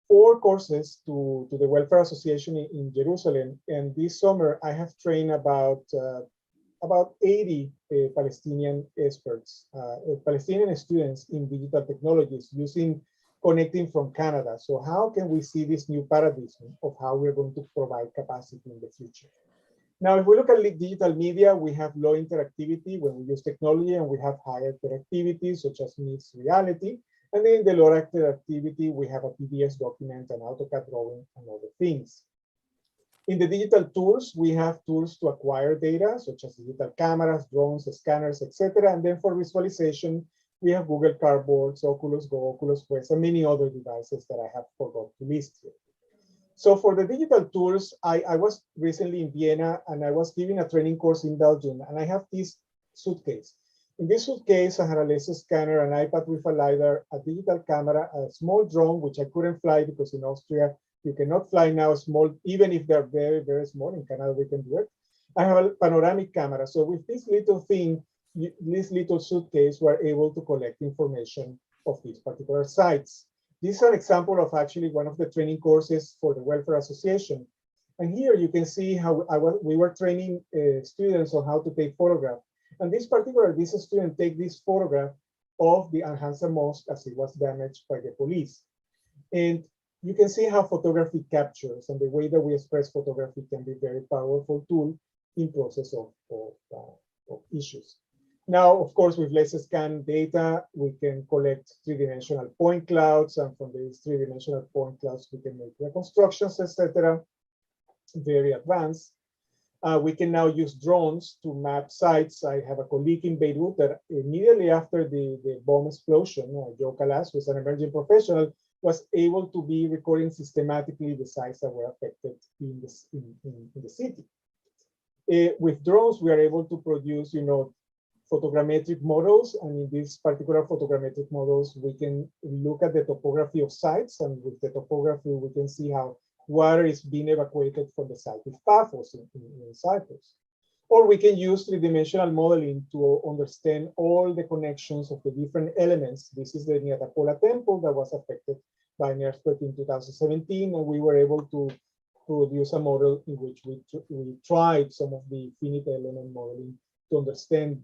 4 courses to the Welfare Association in Jerusalem, and this summer I have trained about 80 Palestinian experts, Palestinian students in digital technologies using connecting from Canada. So how can we see this new paradigm of how we're going to provide capacity in the future? Now, if we look at digital media, we have low interactivity when we use technology, and we have higher interactivity, such as mixed reality. And then in the low interactivity, we have a PDS document, an AutoCAD drawing, and other things. In the digital tools, we have tools to acquire data, such as digital cameras, drones, scanners, etc. And then for visualization, we have Google Cardboards, Oculus Go, Oculus Quest, and many other devices that I have forgot to list here. So for the digital tools, I was recently in Vienna, and I was giving a training course in Belgium, and I have this suitcase. In this suitcase, I had a laser scanner, an iPad with a LiDAR, a digital camera, a small drone, which I couldn't fly because in Austria, you cannot fly now small, even if they're very, very small. In Canada, we can do it. I have a panoramic camera. So with this little thing, this little suitcase, we're able to collect information of these particular sites. This is an example of actually one of the training courses for the Welfare Association. And here you can see how we were training students on how to take photographs. And this student take this photograph of the Al-Hansa Mosque as it was damaged by the police. And you can see how photography captures, and the way that we express photography can be a very powerful tool in process of issues. Now, of course, with laser scan data, we can collect 3-dimensional point clouds, and from these 3-dimensional point clouds, we can make reconstructions, etc. Very advanced. We can now use drones to map sites. I have a colleague in Beirut that immediately after the bomb explosion, Joe Calas, who is an emerging professional, was able to be recording systematically the sites that were affected in the city. With drones, we are able to produce, photogrammetric models, and in these particular photogrammetric models, we can look at the topography of sites, and with the topography, we can see how water is being evacuated from the site with pathos in Cyprus. Or we can use three-dimensional modeling to understand all the connections of the different elements. This is the Nyatapola temple that was affected by an earthquake in 2017, and we were able to produce a model in which we tried some of the finite element modeling to understand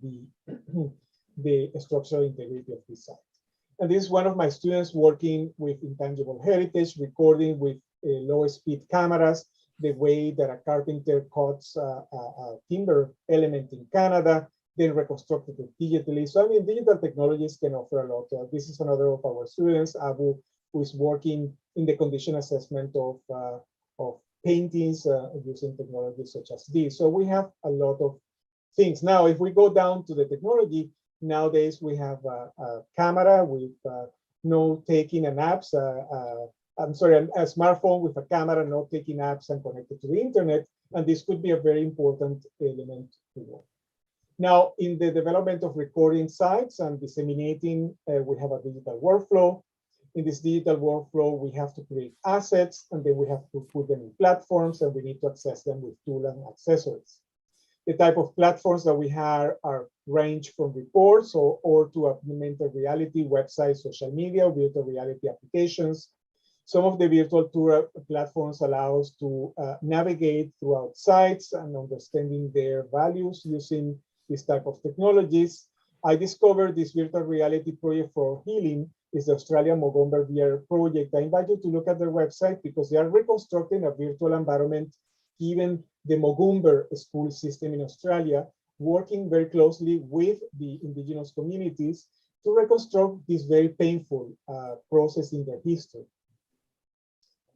the structural integrity of this site. And this is one of my students working with intangible heritage, recording with low-speed cameras, the way that a carpenter cuts a timber element in Canada, then reconstructed it digitally. So I mean, digital technologies can offer a lot. This is another of our students, Abu, who is working in the condition assessment of paintings using technologies such as this. So we have a lot of things. Now, if we go down to the technology, nowadays we have a camera with note-taking and apps. I'm sorry, a smartphone with a camera, note-taking apps, and connected to the internet. And this could be a very important element to work. Now, in the development of recording sites and disseminating, we have a digital workflow. In this digital workflow, we have to create assets, and then we have to put them in platforms, and we need to access them with tools and accessories. The type of platforms that we have are range from reports or to augmented reality, websites, social media, virtual reality applications. Some of the virtual tour platforms allow us to navigate throughout sites and understanding their values using this type of technologies. I discovered this virtual reality project for healing is the Australian Mogomber VR project. I invite you to look at their website because they are reconstructing a virtual environment given the Mogomber school system in Australia, working very closely with the indigenous communities to reconstruct this very painful process in their history.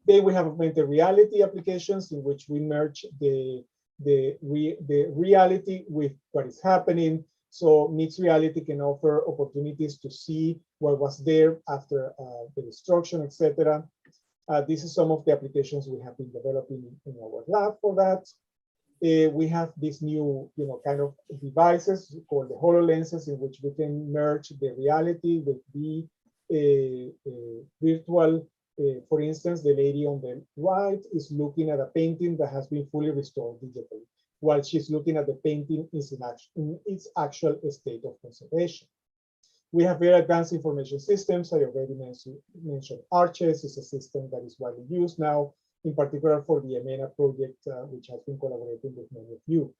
Then we have augmented reality applications in which we merge the reality with what is happening. So mixed reality can offer opportunities to see what was there after the destruction, etc. This is some of the applications we have been developing in our lab for that. We have these new, kind of devices called the HoloLenses, in which we can merge the reality with the virtual. For instance, the lady on the right is looking at a painting that has been fully restored digitally, while she's looking at the painting in its actual state of conservation. We have very advanced information systems. I already mentioned Arches is a system that is widely used now, in particular for the EMENA project, which has been collaborating with many of you.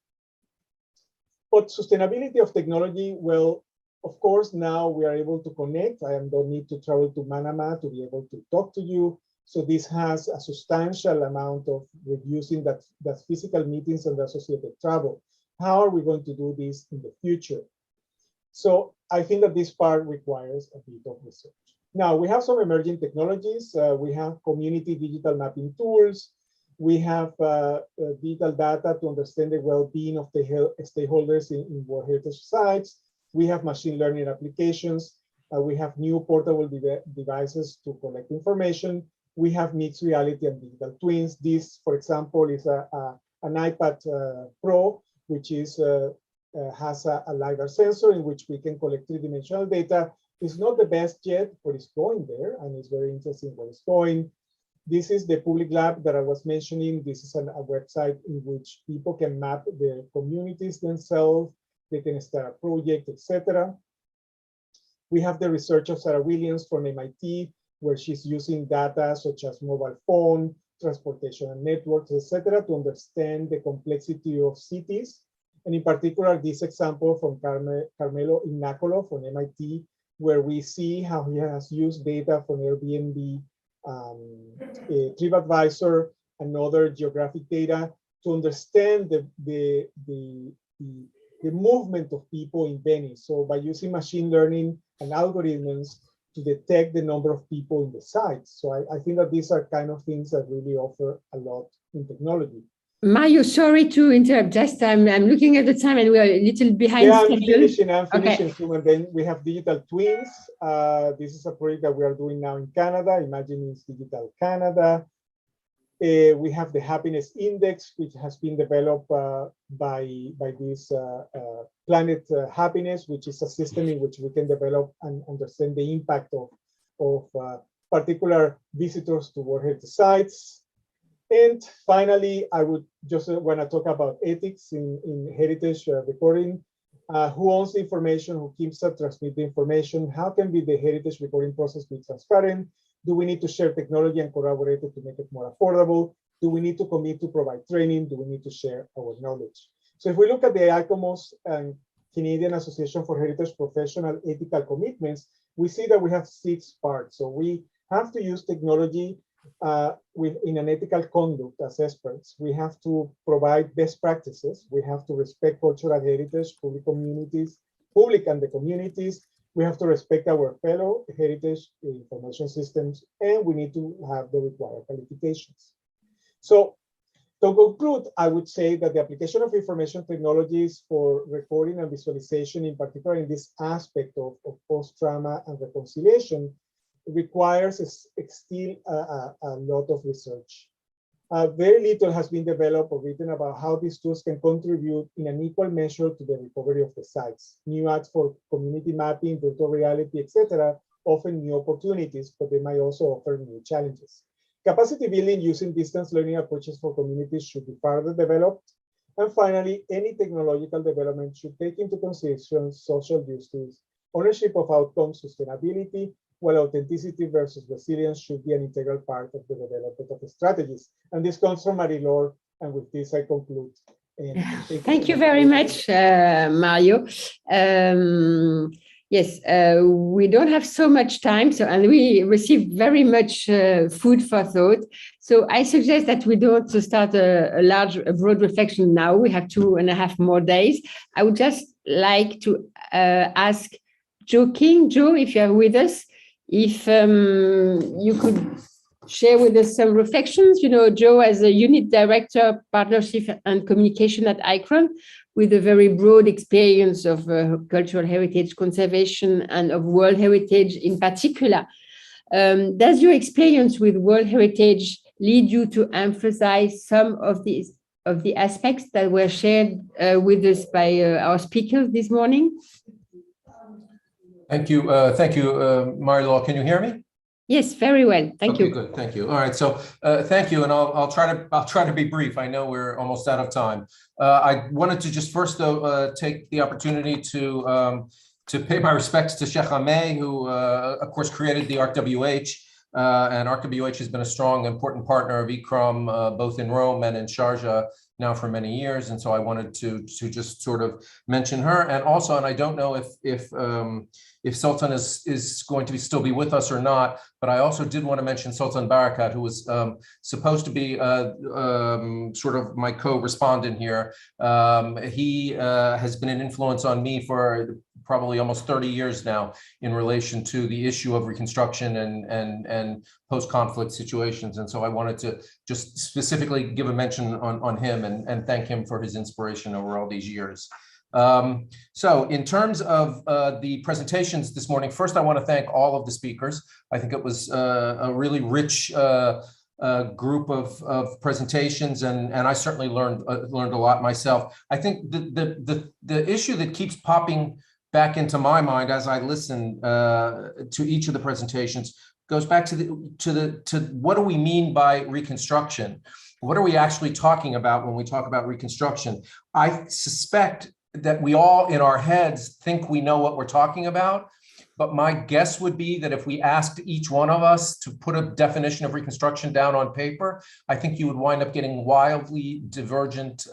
But sustainability of technology, well, of course, now we are able to connect. I don't need to travel to Manama to be able to talk to you. So this has a substantial amount of reducing that physical meetings and the associated travel. How are we going to do this in the future? So I think that this part requires a bit of research. Now, we have some emerging technologies. We have community digital mapping tools. We have digital data to understand the well-being of the stakeholders in World Heritage sites. We have machine learning applications. We have new portable devices to collect information. We have mixed reality and digital twins. This, for example, is an iPad Pro, which is has a LiDAR sensor in which we can collect three-dimensional data. It's not the best yet, but it's going there, and it's very interesting where it's going. This is the public lab that I was mentioning. This is a website in which people can map their communities themselves. They can start a project, etc. We have the research of Sarah Williams from MIT, where she's using data such as mobile phone, transportation and networks, etc., to understand the complexity of cities. And in particular, this example from Carmelo Ignacolo from MIT, where we see how he has used data from Airbnb, TripAdvisor, and other geographic data to understand the movement of people in Venice. So by using machine learning and algorithms to detect the number of people in the sites. So I think that these are kind of things that really offer a lot in technology. Mario, sorry to interrupt. Just I'm looking at the time and we are a little behind. Yeah, I'm finishing okay. Soon. And then we have digital twins. This is a project that we are doing now in Canada. Imagine it's Digital Canada. We have the happiness index, which has been developed by this Planet Happiness, which is a system in which we can develop and understand the impact of particular visitors to World Heritage sites. And finally, I would just want to talk about ethics in heritage recording. Who owns the information? Who keeps and transmits the information? How can the heritage recording process be transparent? Do we need to share technology and collaborate to make it more affordable? Do we need to commit to provide training? Do we need to share our knowledge? So if we look at the ICOMOS and Canadian Association for Heritage Professional Ethical Commitments, we see that we have 6 parts. So we have to use technology in an ethical conduct as experts. We have to provide best practices. We have to respect cultural heritage, public and the communities. We have to respect our fellow heritage information systems, and we need to have the required qualifications. So to conclude, I would say that the application of information technologies for recording and visualization, in particular in this aspect of post-trauma and reconciliation, requires still a lot of research. Very little has been developed or written about how these tools can contribute in an equal measure to the recovery of the sites. New apps for community mapping, virtual reality, etc., offer new opportunities, but they might also offer new challenges. Capacity building using distance learning approaches for communities should be further developed. And finally, any technological development should take into consideration social justice, ownership of outcomes, sustainability, while authenticity versus resilience should be an integral part of the development of the strategies. And this comes from Marie-Laure, and with this I conclude. Thank you very much, Mario. Yes, we don't have so much time, and we received very much food for thought. So I suggest that we don't start a broad reflection now. We have 2.5 more days. I would just like to ask Joe King. Joe, if you are with us, if you could share with us some reflections. You know, Joe, as a unit director, partnership and communication at ICRON, with a very broad experience of cultural heritage conservation and of World Heritage in particular. Does your experience with World Heritage lead you to emphasize some of the aspects that were shared with us by our speakers this morning? Thank you, Marie-Laure. Can you hear me? Yes, very well. Thank you. Okay, good. Thank you. All right. So thank you, and I'll try to be brief. I know we're almost out of time. I wanted to just first, though, take the opportunity to pay my respects to Sheikh Ahmed, who, of course, created the ArcWH, and ArcWH has been a strong, important partner of ICROM, both in Rome and in Sharjah now for many years. And so I wanted to just sort of mention her, and also, and I don't know if Sultan is going to still be with us or not, but I also did want to mention Sultan Barakat, who was supposed to be sort of my co-respondent here. He has been an influence on me for probably almost 30 years now in relation to the issue of reconstruction and post-conflict situations. And so I wanted to just specifically give a mention on him and thank him for his inspiration over all these years. So in terms of the presentations this morning, first I want to thank all of the speakers. I think it was a really rich group of presentations, and I certainly learned a lot myself. I think the issue that keeps popping back into my mind as I listen to each of the presentations goes back to what do we mean by reconstruction? What are we actually talking about when we talk about reconstruction? I suspect that we all in our heads think we know what we're talking about, but my guess would be that if we asked each one of us to put a definition of reconstruction down on paper, I think you would wind up getting wildly divergent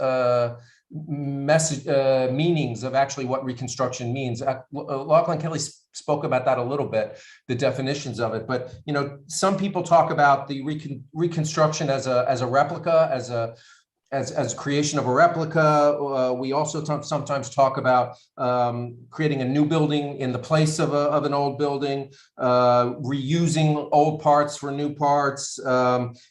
meanings of actually what reconstruction means. Lachlan Kelly spoke about that a little bit, the definitions of it, but you know, some people talk about the reconstruction as a replica, as creation of a replica. We also sometimes talk about creating a new building in the place of an old building, reusing old parts for new parts,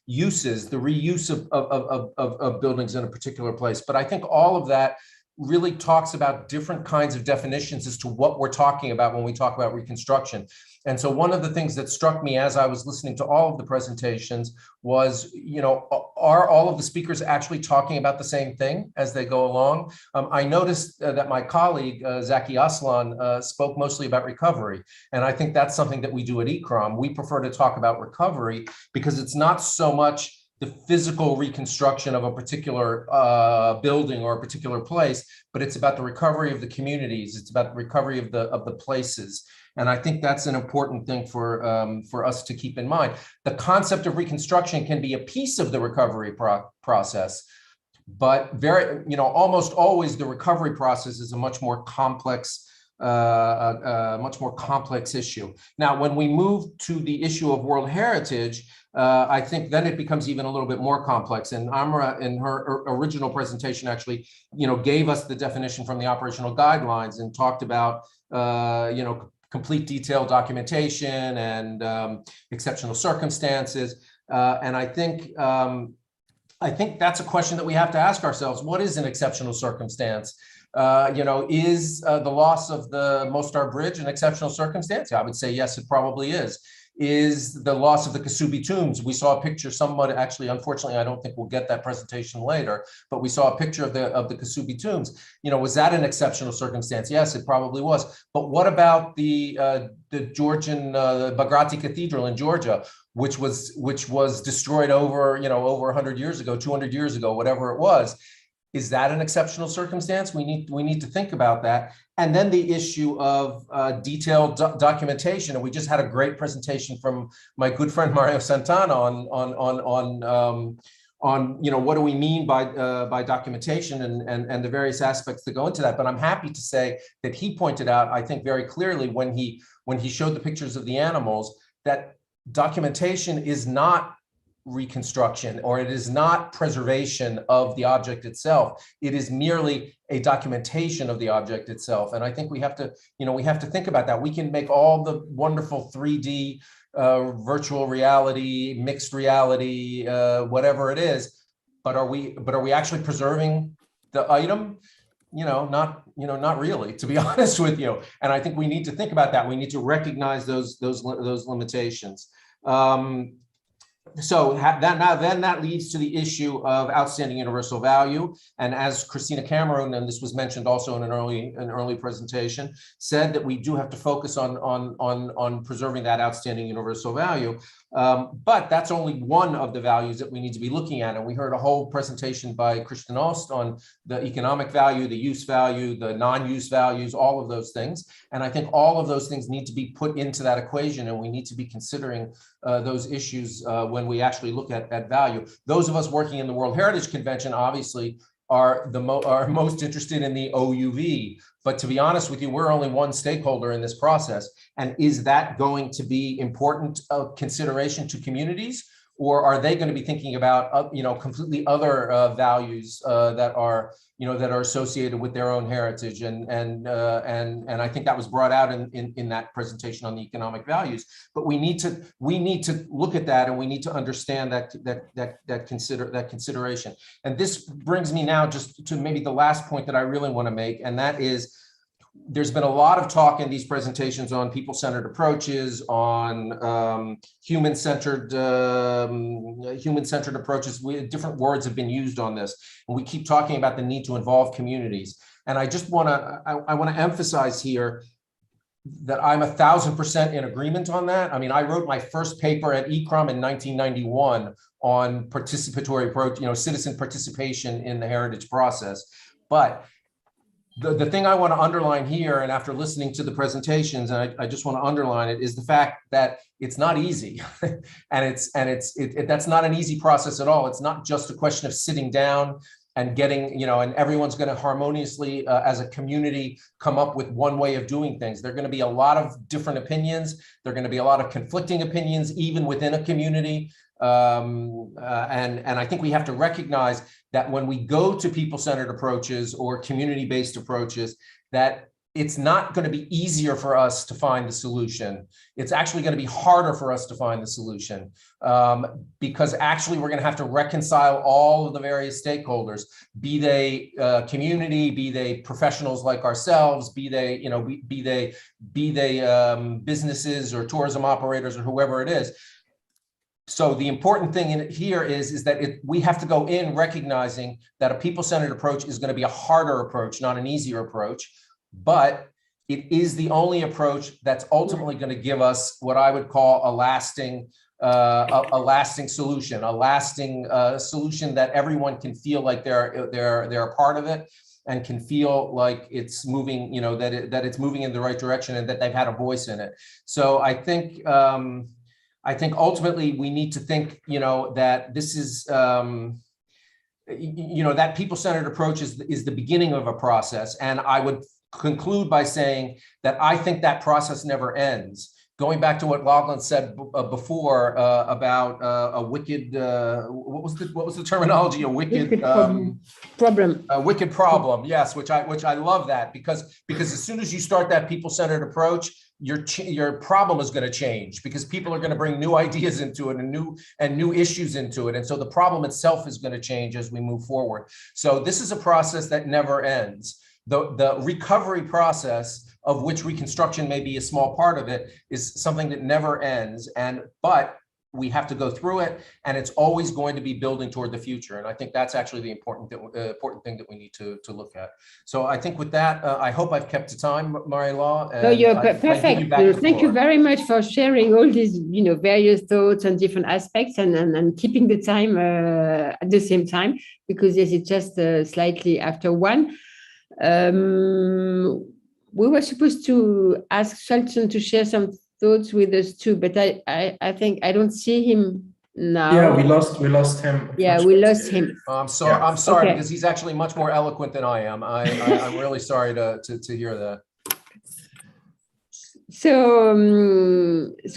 uses, the reuse of buildings in a particular place. But I think all of that really talks about different kinds of definitions as to what we're talking about when we talk about reconstruction. And so one of the things that struck me as I was listening to all of the presentations was, you know, are all of the speakers actually talking about the same thing as they go along? I noticed that my colleague, Zaki Aslan, spoke mostly about recovery. And I think that's something that we do at ICROM. We prefer to talk about recovery because it's not so much the physical reconstruction of a particular building or a particular place, but it's about the recovery of the communities. It's about the recovery of the places. And I think that's an important thing for us to keep in mind. The concept of reconstruction can be a piece of the recovery process, but almost always the recovery process is a much more complex issue. Now, when we move to the issue of World Heritage, I think then it becomes even a little bit more complex. And Amra, in her original presentation, actually, gave us the definition from the operational guidelines and talked about, complete detailed documentation and exceptional circumstances. And I think that's a question that we have to ask ourselves. What is an exceptional circumstance? Is the loss of the Mostar Bridge an exceptional circumstance? I would say yes, it probably is. Is the loss of the Kasubi tombs? We saw a picture, somebody, actually, unfortunately, I don't think we'll get that presentation later, but we saw a picture of the Kasubi tombs. Was that an exceptional circumstance? Yes, it probably was. But what about the Georgian Bagrati Cathedral in Georgia, which was destroyed over 100 years ago, 200 years ago, whatever it was? Is that an exceptional circumstance? We need to think about that. And then the issue of detailed documentation. And we just had a great presentation from my good friend Mario Santana on what do we mean by documentation and the various aspects that go into that. But I'm happy to say that he pointed out, I think very clearly when he showed the pictures of the animals, that documentation is not reconstruction, or it is not preservation of the object itself. It is merely a documentation of the object itself. And I think we have to think about that. We can make all the wonderful 3D virtual reality, mixed reality, whatever it is, but are we actually preserving the item? Not really, to be honest with you. And I think we need to think about that. We need to recognize those limitations. So then that leads to the issue of outstanding universal value. And as Christina Cameron, and this was mentioned also in an early presentation, said that we do have to focus on preserving that outstanding universal value. But that's only one of the values that we need to be looking at. And we heard a whole presentation by Christian Ost on the economic value, the use value, the non-use values, all of those things. And I think all of those things need to be put into that equation, and we need to be considering those issues when we actually look at value. Those of us working in the World Heritage Convention obviously are most interested in the OUV. But to be honest with you, we're only one stakeholder in this process. And is that going to be important consideration to communities? Or are they going to be thinking about completely other values that are associated with their own heritage? And I think that was brought out in that presentation on the economic values. But we need to look at that, and we need to understand that consideration. And this brings me now just to maybe the last point that I really want to make, and that is, there's been a lot of talk in these presentations on people-centered approaches, on human-centered approaches. Different words have been used on this, and we keep talking about the need to involve communities. And I just want to emphasize here that I'm 1,000% in agreement on that. I mean, I wrote my first paper at ECROM in 1991 on participatory approach, citizen participation in the heritage process. But the thing I want to underline here, and after listening to the presentations, and I just want to underline it, is the fact that it's not easy, and that's not an easy process at all. It's not just a question of sitting down and getting, and everyone's going to harmoniously, as a community, come up with one way of doing things. There are going to be a lot of different opinions. There are going to be a lot of conflicting opinions, even within a community. And I think we have to recognize that when we go to people-centered approaches or community-based approaches, that it's not going to be easier for us to find the solution. It's actually going to be harder for us to find the solution, because actually we're going to have to reconcile all of the various stakeholders, be they community, be they professionals like ourselves, be they businesses or tourism operators or whoever it is. So the important thing in here is that we have to go in recognizing that a people-centered approach is going to be a harder approach, not an easier approach, but it is the only approach that's ultimately going to give us what I would call a lasting a lasting solution, a lasting solution that everyone can feel like they're a part of it and can feel like it's moving, you know, that it's moving in the right direction and that they've had a voice in it. So I think ultimately we need to think, you know, that this is, you know, that people-centered approach is the beginning of a process. And I would conclude by saying that I think that process never ends. Going back to what Lachlan said before about a wicked, what was the terminology? A wicked problem. A wicked problem, yes, which I love that because as soon as you start that people-centered approach, your problem is going to change because people are going to bring new ideas into it and new issues into it, and so the problem itself is going to change as we move forward. So this is a process that never ends. The recovery process, of which reconstruction may be a small part of it, is something that never ends. But we have to go through it, and it's always going to be building toward the future. And I think that's actually the important thing that we need to look at. So I think with that, I hope I've kept the time, Marie-Laure. No, you're perfect. Thank you very much for sharing all these, you know, various thoughts and different aspects, and keeping the time at the same time, because yes, it's just slightly after 1. We were supposed to ask Sultan to share some thoughts with us too, but I think I don't see him now. Yeah, we lost him. Yeah, we lost him. I'm sorry. Yeah. I'm sorry, okay. Because he's actually much more eloquent than I am. I'm really sorry to hear that. So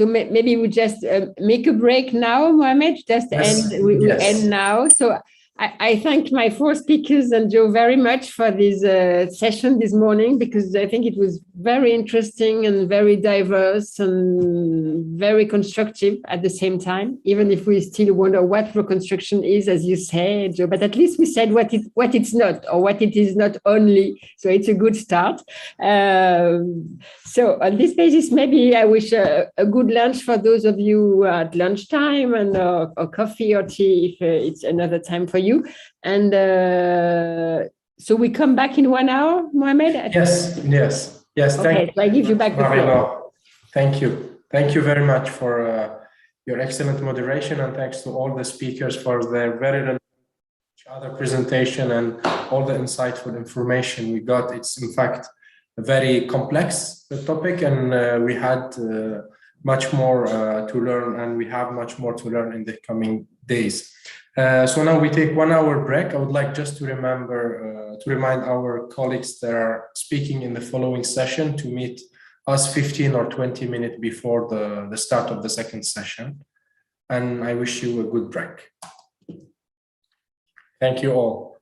maybe we just make a break now, Mohamed. Just yes. We end now. So I thank my 4 speakers and Joe very much for this session this morning, because I think it was very interesting and very diverse and very constructive at the same time, even if we still wonder what reconstruction is, as you say, Joe, but at least we said what it's not, or what it is not only. So it's a good start. So on this basis, maybe I wish a good lunch for those of you who are at lunchtime, and or coffee or tea if it's another time for you. And so we come back in 1 hour, Mohamed? Yes. Okay, Thank you. So I give you back the floor. Thank you. Thank you very much for your excellent moderation, and thanks to all the speakers for their very other presentation and all the insightful information we got. It's in fact a very complex topic, and we had much more to learn, and we have much more to learn in the coming days. So now we take 1 hour break. I would like just to remind our colleagues that are speaking in the following session to meet us 15 or 20 minutes before the start of the second session. And I wish you a good break. Thank you all.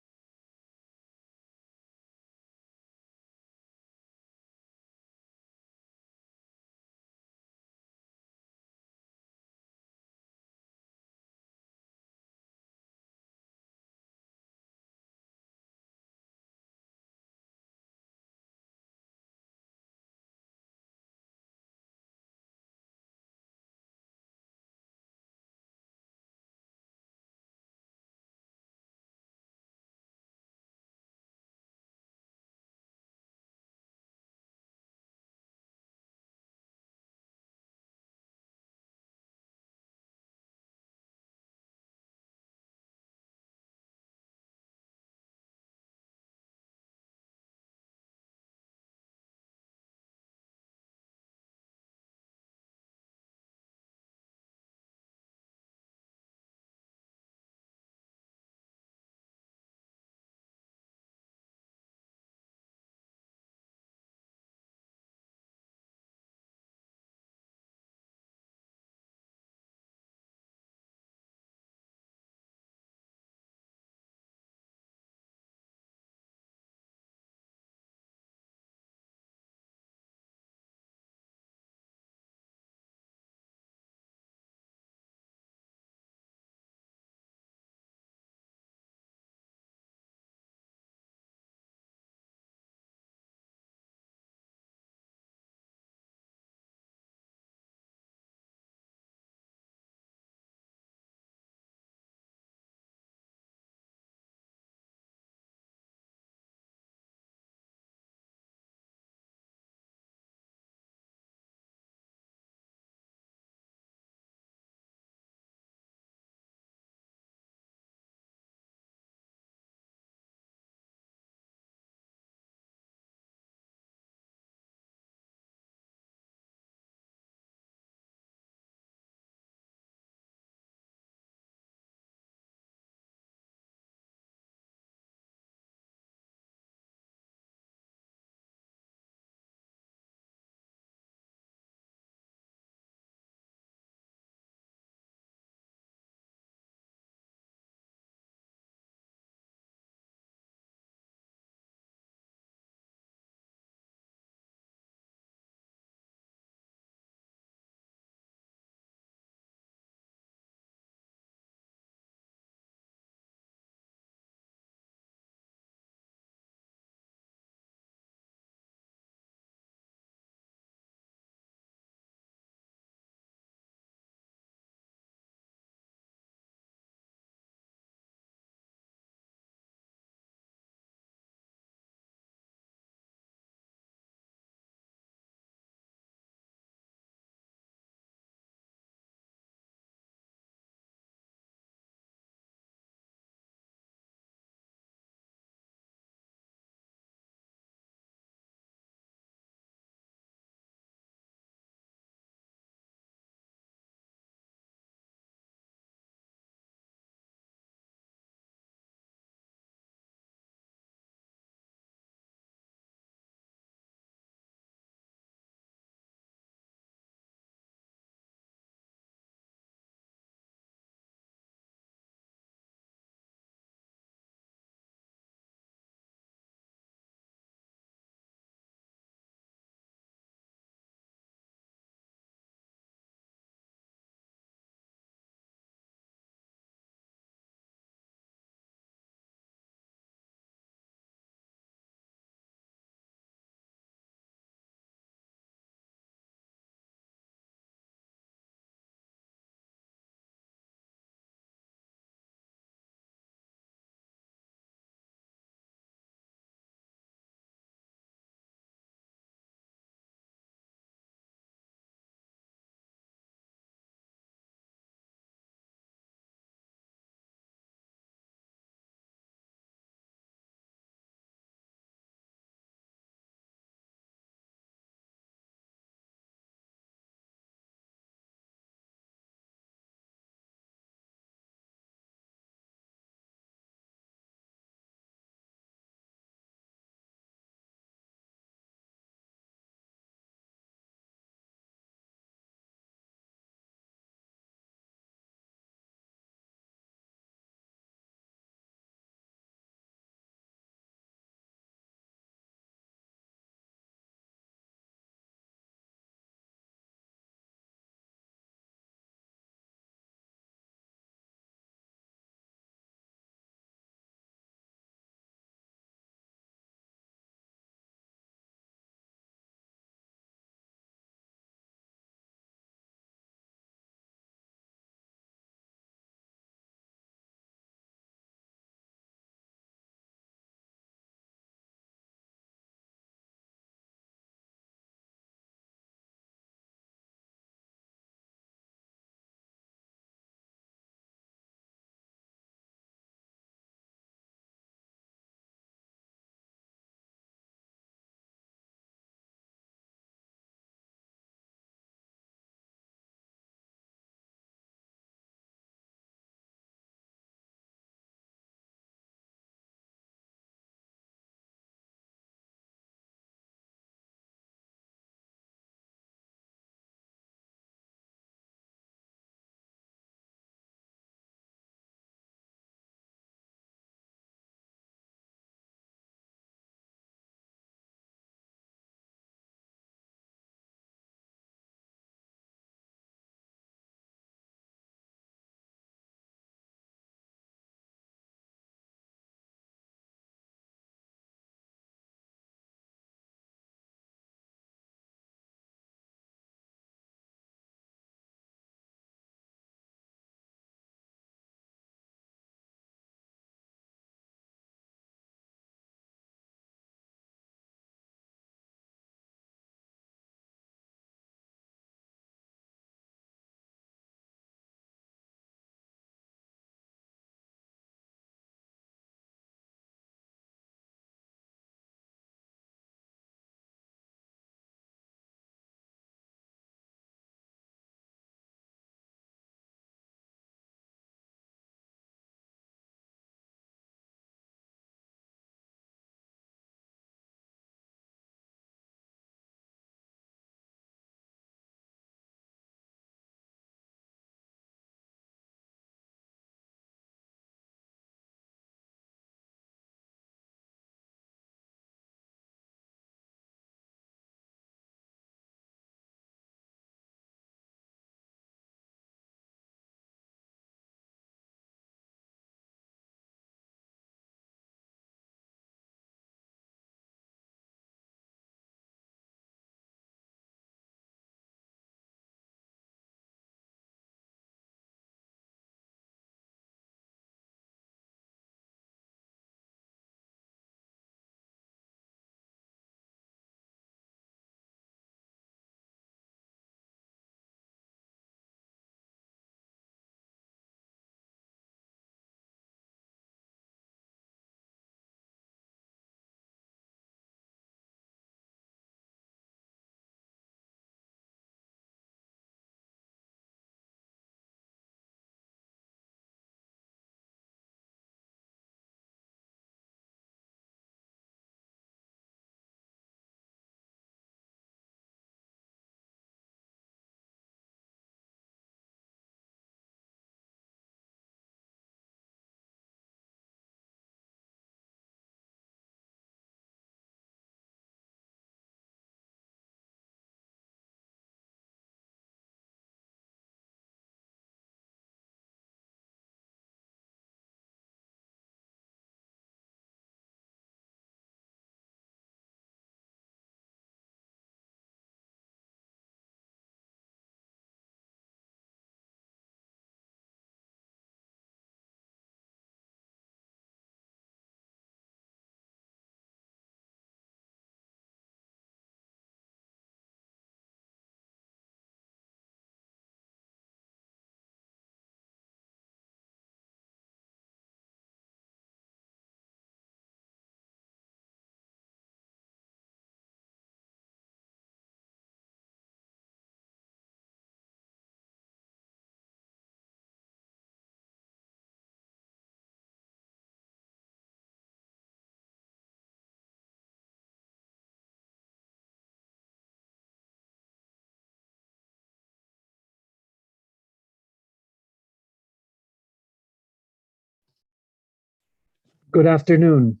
Good afternoon.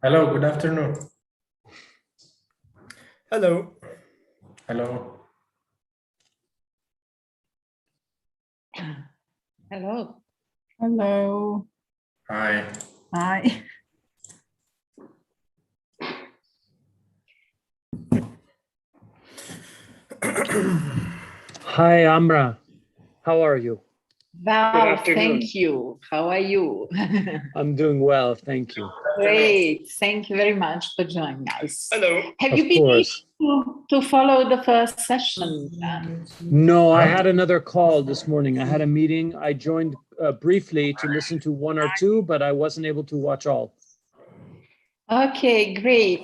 Hello, good afternoon. Hello. Hello. Hello. Hello. Hi. Hi. Hi, Amra. How are you? Val, thank you. How are you? I'm doing well, thank you. Great. Thank you very much for joining us. Hello. Have Of you been course. able to follow the first session? No, I had another call this morning. I had a meeting. I joined briefly to listen to one or two, but I wasn't able to watch all. Okay, great.